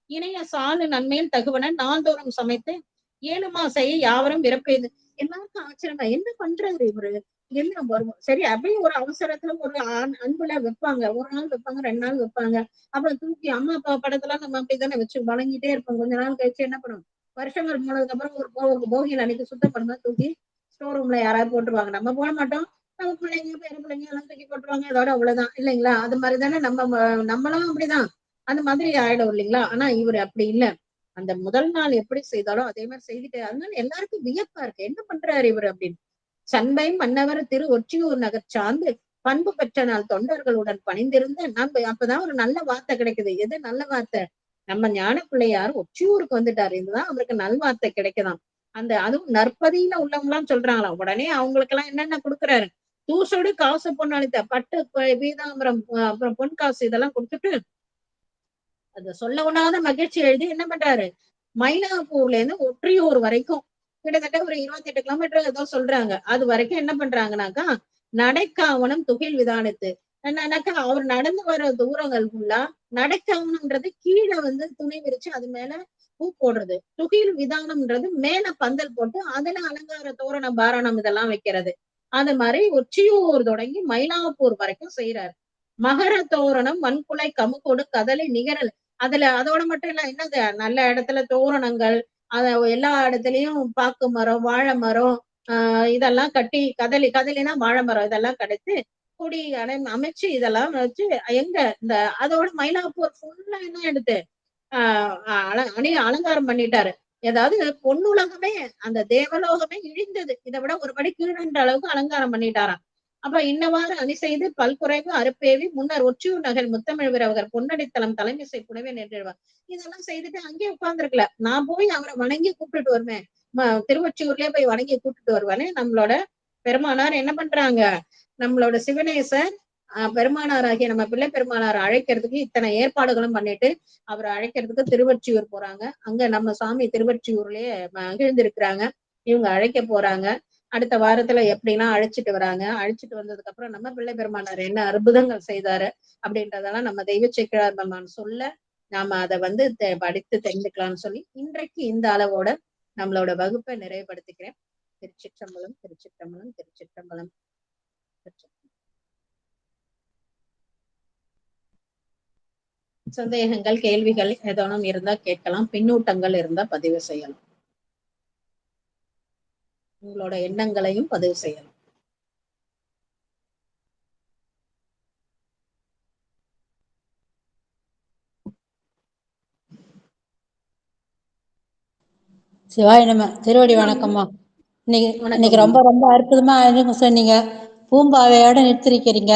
இணைய சாலு நன்மையில் தகுவன நாள்தோறும் சமைத்து 7 மாசையை யாவரும் விறப்பெய்து. எல்லாருக்கும் ஆச்சரியமா என்ன பண்றாரு இவரு, என்ன வரும் சரி அப்படியே ஒரு அவசரத்துல ஒரு அன்புல வைப்பாங்க, ஒரு நாள் வைப்பாங்க 2 நாள் வைப்பாங்க. அப்புறம் தூக்கி அம்மா அப்பா படத்தெல்லாம் நம்ம அப்படித்தானே வச்சு வழங்கிட்டே இருப்போம். கொஞ்ச நாள் கழிச்சு என்ன பண்ணும், வருஷங்கள் போனதுக்கு அப்புறம் ஒரு போகியில் அன்னைக்கு சுத்தம் பண்ணா தூக்கி ஸ்டோர் ரூம்ல யாராவது போட்டுருவாங்க. நம்ம போட மாட்டோம், நம்ம பிள்ளைங்க பேர பிள்ளைங்க எல்லாம் தூக்கி போட்டுருவாங்க. அதோட அவ்வளவுதான் இல்லைங்களா. அது மாதிரிதானே நம்மளும் அப்படிதான் அந்த மாதிரி ஆயிடும் இல்லைங்களா. ஆனா இவரு அப்படி இல்ல, அந்த முதல் நாள் எப்படி செய்தாலும் அதே மாதிரி செய்துட்டு, அதனால எல்லாருக்கும் வியப்பா இருக்கு என்ன பண்றாரு இவர் அப்படின்னு. சண்பை மன்னவர் திரு ஒற்றியூர் நகர் சார்ந்து பண்பு பெற்ற நாள் தொண்டர்களுடன் பணிந்திருந்த நம்ம அப்பதான் ஒரு நல்ல வார்த்தை கிடைக்குது. எது நல்ல வார்த்தை, நம்ம ஞான பிள்ளையார் ஒற்றியூருக்கு வந்துட்டாரு, இதுதான் அவருக்கு நல்வார்த்தை கிடைக்குதாம். அதுவும் நற்பதியில உள்ளவங்க எல்லாம் சொல்றாங்களாம். உடனே அவங்களுக்கு எல்லாம் என்னென்ன கொடுக்குறாரு, தூசோடு காசு பொண்ணளித்த பட்டு பீதாம்பரம் அப்புறம் பொன் காசு இதெல்லாம் கொடுத்துட்டு அத சொல்ல உண்ணாத மகிழ்ச்சி எழுதி என்ன பண்றாரு, மயிலாப்பூர்ல இருந்து ஒற்றியூர் வரைக்கும் கிட்டத்தட்ட ஒரு 28 கிலோமீட்டர் ஏதோ சொல்றாங்க, அது வரைக்கும் என்ன பண்றாங்கனாக்கா நடைக்காவனம் துகில் விதானத்து. என்னன்னாக்கா அவர் நடந்து வர தூரங்கள் ஃபுல்லா நடைக்காவனம்ன்றது கீழே வந்து துணி விரிச்சு அது மேல பூ போடுறது, துகில் விதானம்ன்றது மேல பந்தல் போட்டு அதுல அலங்கார தோரண பாரணம் இதெல்லாம் வைக்கிறது. அது மாதிரி ஒற்றியூர் தொடங்கி மயிலாப்பூர் வரைக்கும் செய்யறாரு. மகர தோரணம் வன்குலை கமுகோடு கதலை நிகரல் அதோட மட்டும் இல்ல, என்னது நல்ல இடத்துல தோரணங்கள் எல்லா இடத்துலயும் பாக்கு மரம் வாழை மரம் இதெல்லாம் கட்டி கதலினா வாழை மரம் இதெல்லாம் கிடைத்து கொடி அமைச்சு இதெல்லாம் வச்சு எங்க இந்த அதோட மயிலாப்பூர் ஃபுல்லா என்ன எடுத்து அலங்காரம் பண்ணிட்டாரு. ஏதாவது பொன்னுலகமே அந்த தேவலோகமே இழிந்தது, இதை விட ஒரு படி கீழன்ற அளவுக்கு அலங்காரம் பண்ணிட்டாராம். அப்ப இன்னவாறு அணி செய்து பல்குறைவு அறுப்பேவி முன்னர் ஒற்றியூர் நகர் முத்தமிழ் வீரவர் பொன்னடித்தலம் தலைமிசை புனவே நின்றுவார். இதெல்லாம் செய்துட்டு அங்கேயே உட்கார்ந்துருக்கல, நான் போய் அவரை வணங்கி கூப்பிட்டுட்டு வருவேன், திருவொற்றியூர்லயே போய் வணங்கி கூட்டிட்டு வருவானே நம்மளோட பெருமானார் என்ன பண்றாங்க, நம்மளோட சிவனேசர் பெருமானாராகிய நம்ம பிள்ளை பெருமானார் அழைக்கிறதுக்கு இத்தனை ஏற்பாடுகளும் பண்ணிட்டு அவரை அழைக்கிறதுக்கு திருவொற்றியூர் போறாங்க. அங்க நம்ம சாமி திருவொற்றியூர்லயே மகிழ்ந்திருக்கிறாங்க. இவங்க அழைக்க போறாங்க. அடுத்த வாரத்துல எப்படின்னா அழைச்சிட்டு வராங்க. அழைச்சிட்டு வந்ததுக்கு அப்புறம் நம்ம பிள்ளை பெருமானார் என்ன அற்புதங்கள் செய்தாரு அப்படின்றதெல்லாம் நம்ம தெய்வ சேக்கிழார் பெருமான் சொல்ல நாம அதை படித்து தெரிஞ்சுக்கலாம்னு சொல்லி இன்றைக்கு இந்த அளவோட நம்மளோட வகுப்பை நிறைவுபடுத்திக்கிறேன். திருச்சிற்றம்பலம், திருச்சிற்றம்பலம், திருச்சிற்றம்பலம். சந்தேகங்கள், கேள்விகள் ஏதோனும் இருந்தா கேட்கலாம். பின்னூட்டங்கள் இருந்தா பதிவு செய்யலாம். உங்களோட எண்ணங்களையும் பதிவு செய்யலாம். சிவாய நம்ம திருவடி வணக்கம்மா. இன்னைக்கு ரொம்ப ரொம்ப அற்புதமா சொன்னீங்க. பூம்பாவையோட நிறுத்திருக்கிறீங்க.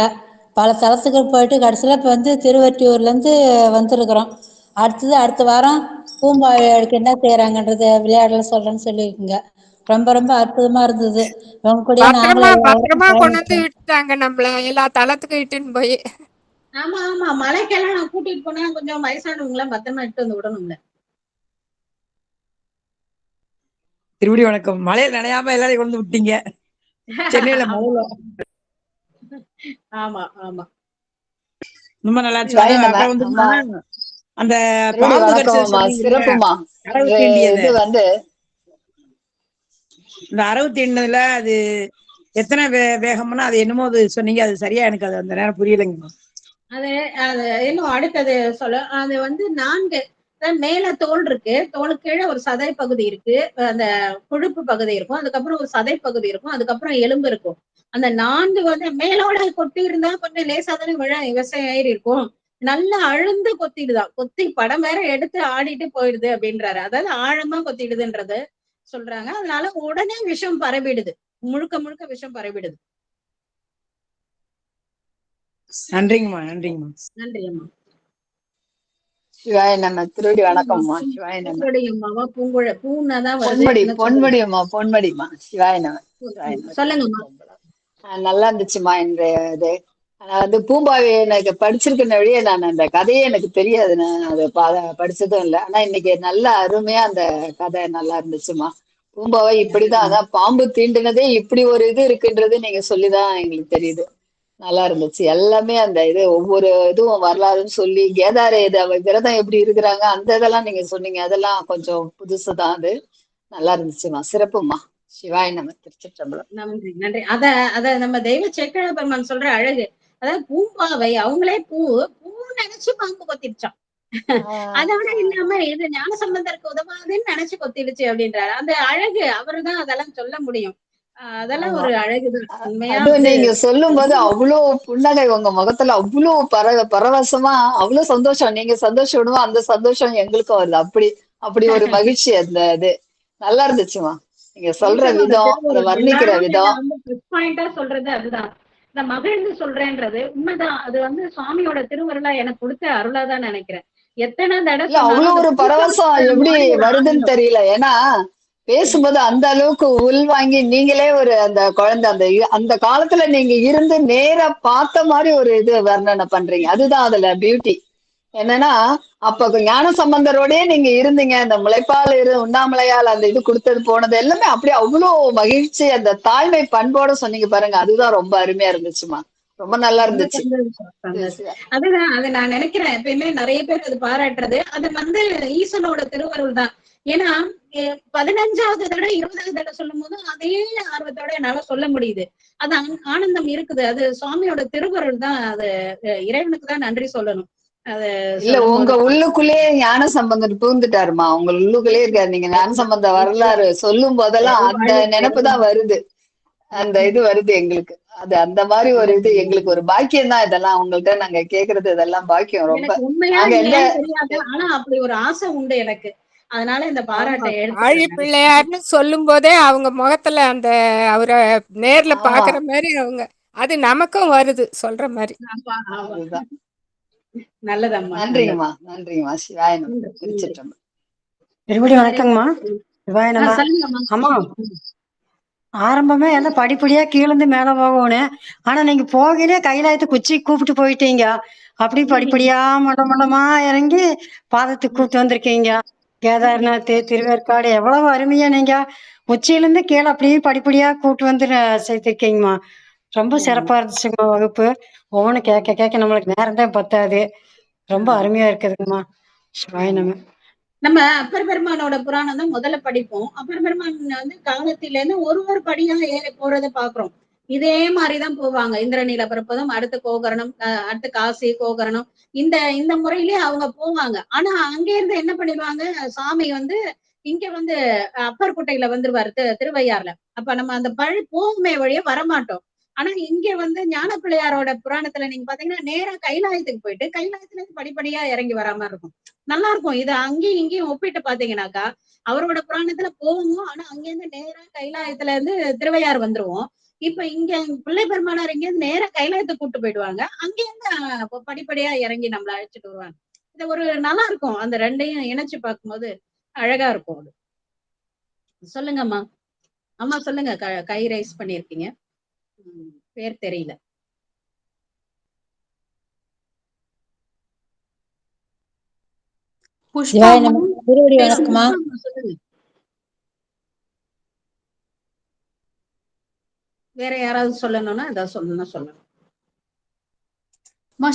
பல தளத்துக்கு போயிட்டு கடைசியில இப்ப திருவொற்றியூர்ல இருந்து வந்திருக்கிறோம். அடுத்த வாரம் பூம்பாவையோருக்கு என்ன செய்யறாங்கன்றது விளையாடல சொல்றேன்னு சொல்லியிருக்கீங்க. ரொம்ப ரொம்ப அற்புதமா இருந்தது. உங்க கூட பத்திரமா கொண்டு வந்து விட்டுட்டாங்க நம்மள எல்லா தளத்துக்கும் இட்டுன்னு போய். ஆமா ஆமா, மலைக்கெல்லாம் நான் கூட்டிட்டு போனா கொஞ்சம் வயசானவங்க எல்லாம் பத்திரமா இட்டு வந்து விடணும்ல. திருவடி வணக்கம். மழையில நனையாம எல்லாரையும் கொண்டு விட்டீங்க சென்னையில மழையில. ஆமா ஆமா, ரொம்ப நல்லா இருந்துச்சு. அந்த சிறப்புமா. இந்த அரவு தீண்டதுல அது எத்தனை வேகம்னா அது என்னமோ அது சொன்னீங்க, அது சரியா எனக்கு அது அந்த நேரம் புரியலைங்கம்மா. அது இன்னும் அடுத்தது சொல்ல, அது 4 மேல தோல் இருக்கு, தோலுக்கு கீழே ஒரு சதை பகுதி இருக்கு, அந்த கொழுப்பு பகுதி இருக்கும், அதுக்கப்புறம் ஒரு சதை பகுதி இருக்கும், அதுக்கப்புறம் எலும்பு இருக்கும். அந்த 4 மேலோட கொட்டி இருந்தா கொஞ்சம் லேசா தானே விவசாயம் இருக்கும். நல்லா அழுந்து கொத்திடுதான், கொத்தி படம் வேற எடுத்து ஆடிட்டு போயிடுது அப்படின்றாரு. அதாவது ஆழமா கொத்திடுதுன்றது சொல்றாங்க. அதனால உடனே விஷம் பரவிடுது, முழுக்க முழுக்க விஷம் பரவிடுது. நன்றிங்கம்மா, நன்றிங்கம்மா, நன்றியம்மா. சிவாய நம்ம. திருவடி வணக்கம்மா. சிவாய நம்ம. பொன்மடியம்மா, பொன்மடிமா. சிவாய நம்ம. சொல்லுங்கம்மா. நல்லா இருந்துச்சுமா இன்றைய இது. பூம்பாவை எனக்கு படிச்சிருக்கிற வழியே நான் அந்த கதையே எனக்கு தெரியாது, நான் அதை படிச்சதும் இல்லை. ஆனா இன்னைக்கு நல்ல அருமையா அந்த கதை நல்லா இருந்துச்சுமா. பூம்பாவை இப்படிதான், அதான் பாம்பு தீண்டினதே இப்படி ஒரு இது இருக்குன்றது நீங்க சொல்லிதான் எங்களுக்கு தெரியுது. நல்லா இருந்துச்சு எல்லாமே. அந்த ஒவ்வொரு இதுவும் வரலாறுன்னு சொல்லி கேதாரே விரதம் எப்படி இருக்கிறாங்க அந்த இதெல்லாம் நீங்க சொன்னீங்க. அதெல்லாம் கொஞ்சம் புதுசுதான். அது நல்லா இருந்துச்சுமா. சிறப்புமா. சிவாய நம்ம. திருச்சிற்றம்பலம். நன்றி நன்றி. அத நம்ம தெய்வ சேக்கிழார் பெருமான் சொல்ற அழகு. அதாவது பூம்பாவை அவங்களே பூ நினைச்சு பாம்பு கொத்திடுச்சான். அதோட இல்லாம இது ஞானசம்பந்தருக்கு உதவாதுன்னு நினைச்சு கொத்திடுச்சு அப்படின்றாரு. அந்த அழகு அவருதான் அதெல்லாம் சொல்ல முடியும். அதெல்லாம் ஒரு அழகுதான். நீங்க சொல்லும் போது அவ்வளவு புன்னகை உங்க முகத்துல, அவ்வளவு பரவசமா, அவ்வளவு சந்தோஷம். நீங்க சந்தோஷம் விடுவோம், அந்த சந்தோஷம் எங்களுக்கும் வருது. அப்படி ஒரு மகிழ்ச்சி. அந்த இது நல்லா இருந்துச்சுமா. நீங்க சொல்ற விதம், அதை வர்ணிக்கிற விதம். சொல்றது அதுதான். இந்த மகிழ்ந்து சொல்றேன்றது உண்மைதான். அது சுவாமியோட திருவருளா எனக்கு கொடுத்த அருளாதான் நினைக்கிறேன். எத்தனை தடவை அவ்வளவு ஒரு பரவசம் எப்படி வருதுன்னு தெரியல. ஏன்னா பேசும்போது அந்த அளவுக்கு உள்வாங்கி நீங்களே ஒரு அந்த குழந்தை அந்த காலத்துல நீங்க இருந்து நேரா பார்த்த மாதிரி ஒரு இது வர்ணனை பண்றீங்க. அதுதான் அதுல பியூட்டி. என்னன்னா அப்ப ஞான சம்பந்தரோடய நீங்க இருந்தீங்க. அந்த முளைப்பால் உண்ணாமலையால் அந்த இது கொடுத்தது போனது எல்லாமே அப்படியே அவ்வளவு மகிழ்ச்சி. அந்த தாய்மை பண்போட சொன்னீங்க பாருங்க, அதுதான் ரொம்ப அருமையா இருந்துச்சுமா. ரொம்ப நல்லா இருந்துச்சு. அதுதான் அது நான் நினைக்கிறேன். எப்பயுமே நிறைய பேர் அது பாராட்டுறது அது ஈசனோட திருவருள் தான். ஏன்னா 15வது தடவை 20வது தடவை சொல்லும் போது அதே ஆர்வத்தோட என்னால சொல்ல முடியுது. அது ஆனந்தம் இருக்குது. அது சுவாமியோட திருவருள் தான். அது இறைவனுக்கு தான் நன்றி சொல்லணும். இல்ல உங்க உள்ளுக்குள்ளேயே ஞான சம்பந்தர் பூந்துட்டாருமா. உங்க உள்ளுக்குள்ளேயே இருக்காரு. நீங்க ஞான சம்பந்த வரலாறு சொல்லும் போதெல்லாம் அந்த நினைப்பு தான் வருது. அந்த இது வருது எங்களுக்கு. அது அந்த மாதிரி ஒரு இது எங்களுக்கு ஒரு பாக்கியம் தான். இதெல்லாம் உங்கள்ட்ட நாங்க கேக்குறது இதெல்லாம் பாக்கியம். ரொம்ப ஆனா அப்படி ஒரு ஆசை உண்டு எனக்கு. அதனால இந்த பாராட்டை ஆழி பிள்ளையார்னு சொல்லும் போதே அவங்க முகத்துல அந்த அவரை நேர்ல பாக்குற மாதிரி அவங்க அது நமக்கும் வருது சொல்ற மாதிரி. நல்லதம்மா. நன்றிங்கம்மா, நன்றிங்கம்மா. சிவாய திருச்சிற்றம்பலம். திருவடி வணக்கங்கம்மா. சிவாய நம. சொல்லுங்கம்மா. அம்மா, ஆரம்பமே எல்லாம் படிப்படியா கீழேருந்து மேல போகணும். ஆனா நீங்க போகையிலே கைலாயத்து குச்சி கூப்பிட்டு போயிட்டீங்க. அப்படி படிப்படியா மண்டமா இறங்கி பாதத்துக்கு கூப்பிட்டு வந்திருக்கீங்க. கேதார்நாத், திருவேற்காடு எவ்வளவு அருமையா நீங்க உச்சியிலிருந்து கீழே அப்படியே படிப்படியா கூப்பிட்டு வந்து சேர்த்திருக்கீங்கம்மா. ரொம்ப சிறப்பா இருந்துச்சுங்கம்மா வகுப்பு. ஒவ்வொன்றும் கேட்க கேட்க நம்மளுக்கு நேரம் தான் பத்தாது. ரொம்ப அருமையா இருக்குதுங்கம்மா. சிவாய நம. நம்ம அப்பர் பெருமானோட புராணம் தான் முதல்ல படிப்போம். அப்பர் பெருமான் வந்து காலத்தில இருந்து ஒரு படியா ஏறி போறதை பாக்குறோம். இதே மாதிரிதான் போவாங்க. இந்திரநீல பரப்பதும், அடுத்து கோகரணம், அடுத்து காசி கோகரணம், இந்த இந்த முறையிலேயே அவங்க போவாங்க. ஆனா அங்க இருந்து என்ன பண்ணிடுவாங்க, சாமி வந்து இங்க வந்து அப்பர் குட்டையில வந்துருவாரு திருவையாறுல. அப்ப நம்ம அந்த பழி போகுமே வழியே வரமாட்டோம். ஆனா இங்க வந்து ஞான பிள்ளையாரோட புராணத்துல நீங்க பாத்தீங்கன்னா நேரா கைலாயத்துக்கு போயிட்டு கைலாயத்துல இருந்து படிப்படியா இறங்கி வரா மாதிரி இருக்கும். நல்லா இருக்கும். இது அங்கேயும் இங்கேயும் ஒப்பிட்டு பாத்தீங்கன்னாக்கா அவரோட புராணத்துல போவோம். ஆனா அங்கிருந்து நேரா கைலாயத்துல இருந்து திருவையாறு வந்துருவோம். இப்ப இங்க பிள்ளை பெருமானார் இங்க இருந்து நேரா கைலாயத்துக்கு கூட்டு போயிடுவாங்க. அங்கிருந்து படிப்படியா இறங்கி நம்மள அழைச்சிட்டு வருவாங்க. இது ஒரு நல்லா இருக்கும். அந்த ரெண்டையும் இணைச்சு பார்க்கும்போது அழகா இருக்கும். அது சொல்லுங்கம்மா. அம்மா சொல்லுங்க. கை ரைஸ் பண்ணிருக்கீங்க. பேர் தெரியல. சிவாய நம. திருவடி வணக்கம்மா. சொல்லுங்க. வேற யாராவது சொல்லணும்னா ஏதாவது சொல்லணும் சொல்லணும்.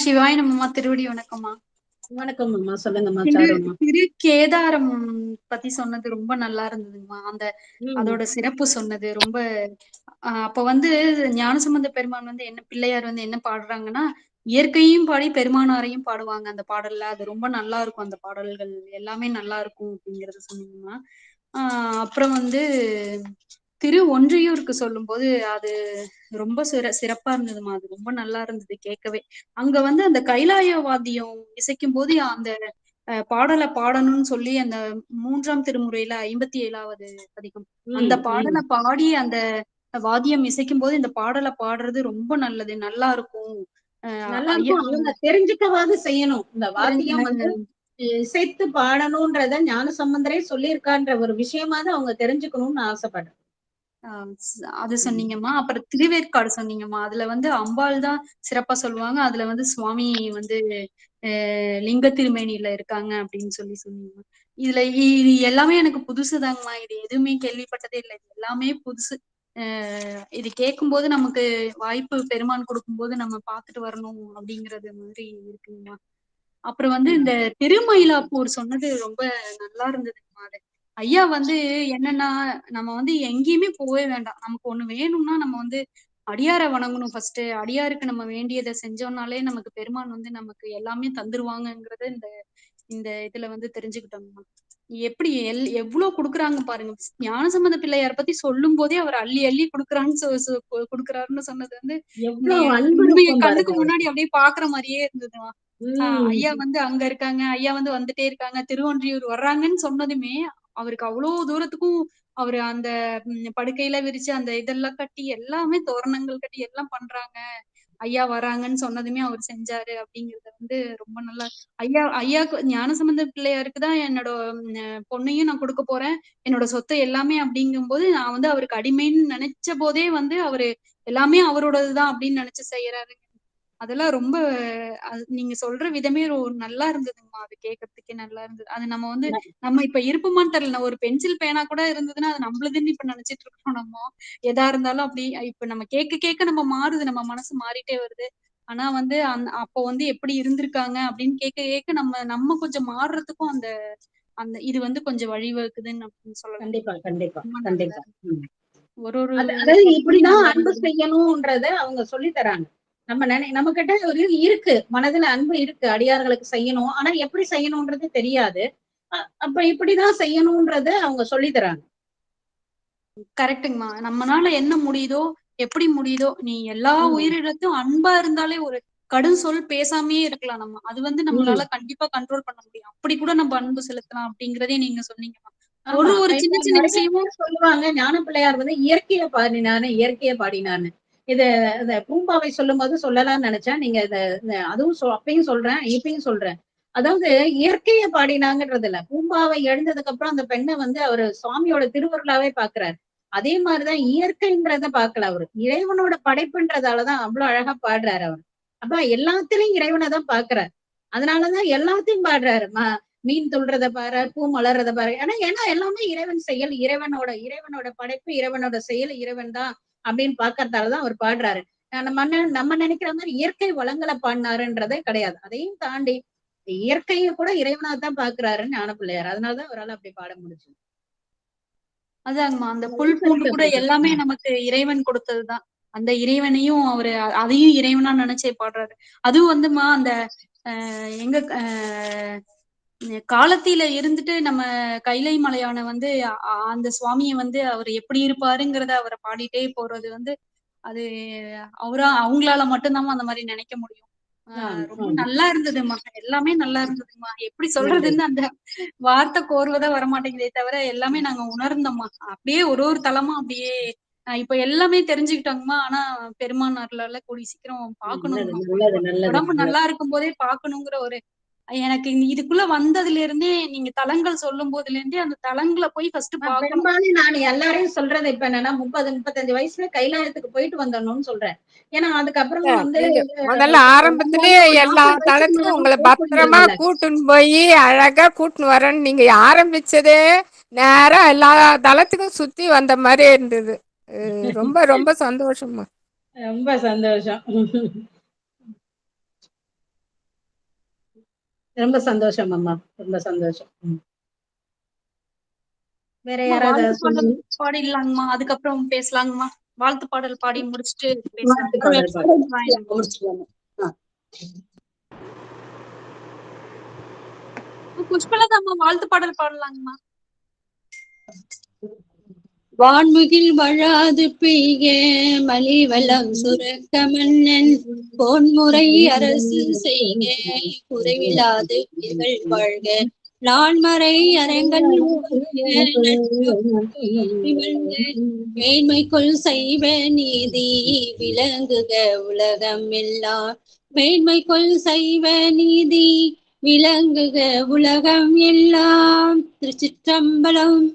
சிவாய நமம்மா. திருவடி வணக்கம்மா. வணக்கம் அம்மா. சொல்லுங்கம்மா. திரு கேதாரம் பத்தி சொன்னது ரொம்ப நல்லா இருந்ததுங்கம்மா. அதோட சிறப்பு சொன்னது ரொம்ப. அப்ப வந்து ஞானசம்பந்த பெருமான் வந்து என்ன பிள்ளையார் வந்து என்ன பாடுறாங்கன்னா, இயற்கையும் பாடி பெருமானாரையும் பாடுவாங்க அந்த பாடல்ல. அது ரொம்ப நல்லா இருக்கும். அந்த பாடல்கள் எல்லாமே நல்லா இருக்கும் அப்படிங்கறத சொன்னீங்கம்மா. அப்புறம் வந்து திரு ஒன்றியூருக்கு சொல்லும் போது அது ரொம்ப சிறப்பா இருந்ததுமா. அது ரொம்ப நல்லா இருந்தது கேட்கவே. அங்க வந்து அந்த கைலாய வாத்தியம் இசைக்கும் போது அந்த பாடலை பாடணும்னு சொல்லி அந்த 3ஆம் திருமுறையில 57வது பதிகம் அந்த பாடலை பாடி அந்த வாத்தியம் இசைக்கும் போது இந்த பாடலை பாடுறது ரொம்ப நல்லது, நல்லா இருக்கும். நல்லா இருக்கும். அவங்க தெரிஞ்சுக்கவாது செய்யணும். இந்த வாத்தியம் வந்து இசைத்து பாடணும்ன்றத ஞானசம்பந்தரே சொல்லியிருக்கான்ற ஒரு விஷயமாவது அவங்க தெரிஞ்சுக்கணும்னு ஆசைப்படுறேன். அது சொன்னீங்கம்மா. அப்புறம் திருவேற்காடு சொன்னீங்கம்மா. அதுல வந்து அம்பாள் தான் சிறப்பா சொல்லுவாங்க. அதுல வந்து சுவாமி வந்து லிங்க திருமேனியில இருக்காங்க அப்படின்னு சொல்லி சொன்னீங்க. இதுல இது எல்லாமே எனக்கு புதுசுதாங்கம்மா. இது எதுவுமே கேள்விப்பட்டதே இல்லை. இது எல்லாமே புதுசு. இது கேட்கும்போது நமக்கு வாய்ப்பு பெருமான் கொடுக்கும்போது நம்ம பார்த்துட்டு வரணும் அப்படிங்கறது மாதிரி இருக்குங்கம்மா. அப்புறம் வந்து இந்த திருமயிலாப்பூர் சொன்னது ரொம்ப நல்லா இருந்ததுங்கம்மா. அது ஐயா வந்து என்னன்னா, நம்ம வந்து எங்கேயுமே போகவே வேண்டாம். நமக்கு ஒண்ணு வேணும்னா நம்ம வந்து அடியாரை வணங்கணும் ஃபர்ஸ்ட். அடியாருக்கு நம்ம வேண்டியதை செஞ்சோம்னாலே நமக்கு பெருமான் வந்து நமக்கு எல்லாமே தந்துருவாங்கங்கறத இந்த இந்த இதுல வந்து தெரிஞ்சுக்கிட்டோம்மா. எப்படி எவ்வளவு கொடுக்குறாங்க பாருங்க. ஞானசம்பந்த பிள்ளையார் பத்தி சொல்லும் போதே அவர் அள்ளி அள்ளி கொடுக்குறாருன்னு சொன்னது வந்து கண்ணுக்கு முன்னாடி அப்படியே பாக்குற மாதிரியே இருந்ததுமா. ஐயா வந்து அங்க இருக்காங்க, ஐயா வந்து வந்துட்டே இருக்காங்க, திருவொன்றியூர் வர்றாங்கன்னு சொன்னதுமே அவருக்கு அவ்வளவு தூரத்துக்கும் அவரு அந்த படுக்கையில விரிச்சு அந்த இதெல்லாம் கட்டி எல்லாமே தோரணங்கள் கட்டி எல்லாம் பண்றாங்க. ஐயா வராங்கன்னு சொன்னதுமே அவர் செஞ்சாரு அப்படிங்கறது வந்து ரொம்ப நல்லா. ஐயாக்கு ஞானசம்பந்த பிள்ளையாருக்கு தான் என்னோட பொண்ணையும் நான் கொடுக்க போறேன், என்னோட சொத்து எல்லாமே அப்படிங்கும்போது நான் வந்து அவருக்கு அடிமைன்னு நினைச்ச போதே வந்து அவரு எல்லாமே அவரோடதுதான் அப்படின்னு நினைச்சு செய்யறாரு. அதெல்லாம் ரொம்ப நீங்க சொல்ற விதமே நல்லா இருந்ததுங்கம்மா. அது கேட்கறதுக்கே நல்லா இருந்தது. அது நம்ம வந்து நம்ம இப்ப இருப்போமான்னு தெரியல. ஒரு பென்சில் பேனா கூட இருந்ததுன்னா அது நம்மளுதுன்னு இப்ப நினைச்சிட்டு இருக்கோம். நம்ம எதா இருந்தாலும் அப்படி இப்ப நம்ம கேட்க கேட்க நம்ம மாறுது, நம்ம மனசு மாறிட்டே வருது. ஆனா வந்து அப்போ வந்து எப்படி இருந்திருக்காங்க அப்படின்னு கேட்க கேட்க நம்ம கொஞ்சம் மாறுறதுக்கும் அந்த அந்த இது வந்து கொஞ்சம் வழிவகுக்குதுன்னு அப்படின்னு சொல்லலாம். கண்டிப்பா கண்டிப்பா கண்டிப்பா. ஒரு அதாவது இப்படிதான் அன்பு செய்யணும்ன்றத அவங்க சொல்லி தராங்க. நம்ம கிட்ட ஒரு இருக்கு, மனதுல அன்பு இருக்கு, அடியார்களுக்கு செய்யணும். ஆனா எப்படி செய்யணும்ன்றது தெரியாது. அப்ப இப்படிதான் செய்யணும்ன்றத அவங்க சொல்லி தராங்க. கரெக்டுங்கம்மா. நம்மனால என்ன முடியுதோ எப்படி முடியுதோ நீ எல்லா உயிரிழத்தும் அன்பா இருந்தாலே ஒரு கடும் சொல் பேசாமயே இருக்கலாம். நம்ம அது வந்து நம்மளால கண்டிப்பா கண்ட்ரோல் பண்ண முடியும். அப்படி கூட நம்ம அன்பு செலுத்தலாம் அப்படிங்கறதே நீங்க சொன்னீங்கம்மா. ஒரு சின்ன சின்ன விஷயமும் சொல்லுவாங்க. ஞான பிள்ளையார் வந்து இயற்கையை பாடினார்னு. இது பூம்பாவை சொல்லும் போது சொல்லலாம்னு நினைச்சேன். நீங்க அதுவும் அப்பயும் சொல்றேன், இப்பயும் சொல்றேன். அதாவது இயற்கையை பாடினாங்கன்றது இல்ல. பூம்பாவை எழுந்ததுக்கு அப்புறம் அந்த பெண்ணை வந்து அவரு சுவாமியோட திருவருளாவே பாக்குறாரு. அதே மாதிரிதான் இயற்கைன்றத பாக்கல அவரு, இறைவனோட படைப்புன்றதாலதான் அவ்வளவு அழகா பாடுறாரு அவர். அப்ப எல்லாத்திலையும் இறைவனை தான் பாக்குறாரு. அதனாலதான் எல்லாத்தையும் பாடுறாரு. மீன் துள்றத பாரு, பூ மலர்றத பாரு. ஏன்னா எல்லாமே இறைவன் செயல், இறைவனோட படைப்பு, இறைவனோட செயல், இறைவன் தான் அப்படின்னு பாக்கறதாலதான் அவர் பாடுறாரு. நம்ம நினைக்கிற மாதிரி இயற்கை வளங்களை பாடினாருன்றதே கிடையாது. அதையும் தாண்டி இயற்கையை கூட இறைவனா தான் பாக்குறாருன்னு ஞானப்பிள்ளையார். அதனாலதான் அவரால் அப்படி பாட முடிஞ்சது. அதாங்கம்மா, அந்த புல் பூண்டு கூட எல்லாமே நமக்கு இறைவன் கொடுத்ததுதான். அந்த இறைவனையும் அவரு அதையும் இறைவனா நினைச்சே பாடுறாரு. அதுவும் வந்துமா அந்த எங்க காலத்தில இருந்துட்டு நம்ம கைலை மலையான வந்து அந்த சுவாமியை வந்து அவர் எப்படி இருப்பாருங்கிறத அவரை பாடிட்டே போறது வந்து அது அவங்களால மட்டும்தான் அந்த மாதிரி நினைக்க முடியும். ரொம்ப நல்லா இருந்ததுமா, எல்லாமே நல்லா இருந்ததுமா. எப்படி சொல்றதுன்னு அந்த வார்த்தை கோர்வதா வரமாட்டேங்குதே தவிர எல்லாமே நாங்க உணர்ந்தோம்மா. அப்படியே ஒரு தலமா அப்படியே இப்ப எல்லாமே தெரிஞ்சுக்கிட்டோங்கம்மா. ஆனா பெருமான் அருளால கூடி சீக்கிரம் பாக்கணும், உடம்பு நல்லா இருக்கும் போதே பாக்கணுங்கிற ஒரு எனக்கு இதுக்குள்ள வந்ததுல இருந்தே, நீங்க தலங்கள் சொல்லும் போதுல இருந்தே அந்த தலங்களை போய் ஃபர்ஸ்ட் பாக்கணும். பெரும்பாலும் நான் எல்லாரையும் சொல்றது இப்ப என்னன்னா 30-35 வயசுல கைலாயத்துக்கு போயிட்டு வந்துடணும்னு சொல்றேன். ஏன்னா அதுக்கப்புறம் வந்து முதல்ல ஆரம்பத்திலேயே எல்லா தளத்துக்கும் உங்களை பத்திரமா கூட்டுன்னு போய் அழகா கூட்டுன்னு வரேன்னு நீங்க ஆரம்பிச்சதே நேரா எல்லா தளத்துக்கும் சுத்தி வந்த மாதிரி இருந்தது. ரொம்ப ரொம்ப சந்தோஷமா. ரொம்ப சந்தோஷம், ரொம்ப சந்தோஷம் அம்மா, ரொம்ப சந்தோஷம். வேற யாராவது பாடிடலாங்கம்மா, அதுக்கப்புறம் பேசலாங்கம்மா. வாழ்த்து பாடல் பாடி முடிச்சுட்டு புஷ்பலதாம்மா வாழ்த்து பாடல் பாடலாங்கம்மா. வான்முகில் வழாது பெய்க மலிவளம் சுரக்க மன்னன் பொன்முறை அரசு செய்க குறைவில்லாது உயிர்கள் வாழ்க நான்மறை அரங்கன் மேன்மைக்குள் செய்வ நீதி விளங்குக உலகம் எல்லாம் மேன்மைக்குள் செய்வ நீதி விளங்குக உலகம் எல்லாம். திருச்சிற்றம்பலம்.